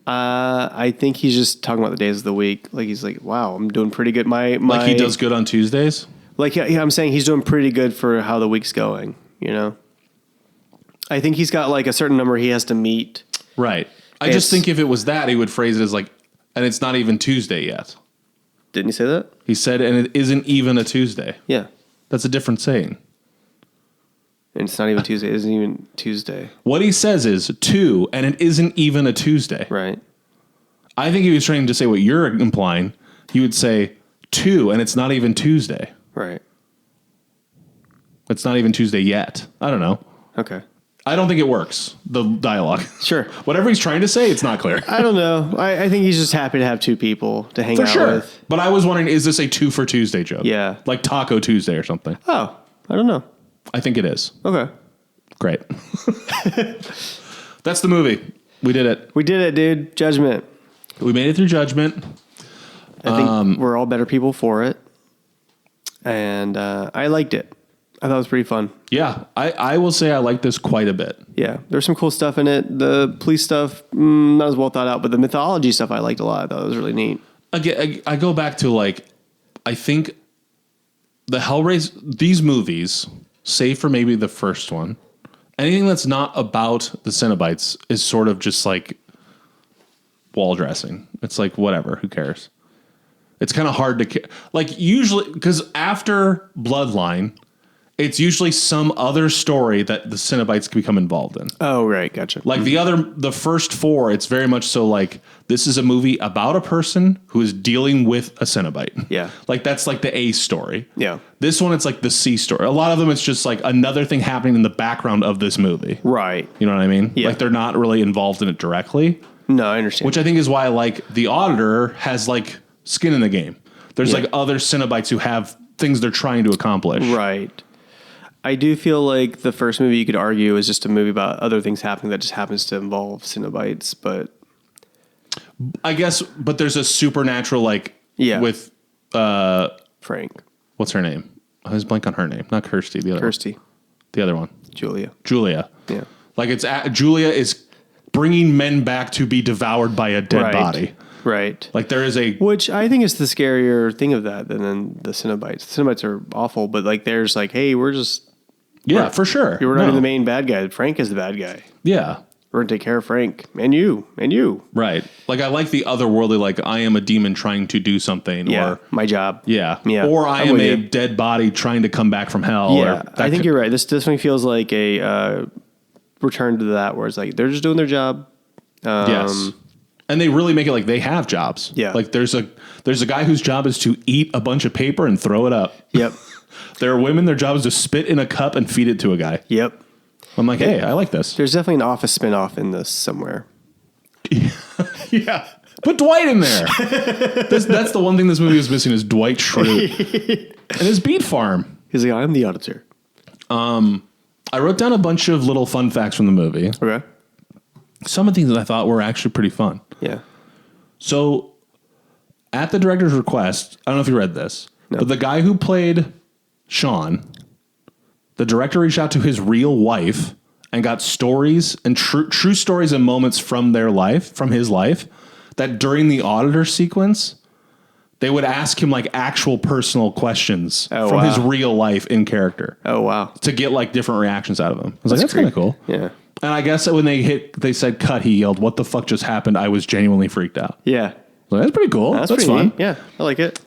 I think he's just talking about the days of the week. Like, he's like, wow, I'm doing pretty good. Like he does good on Tuesdays? Like, yeah, I'm saying he's doing pretty good for how the week's going, you know? I think he's got like a certain number he has to meet. Right. I just think if it was that, he would phrase it as like, and it's not even Tuesday yet. Didn't he say that? He said, and it isn't even a Tuesday. Yeah. That's a different saying. And it's not even Tuesday. It isn't even Tuesday. What he says is 2, and it isn't even a Tuesday. Right. I think if he was trying to say what you're implying, he would say 2, and it's not even Tuesday. Right. It's not even Tuesday yet. I don't know. Okay. I don't think it works, the dialogue. Sure. Whatever he's trying to say, it's not clear. I don't know. I think he's just happy to have two people to hang For out sure. with. But I was wondering, is this a 2 for Tuesday joke? Yeah. Like Taco Tuesday or something? Oh, I don't know. I think it is. Okay. Great. That's the movie. We did it. We did it, dude. Judgment. We made it through Judgment. I think we're all better people for it. And I liked it. I thought it was pretty fun. Yeah. I will say I like this quite a bit. Yeah. There's some cool stuff in it. The police stuff, not as well thought out, but the mythology stuff I liked a lot. I thought it was really neat. Again, I go back to like, I think the Hellraiser, these movies, save for maybe the first one, anything that's not about the cenobites is sort of just like wall dressing. It's like, whatever, who cares? It's kind of hard to, like usually, because after Bloodline, it's usually some other story that the cenobites can become involved in. Oh, right. Gotcha. Like the first 4, it's very much so like, this is a movie about a person who is dealing with a cenobite. Yeah. Like that's like the A story. Yeah. This one, it's like the C story. A lot of them, it's just like another thing happening in the background of this movie. Right. You know what I mean? Yeah. Like they're not really involved in it directly. No, I understand. Which I think is why like The Auditor has like skin in the game. There's like other cenobites who have things they're trying to accomplish. Right. I do feel like the first movie you could argue is just a movie about other things happening that just happens to involve cenobites, but I guess, but there's a supernatural like with Frank. What's her name? I was blank on her name. Not Kirsty. The other Kirsty. one. The other one. Julia. Yeah. Like it's Julia is bringing men back to be devoured by a dead body. Right. Like there is a... Which I think is the scarier thing of that than the cenobites. The cenobites are awful, but like there's like, hey, we're just... Yeah, for sure. You're not even the main bad guy. Frank is the bad guy. Yeah. We're going to take care of Frank. And you. Right. Like I like the otherworldly, like I am a demon trying to do something. Yeah, or my job. Yeah. Yeah. Or I am a dead body trying to come back from hell. Yeah, I think you're right. This definitely feels like a return to that where it's like they're just doing their job. Yes. And they really make it like they have jobs. Yeah. Like there's a guy whose job is to eat a bunch of paper and throw it up. Yep. There are women, their job is to spit in a cup and feed it to a guy. Yep. I'm like, hey, I like this. There's definitely an Office spinoff in this somewhere. Yeah. Put Dwight in there. That's the one thing this movie was missing is Dwight Schrute. And his beet farm. He's like, I'm the auditor. I wrote down a bunch of little fun facts from the movie. Okay. Some of the things that I thought were actually pretty fun. Yeah. So, at the director's request, I don't know if you read this, but the guy who played Sean, the director reached out to his real wife and got stories and true stories and moments from his life, that during the auditor sequence, they would ask him like actual personal questions from his real life in character. Oh, wow. To get like different reactions out of him. I was like, that's kind of cool. Yeah. And I guess that when they said cut, he yelled, "What the fuck just happened?" I was genuinely freaked out. Yeah. So that's pretty cool. That's pretty fun. neat. Yeah, I like it.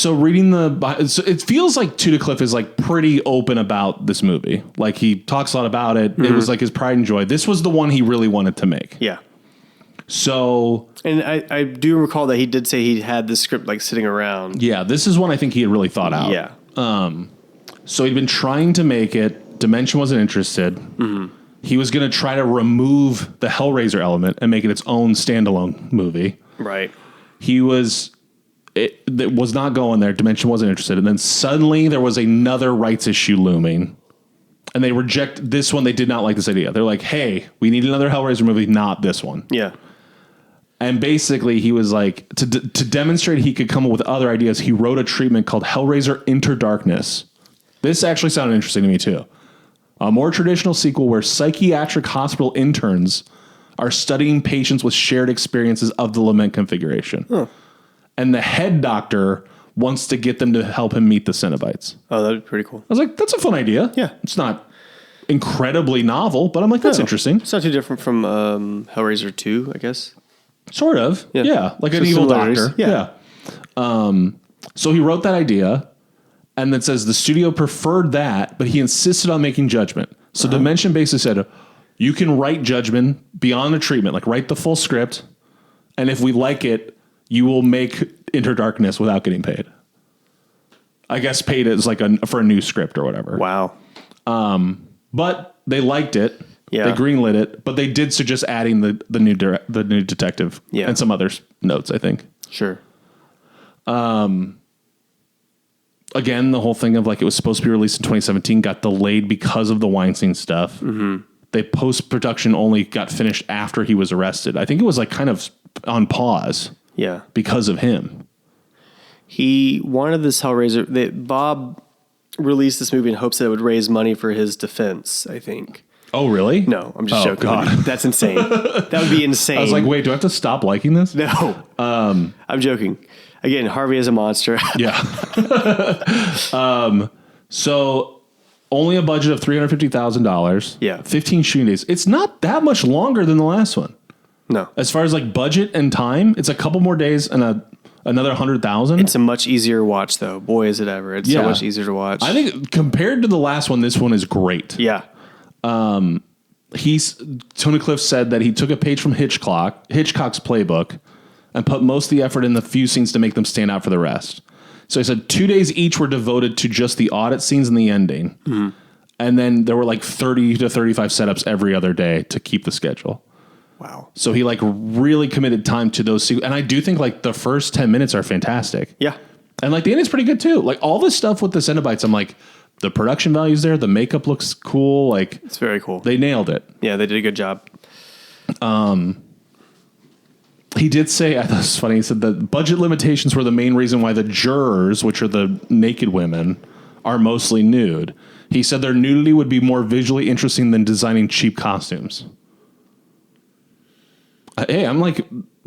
Reading it feels like Tudor is like pretty open about this movie. Like he talks a lot about it. Mm-hmm. It was like his pride and joy. This was the one he really wanted to make. Yeah. So, and I do recall that he did say he had the script like sitting around. Yeah, this is one I think he had really thought out. Yeah. So he'd been trying to make it. Dimension wasn't interested. Mm-hmm. He was going to try to remove the Hellraiser element and make it its own standalone movie. Right. It was not going there. Dimension wasn't interested. And then suddenly there was another rights issue looming. And they reject this one. They did not like this idea. They're like, hey, we need another Hellraiser movie, not this one. Yeah. And basically he was like, to demonstrate he could come up with other ideas, he wrote a treatment called Hellraiser Enter Darkness. This actually sounded interesting to me too. A more traditional sequel where psychiatric hospital interns are studying patients with shared experiences of the lament configuration. Huh. And the head doctor wants to get them to help him meet the cenobites. Oh, that'd be pretty cool. I was like, that's a fun idea. Yeah. It's not incredibly novel, but I'm like, that's interesting. It's not too different from Hellraiser 2, I guess. Sort of. Yeah. Like an So evil similarities. doctor. Yeah. So he wrote that idea and then says the studio preferred that, but he insisted on making Judgment. So Dimension basically said, you can write Judgment beyond a treatment, like write the full script. And if we like it, you will make Enter Darkness without getting paid. I guess paid as like for a new script or whatever. Wow. But they liked it. Yeah. They greenlit it, but they did suggest adding the new detective and some other notes, I think. Sure. Again, the whole thing of like it was supposed to be released in 2017 got delayed because of the Weinstein stuff. Mm-hmm. They post-production only got finished after he was arrested. I think it was like kind of on pause. Yeah. Because of him. He wanted this Hellraiser. Bob released this movie in hopes that it would raise money for his defense, I think. Oh, really? No, I'm just joking. God. That's insane. That would be insane. I was like, wait, do I have to stop liking this? No. I'm joking. Again, Harvey is a monster. Yeah. So only a budget of $350,000. Yeah. 15 shooting days. It's not that much longer than the last one. No. As far as like budget and time, it's a couple more days and another 100,000. It's a much easier watch, though. Boy, is it ever. It's so Yeah. much easier to watch. I think compared to the last one, this one is great. Yeah. Tony Cliff said that he took a page from Hitchcock's playbook and put most of the effort in the few scenes to make them stand out for the rest. So he said 2 days each were devoted to just the audit scenes and the ending. Mm-hmm. And then there were like 30 to 35 setups every other day to keep the schedule. Wow. So he like really committed time to those. And I do think like the first 10 minutes are fantastic. Yeah. And like the ending's pretty good too. Like all this stuff with the cenobites, I'm like, the production value's there. The makeup looks cool. Like It's very cool. they nailed it. Yeah, they did a good job. He did say, I thought it was funny, he said that budget limitations were the main reason why the jurors, which are the naked women, are mostly nude. He said their nudity would be more visually interesting than designing cheap costumes. Hey, I'm like,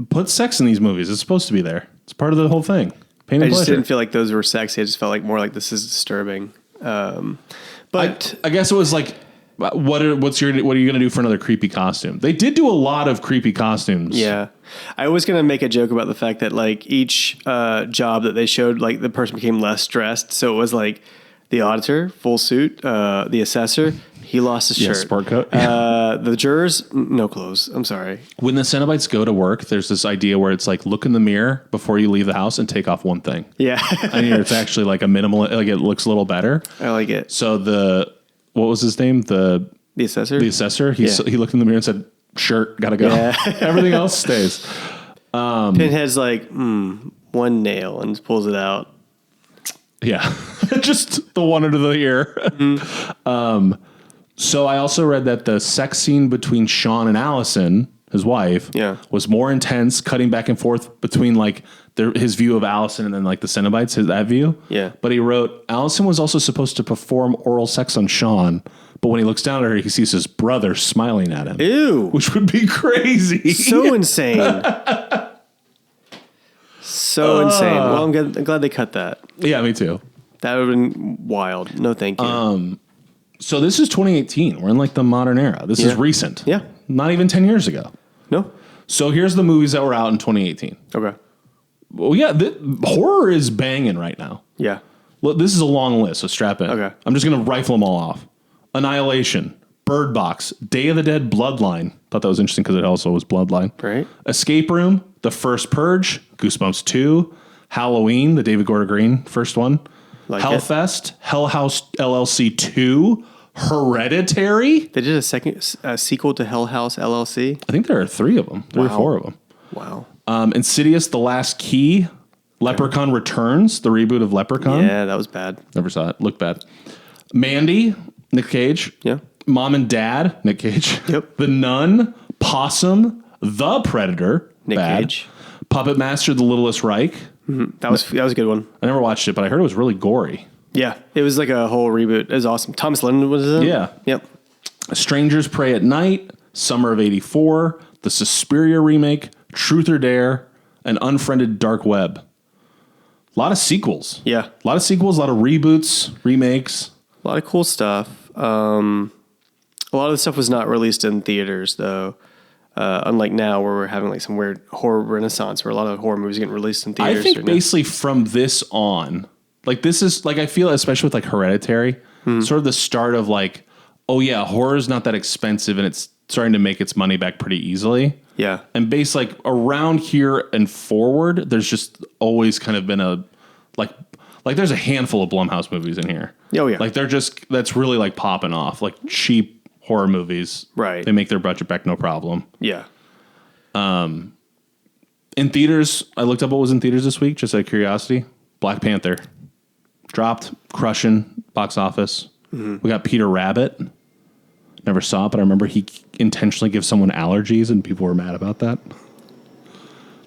put sex in these movies. It's supposed to be there. It's part of the whole thing. Pain I and just pleasure. didn't feel like those were sexy. I just felt like more like this is disturbing. But I guess it was like, what are you going to do for another creepy costume? They did do a lot of creepy costumes. yeah, I was going to make a joke about the fact that like each job that they showed, like the person became less dressed. So it was like the auditor, full suit, the assessor, he lost his shirt. Sport coat. The jurors, no clothes. I'm sorry. When the cenobites go to work, there's this idea where it's like, look in the mirror before you leave the house and take off one thing. Yeah, And it's actually like a minimal, like it looks a little better. I like it. So what was his name? The assessor. He looked in the mirror and said, shirt, gotta go. Yeah. Everything else stays. Pinhead's like, one nail and pulls it out. Yeah. Just the one under the ear. Mm-hmm. So I also read that the sex scene between Sean and Allison, his wife, was more intense, cutting back and forth between like his view of Allison and then like the Cenobites, that view. Yeah. But he wrote, Allison was also supposed to perform oral sex on Sean, but when he looks down at her, he sees his brother smiling at him. Ew. Which would be crazy. So insane. So insane. Well, I'm glad they cut that. Yeah, me too. That would have been wild. No, thank you. So this is 2018. We're in like the modern era. This is recent. Yeah. Not even 10 years ago. No? So here's the movies that were out in 2018. Okay. Well, yeah, horror is banging right now. Yeah. Look, this is a long list, so strap in. Okay. I'm just going to rifle them all off. Annihilation, Bird Box, Day of the Dead, Bloodline. Thought that was interesting because it also was Bloodline. Right. Escape Room, The First Purge, Goosebumps 2, Halloween, the David Gordon Green first one, Like Hellfest, Hell House LLC 2, Hereditary. They did a sequel to Hell House LLC. I think there are 3 of them, 3 or 4 of them. Wow. Insidious, The Last Key, Leprechaun Returns, the reboot of Leprechaun. Yeah, that was bad. Never saw it. Looked bad. Mandy, Nick Cage. Yeah. Mom and Dad, Nick Cage. Yep. The Nun, Possum, The Predator, Nick bad. Cage. Puppet Master, The Littlest Reich. That was a good one. I never watched it, but I heard it was really gory. Yeah. It was like a whole reboot. It was awesome. Thomas Lennon was in it? Yeah. Yep. Strangers Pray at Night, Summer of '84, the Suspiria remake, Truth or Dare, and Unfriended Dark Web. A lot of sequels. Yeah. A lot of sequels, a lot of reboots, remakes. A lot of cool stuff. A lot of the stuff was not released in theaters, though. Unlike now, where we're having like some weird horror renaissance, where a lot of horror movies getting released in theaters. I think basically from this on, like this is like I feel especially with like Hereditary, sort of the start of like, oh yeah, horror is not that expensive and it's starting to make its money back pretty easily. Yeah, and based like around here and forward, there's just always kind of been a like there's a handful of Blumhouse movies in here. Oh yeah, like that's really like popping off, like cheap horror movies. Right, they make their budget back no problem. Yeah. In theaters, I looked up what was in theaters this week, just out of curiosity. Black Panther dropped, crushing box office. We got Peter Rabbit. Never saw it, but I remember he intentionally gives someone allergies, and people were mad about that.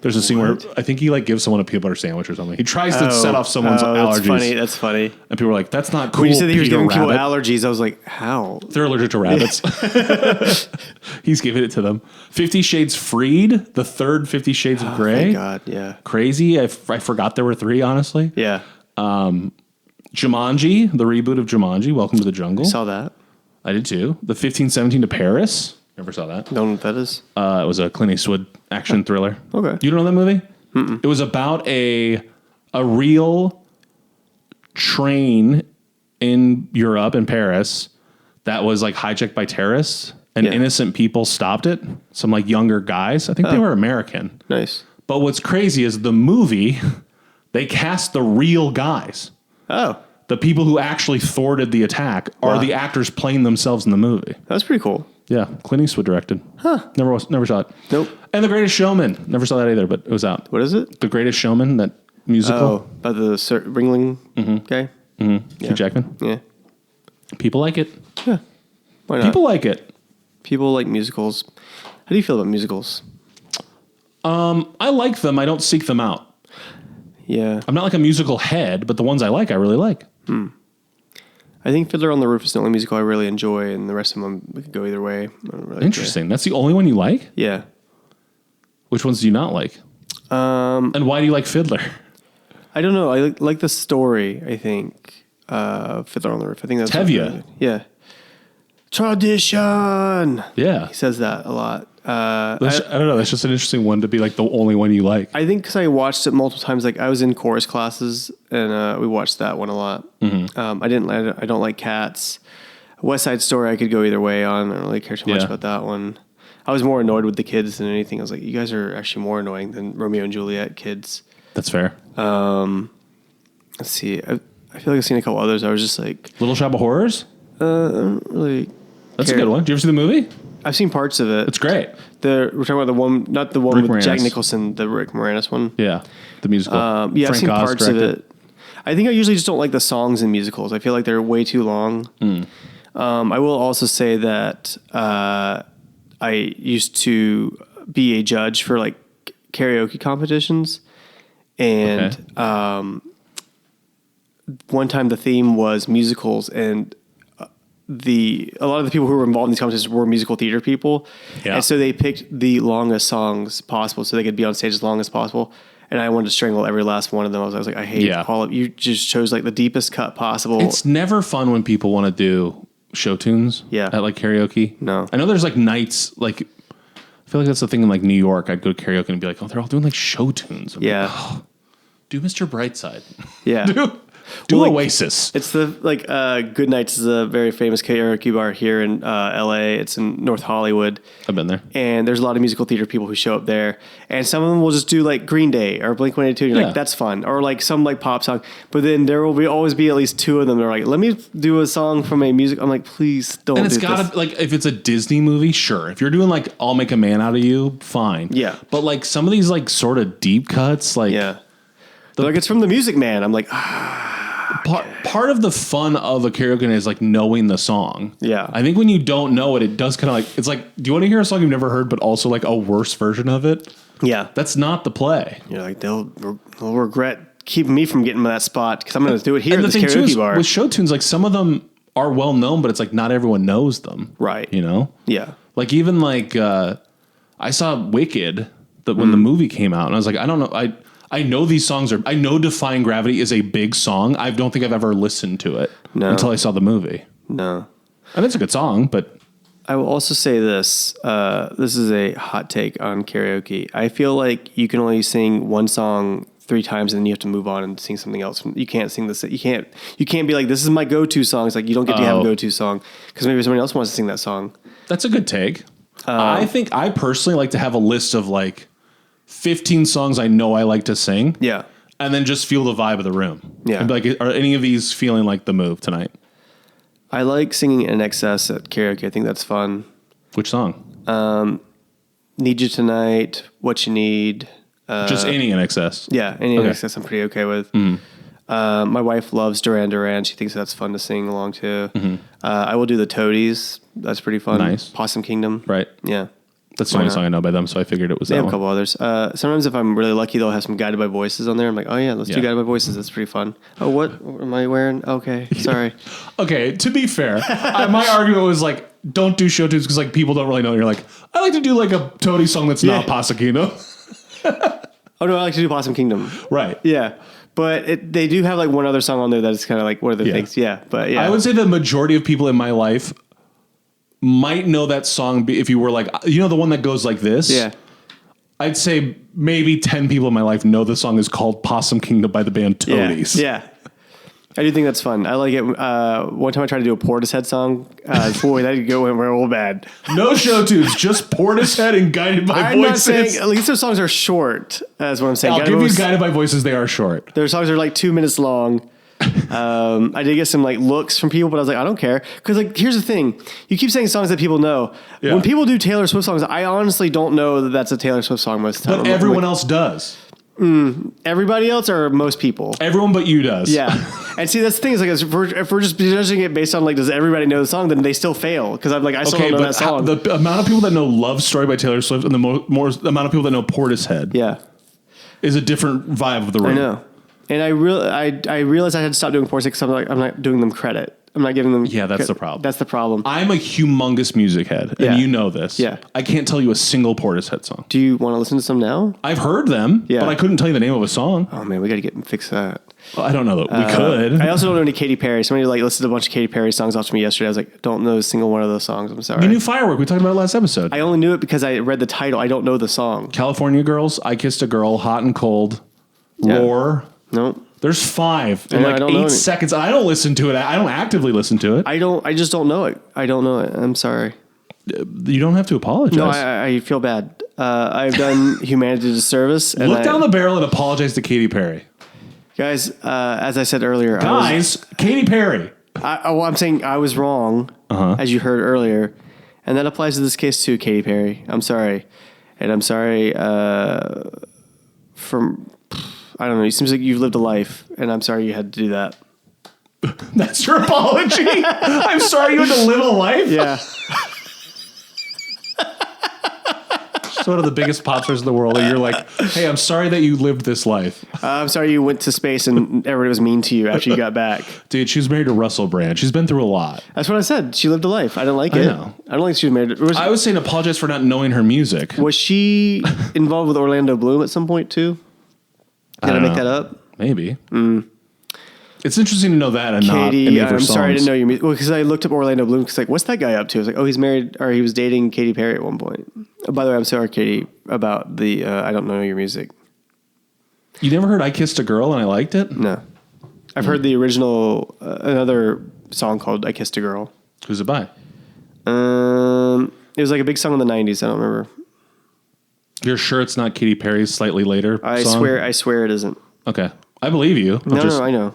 There's a scene where I think he like gives someone a peanut butter sandwich or something. He tries to set off someone's allergies. That's funny. And people were like, "That's not cool." When you said that he was Peter giving people Rabbit." allergies, I was like, how? They're allergic to rabbits. He's giving it to them. 50 Shades Freed, the third 50 Shades of Grey. Thank God, yeah. Crazy. I forgot there were 3, honestly. Yeah. Jumanji, the reboot of Jumanji, Welcome to the Jungle. Saw that. I did too. The 1517 to Paris. Never saw that. Don't know what that is. It was a Clint Eastwood action thriller. Okay. You don't know that movie? Mm-mm. It was about a real train in Europe, in Paris, that was like hijacked by terrorists, and innocent people stopped it. Some like younger guys. I think they were American. Nice. But what's crazy is the movie, they cast the real guys. Oh. The people who actually thwarted the attack are the actors playing themselves in the movie. That's pretty cool. Yeah, Clint Eastwood directed. Huh. Never saw it. Nope. And The Greatest Showman. Never saw that either, but it was out. What is it? The Greatest Showman, that musical. Oh, by the Ringling guy? Mm-hmm. Hugh Jackman. Yeah. People like it. Yeah. Why not? People like it. People like musicals. How do you feel about musicals? I like them. I don't seek them out. Yeah. I'm not like a musical head, but the ones I like, I really like. I think Fiddler on the Roof is the only musical I really enjoy, and the rest of them we could go either way. I don't really Interesting. That's the only one you like? care. Yeah. Which ones do you not like? And why do you like Fiddler? I don't know. I like the story, I think. Fiddler on the Roof. I think that's Tevye. really good. Yeah. Tradition. Yeah. He says that a lot. I don't know. That's just an interesting one to be like the only one you like. I think because I watched it multiple times. Like I was in chorus classes and we watched that one a lot. I don't like Cats. West Side Story I could go either way on. I don't really care too much about that one. I was more annoyed with the kids than anything. I was like, you guys are actually more annoying than Romeo and Juliet kids. That's fair. Let's see. I feel like I've seen a couple others. I was just like, Little Shop of Horrors? I don't really. That's a good one. Did you ever see the movie? I've seen parts of it. It's great. We're talking about the one, not the one Rick with Jack Moranis. Nicholson, the Rick Moranis one. Yeah, the musical. I've Frank seen Oz parts directed. of it. I think I usually just don't like the songs in musicals. I feel like they're way too long. I will also say that I used to be a judge for like karaoke competitions, and one time the theme was musicals, and a lot of the people who were involved in these competitions were musical theater people. Yeah. And so they picked the longest songs possible so they could be on stage as long as possible. And I wanted to strangle every last one of them. I was like, I hate all of you. Just chose like the deepest cut possible. It's never fun when people want to do show tunes at like karaoke. No. I know there's like nights, like, I feel like that's the thing in like New York. I'd go to karaoke and be like, oh, they're all doing like show tunes. I'm like, oh, do Mr. Brightside. Yeah. do like, Oasis. It's the like Good Nights is a very famous karaoke bar here in LA. It's in North Hollywood. I've been there. And there's a lot of musical theater people who show up there. And some of them will just do like Green Day or Blink-182. And you're like, that's fun. Or like some like pop song. But then there will always be at least two of them that are like, let me do a song from a music. I'm like, please don't do this. And it's gotta like, if it's a Disney movie, sure. If you're doing like I'll Make a Man Out of You, fine. Yeah. But like some of these like sort of deep cuts, like like it's from the Music Man. I'm like, part of the fun of a karaoke night is like knowing the song. Yeah. I think when you don't know it, it does kind of like, it's like, do you want to hear a song you've never heard, but also like a worse version of it? Yeah. That's not the play. You're like, they'll regret keeping me from getting to that spot because I'm going to do it here and at the this thing karaoke too is, bar. with show tunes, like some of them are well known, but it's like not everyone knows them. Right. You know? Yeah. Like even like, I saw Wicked when the movie came out and I was like, I don't know. I know these songs I know Defying Gravity is a big song. I don't think I've ever listened to it until I saw the movie. No. And it's a good song, but I will also say this. This is a hot take on karaoke. I feel like you can only sing one song 3 times and then you have to move on and sing something else. You can't sing this. You can't be like, this is my go-to song. It's like you don't get to have a go-to song because maybe somebody else wants to sing that song. That's a good take. I think I personally like to have a list of like 15 songs I know I like to sing. Yeah. And then just feel the vibe of the room. Yeah. And be like, are any of these feeling like the move tonight? I like singing in excess at karaoke. I think that's fun. Which song? Need You Tonight, What You Need. Just any in excess. Yeah, any in excess I'm pretty okay with. My wife loves Duran Duran. She thinks that's fun to sing along to. I will do the Toadies. That's pretty fun. Nice. Possum Kingdom. Right. Yeah. That's the only song I know by them, so I figured it was They that have a one. couple others. Sometimes if I'm really lucky, they'll have some Guided by Voices on there. I'm like, oh yeah, let's do Guided by Voices. That's pretty fun. Oh, what am I wearing? Okay, sorry. Okay, to be fair, my argument was like, don't do show tunes because like people don't really know. You're like, I like to do like a Toady song that's not Pasakino. Oh no, I like to do Possum Kingdom. Right. Yeah. But they do have like one other song on there that's kind of like one of the things. Yeah. But yeah. I would say the majority of people in my life might know that song if you were like, you know, the one that goes like this. Yeah. I'd say maybe 10 people in my life know the song is called Possum Kingdom by the band Toadies. Yeah. I do think that's fun. I like it. One time I tried to do a Portishead song. Boy, that could go real bad. No show tunes, just Portishead and Guided by I'm not Voices. saying, at least their songs are short. That's what I'm saying. I'll give you Guided by Voices, they are short. Their songs are like 2 minutes long. I did get some like looks from people, but I was like, I don't care. Because like, here's the thing. You keep saying songs that people know. Yeah. When people do Taylor Swift songs, I honestly don't know that that's a Taylor Swift song most of the time. But everyone else does. Everybody else or most people? Everyone but you does. Yeah. And see, that's the thing is like, if we're just judging it based on like, does everybody know the song, then they still fail. Because I'm like, I still don't know that song. The amount of people that know Love Story by Taylor Swift and the more amount of people that know Portishead is a different vibe of the room. I know. And I realized I had to stop doing Portishead because I'm not doing them credit. I'm not giving them. Yeah, that's the problem. That's the problem. I'm a humongous music head, and you know this. Yeah. I can't tell you a single Portishead song. Do you want to listen to some now? I've heard them, but I couldn't tell you the name of a song. Oh man, we got to fix that. Well, I don't know that we could. I also don't know any Katy Perry. Somebody like listened to a bunch of Katy Perry songs off to me yesterday. I was like, don't know a single one of those songs. I'm sorry. You knew Firework. We talked about it last episode. I only knew it because I read the title. I don't know the song. California Girls, I Kissed a Girl, Hot and Cold, Roar. No. There's 5 in I like don't know 8 seconds. I don't listen to it. I don't actively listen to it. I just don't know it. I don't know it. I'm sorry. You don't have to apologize. No, I feel bad. I've done humanity a disservice. And Look down the barrel and apologize to Katy Perry. Guys, as I said earlier, Katy Perry. I'm saying I was wrong, as you heard earlier, and that applies to this case too, Katy Perry. I'm sorry, and I'm sorry I don't know. It seems like you've lived a life, and I'm sorry you had to do that. That's your apology? I'm sorry you had to live a life? Yeah. She's one of the biggest pop stars in the world, and you're like, hey, I'm sorry that you lived this life. I'm sorry you went to space and everybody was mean to you after you got back. Dude, she's married to Russell Brand. She's been through a lot. That's what I said. She lived a life. I don't like it. know. I don't like she was married. I was saying apologize for not knowing her music. Was she involved with Orlando Bloom at some point too? Did I make that up? Maybe. It's interesting to know that and not Katie, any of her I'm songs. sorry I didn't know your music. Well, because I looked up Orlando Bloom because like, what's that guy up to? I was like, oh, he's married or he was dating Katy Perry at one point. Oh, by the way, I'm sorry, Katie, about the I don't know your music. You never heard I Kissed a Girl and I liked it? No. I've heard the original, another song called I Kissed a Girl. Who's it by? It was like a big song in the 90s. I don't remember. You're sure it's not Katy Perry's slightly later song? I swear it isn't. Okay. I believe you. No, I know.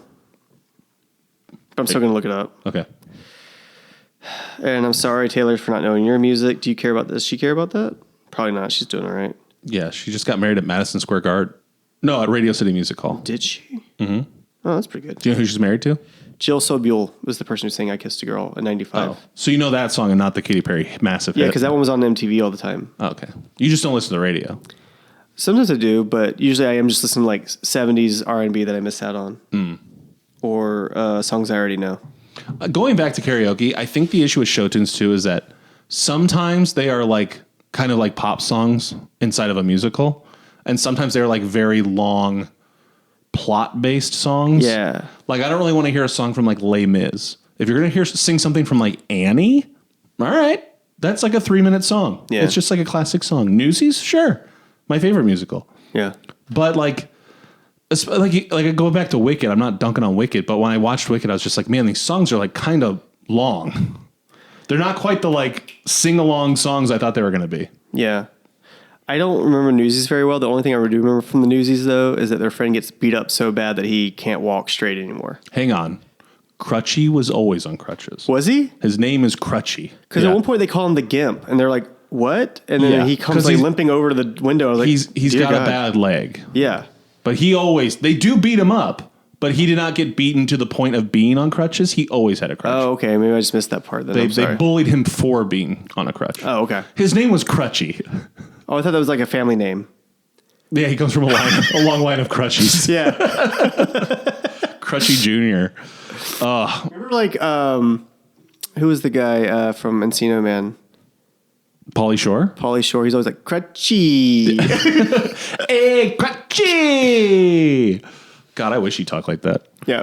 But I'm still going to look it up. Okay. And I'm sorry, Taylor, for not knowing your music. Do you care about this? Does she care about that? Probably not. She's doing all right. Yeah, she just got married at Madison Square Garden. No, at Radio City Music Hall. Did she? Mm-hmm. Oh, that's pretty good. Do you know who she's married to? Jill Sobule was the person who sang I Kissed a Girl in 95. Oh. So you know that song and not the Katy Perry massive hit? Yeah, because that one was on MTV all the time. Oh, okay. You just don't listen to the radio. Sometimes I do, but usually I am just listening to like 70s R&B that I missed out on. Or songs I already know. Going back to karaoke, I think the issue with show tunes too is that sometimes they are like kind of like pop songs inside of a musical, and sometimes they're like very long plot-based songs. Yeah. Like I don't really want to hear a song from like Les Mis. If you're going to sing something from like Annie, all right. That's like a 3-minute song. Yeah. It's just like a classic song. Newsies, sure, my favorite musical. Yeah. But like I go back to Wicked. I'm not dunking on Wicked, but when I watched Wicked, I was just like, man, these songs are like kind of long. They're not quite the like sing along songs I thought they were going to be. Yeah. I don't remember Newsies very well. The only thing I do remember from the Newsies, though, is that their friend gets beat up so bad that he can't walk straight anymore. Hang on. Crutchy was always on crutches. Was he? His name is Crutchy. Because at one point they call him the Gimp, and they're like, what? And then he comes like limping over to the window. I was like, he's got a bad leg. Yeah. But they do beat him up, but he did not get beaten to the point of being on crutches. He always had a crutch. Oh, okay. Maybe I just missed that part then. They bullied him for being on a crutch. Oh, okay. His name was Crutchy. Oh, I thought that was like a family name. Yeah, he comes from a long line of crutchies. Yeah. Crutchy Jr. Remember like, who was the guy from Encino Man? Pauly Shore? Pauly Shore. He's always like, Crutchy. Hey, Crutchy! God, I wish he talked like that. Yeah.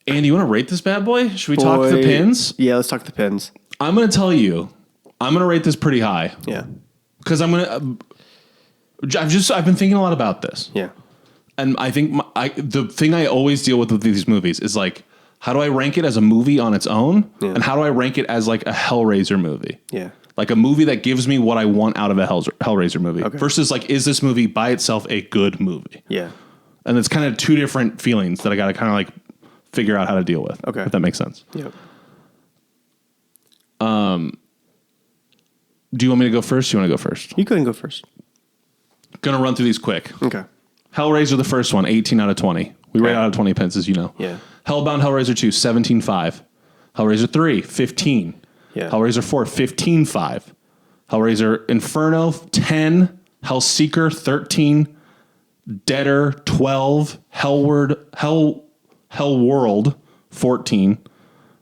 Andy, you want to rate this bad boy? Should we talk the pins? Yeah, let's talk the pins. I'm going to tell you, I'm going to rate this pretty high. Yeah. Because I'm going to... I've been thinking a lot about this. Yeah. And I think the thing I always deal with these movies is like, how do I rank it as a movie on its own? Yeah. And how do I rank it as like a Hellraiser movie? Yeah. Like a movie that gives me what I want out of a Hellraiser movie. Okay. Versus like, is this movie by itself a good movie? Yeah. And it's kind of two different feelings that I got to kind of like figure out how to deal with. Okay. If that makes sense. Yep. Do you want me to go first? Do you want to go first? You go ahead and go first. Gonna run through these quick. Okay. Hellraiser, the first one, 18 out of 20. We rate out of 20 pins, as you know. Yeah. Hellbound Hellraiser 2, 17.5. Hellraiser 3, 15. Yeah. Hellraiser 4, 15.5. Hellraiser Inferno, 10. Hellseeker, 13. Deader, 12. Hellworld, 14.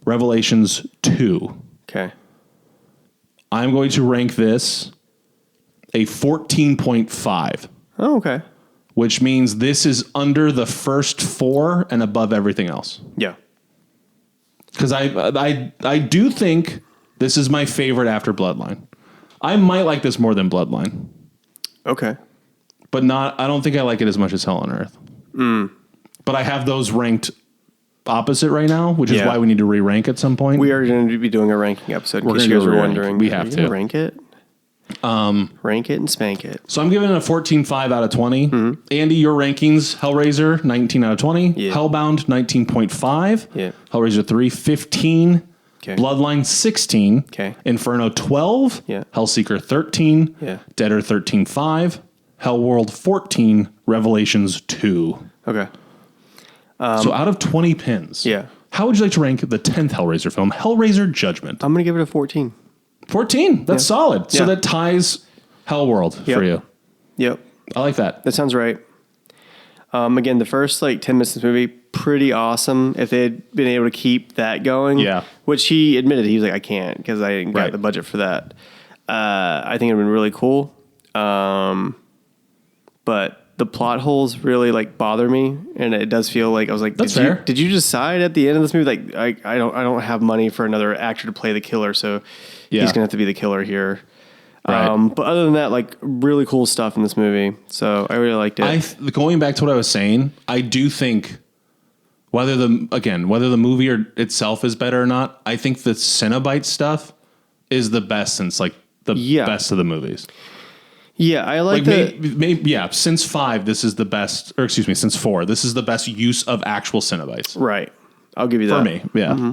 Revelations, 2. Okay. I'm going to rank this a 14.5. Oh, okay. Which means this is under the first 4 and above everything else. Yeah. Because I do think this is my favorite after Bloodline. I might like this more than Bloodline. Okay. But I don't think I like it as much as Hell on Earth. But I have those ranked opposite right now, which is why we need to re-rank at some point. We are going to be doing a ranking episode in case you guys were wondering. We have to. Rank it? Rank it and spank it. So I'm giving it a 14.5 out of 20. Mm-hmm. Andy, your rankings, Hellraiser, 19 out of 20. Yeah. Hellbound, 19.5. Yeah. Hellraiser 3, 15. Okay. Bloodline, 16. Okay. Inferno, 12. Yeah. Hellseeker, 13. Yeah. Deader, 13.5. Hellworld, 14. Revelations, 2. Okay. So out of 20 pins, how would you like to rank the 10th Hellraiser film, Hellraiser Judgment? I'm going to give it a 14. 14. That's solid. So that ties Hellworld for you. Yep. I like that. That sounds right. Again, the first like 10 minutes of this movie, pretty awesome. If they had been able to keep that going, which he admitted, he was like, I can't because I didn't got the budget for that. I think it would have been really cool. But the plot holes really like bother me, and it does feel like I was like, did you decide at the end of this movie like I don't have money for another actor to play the killer, so he's gonna have to be the killer here. Right. But other than that, like really cool stuff in this movie, so I really liked it. Going back to what I was saying, I do think whether the movie itself is better or not, I think the Cenobite stuff is the best since like the best of the movies. Yeah, I like that. Since 5, this is the best, or excuse me, since 4, this is the best use of actual Cenobites. Right. I'll give you that. For me, yeah. Mm-hmm.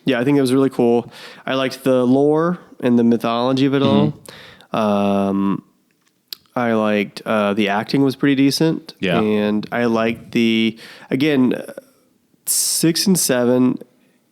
Yeah, I think it was really cool. I liked the lore and the mythology of it all. I liked the acting was pretty decent. Yeah. And I liked 6 and 7,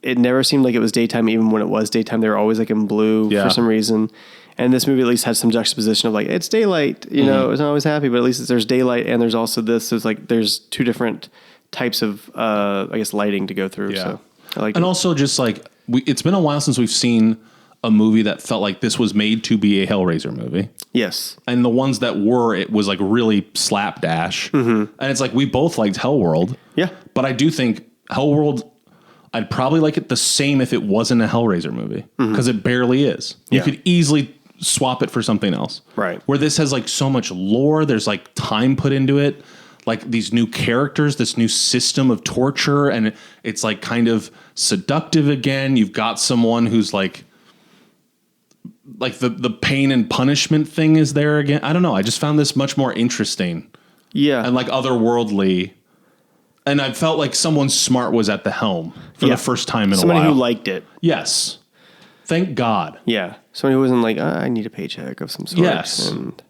it never seemed like it was daytime, even when it was daytime. They were always like in blue for some reason. And this movie at least had some juxtaposition of like, it's daylight, you know, it's not always happy, but at least there's daylight and there's also this. So it's like, there's two different types of, I guess, lighting to go through. Yeah. So I like it. And also just like, it's been a while since we've seen a movie that felt like this was made to be a Hellraiser movie. Yes. And the ones that were, it was like really slapdash. Mm-hmm. And it's like, we both liked Hellworld. Yeah. But I do think Hellworld, I'd probably like it the same if it wasn't a Hellraiser movie, because it barely is. You Yeah. could easily swap it for something else. Right. Where this has like so much lore, there's like time put into it, like these new characters, this new system of torture, and it's like kind of seductive again. You've got someone who's like the pain and punishment thing is there again. I don't know. I just found this much more interesting Yeah. and like otherworldly. And I felt like someone smart was at the helm for the first time in Somebody a while. who liked it. Yes. Thank God. Yeah. Somebody who wasn't like, I need a paycheck of some sort. Yes. And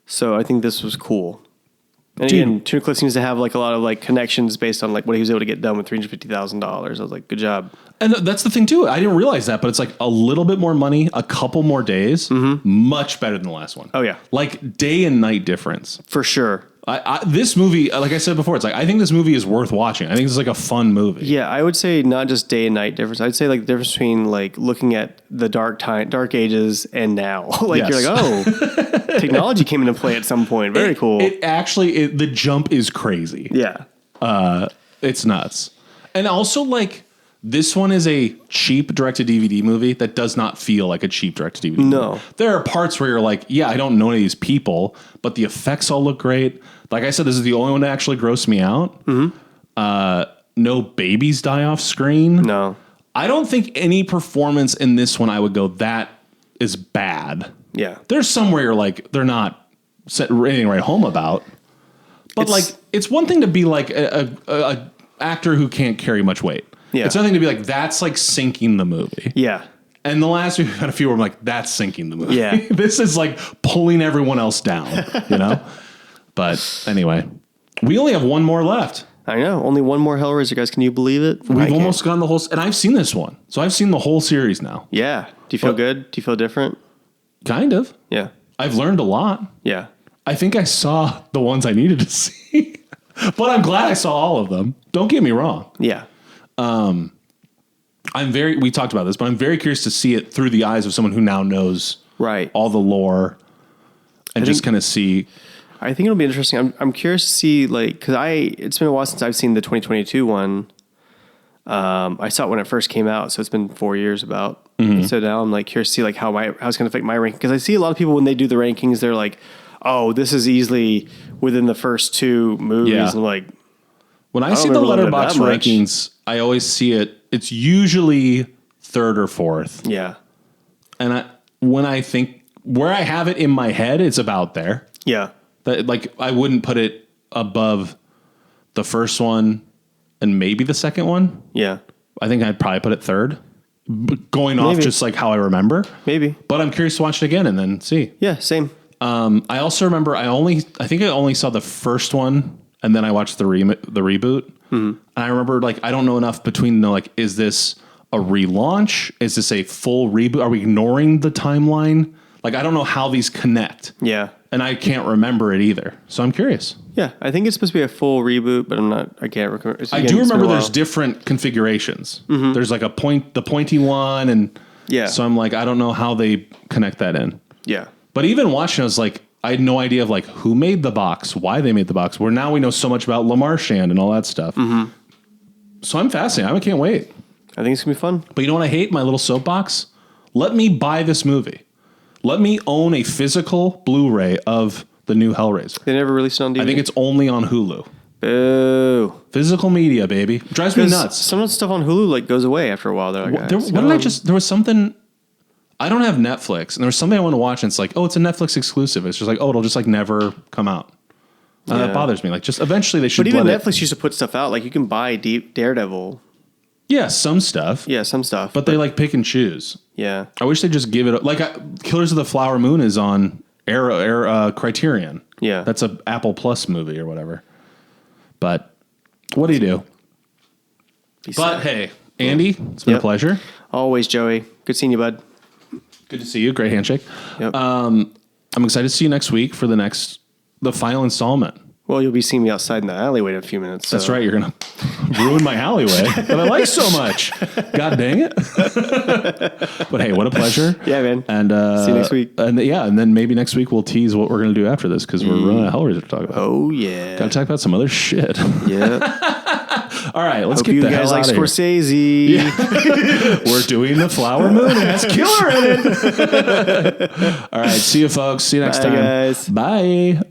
so I think this was cool. And Dude. again, Tuna Cliff seems to have like a lot of like connections based on like what he was able to get done with $350,000. I was like, good job. And that's the thing too. I didn't realize that, but it's like a little bit more money, a couple more days, much better than the last one. Oh, yeah. Like day and night difference. For sure. This movie, like I said before, it's like, I think this movie is worth watching. I think it's like a fun movie. Yeah, I would say not just day and night difference. I'd say like the difference between like looking at the dark ages and now. Like Yes. you're like, oh, technology came into play at some point. Very cool. It actually, the jump is crazy. Yeah. It's nuts. And also like, this one is a cheap direct-to-DVD movie that does not feel like a cheap direct-to-DVD No. movie. There are parts where you're like, yeah, I don't know any of these people, but the effects all look great. Like I said, this is the only one that actually grossed me out. No babies die off screen. No. I don't think any performance in this one I would go, that is bad. Yeah. There's somewhere you're like, they're not anything right home about. But it's one thing to be like a actor who can't carry much weight. Yeah. It's another thing to be like, that's like sinking the movie. Yeah. And the last we've had a few where I'm like, that's sinking the movie. Yeah. This is like pulling everyone else down, you know? But anyway, we only have one more left. I know. Only one more Hellraiser, guys. Can you believe it? We've almost gotten the whole, and I've seen this one. So I've seen the whole series now. Yeah. Do you feel good? Do you feel different? Kind of. Yeah. I've learned a lot. Yeah. I think I saw the ones I needed to see, but I'm glad I saw all of them. Don't get me wrong. Yeah. We talked about this, but I'm very curious to see it through the eyes of someone who now knows Right. all the lore and just kind of see. I think it'll be interesting. I'm curious to see, like, because it's been a while since I've seen the 2022 one. I saw it when it first came out, so it's been 4 years about. So now I'm like curious to see like how it's going to affect my ranking, because I see a lot of people when they do the rankings, they're like, "Oh, this is easily within the first two movies." Yeah. And I'm like, When I don't see the remember looking at letterbox that much. rankings, I always see it. It's usually third or fourth. yeah, And when I think where I have it in my head, it's about there. yeah, That, like, I wouldn't put it above the first one and maybe the second one. yeah, I think I'd probably put it third, going off Maybe. just like how I remember. maybe, But I'm curious to watch it again and then see. yeah, same. I also remember I think I only saw the first one and then I watched the reboot. And I remember like I don't know enough between like, is this a relaunch? Is this a full reboot? Are we ignoring the timeline? Like I don't know how these connect. Yeah, And I can't remember it either. So I'm curious. yeah. I think it's supposed to be a full reboot, but I can't remember. I do remember there's different configurations. There's like the pointy one, and Yeah. So I'm like, I don't know how they connect that in. Yeah, But even watching, I was like, I had no idea of like who made the box, why they made the box. Where now we know so much about Lamarchand and all that stuff. So I'm fascinated. I can't wait. I think it's gonna be fun. But you know what I hate? My little soapbox. Let me buy this movie. Let me own a physical Blu-ray of the new Hellraiser. They never released it on DVD. I think it's only on Hulu. Boo. Physical media, baby. Drives me 'Cause nuts. Some of the stuff on Hulu like goes away after a while. They're like, There was something. I don't have Netflix, and there was something I want to watch, and it's like, oh, it's a Netflix exclusive. It's just like, oh, it'll just like never come out. And that bothers me. Like, just eventually they should. But even let Netflix used to put stuff out. Like you can buy Daredevil. yeah, some stuff. Yeah, some stuff. But they like pick and choose. yeah, I wish they just give it like Killers of the Flower Moon is on Criterion. Yeah. that's a Apple Plus movie or whatever. But what do you do? But hey, Andy, it's been a Yep. pleasure. always Joey. Good seeing you, bud. Good to see you. Great handshake. Yep. I'm excited to see you next week for the final installment. Well, you'll be seeing me outside in the alleyway in a few minutes. That's so. right. You're going to ruin my alleyway that I like so much. God dang it. But hey, what a pleasure. Yeah, man. And See you next week. And then maybe next week we'll tease what we're going to do after this because we're running a Hellraiser to talk about. Oh yeah. Got to talk about some other shit. Yeah. All right, let's Hope get you the guys hell like out of here. Scorsese. We're doing the Flower Moon. It has Killer in it. All right, see you folks. See you next Bye, time. guys. Bye.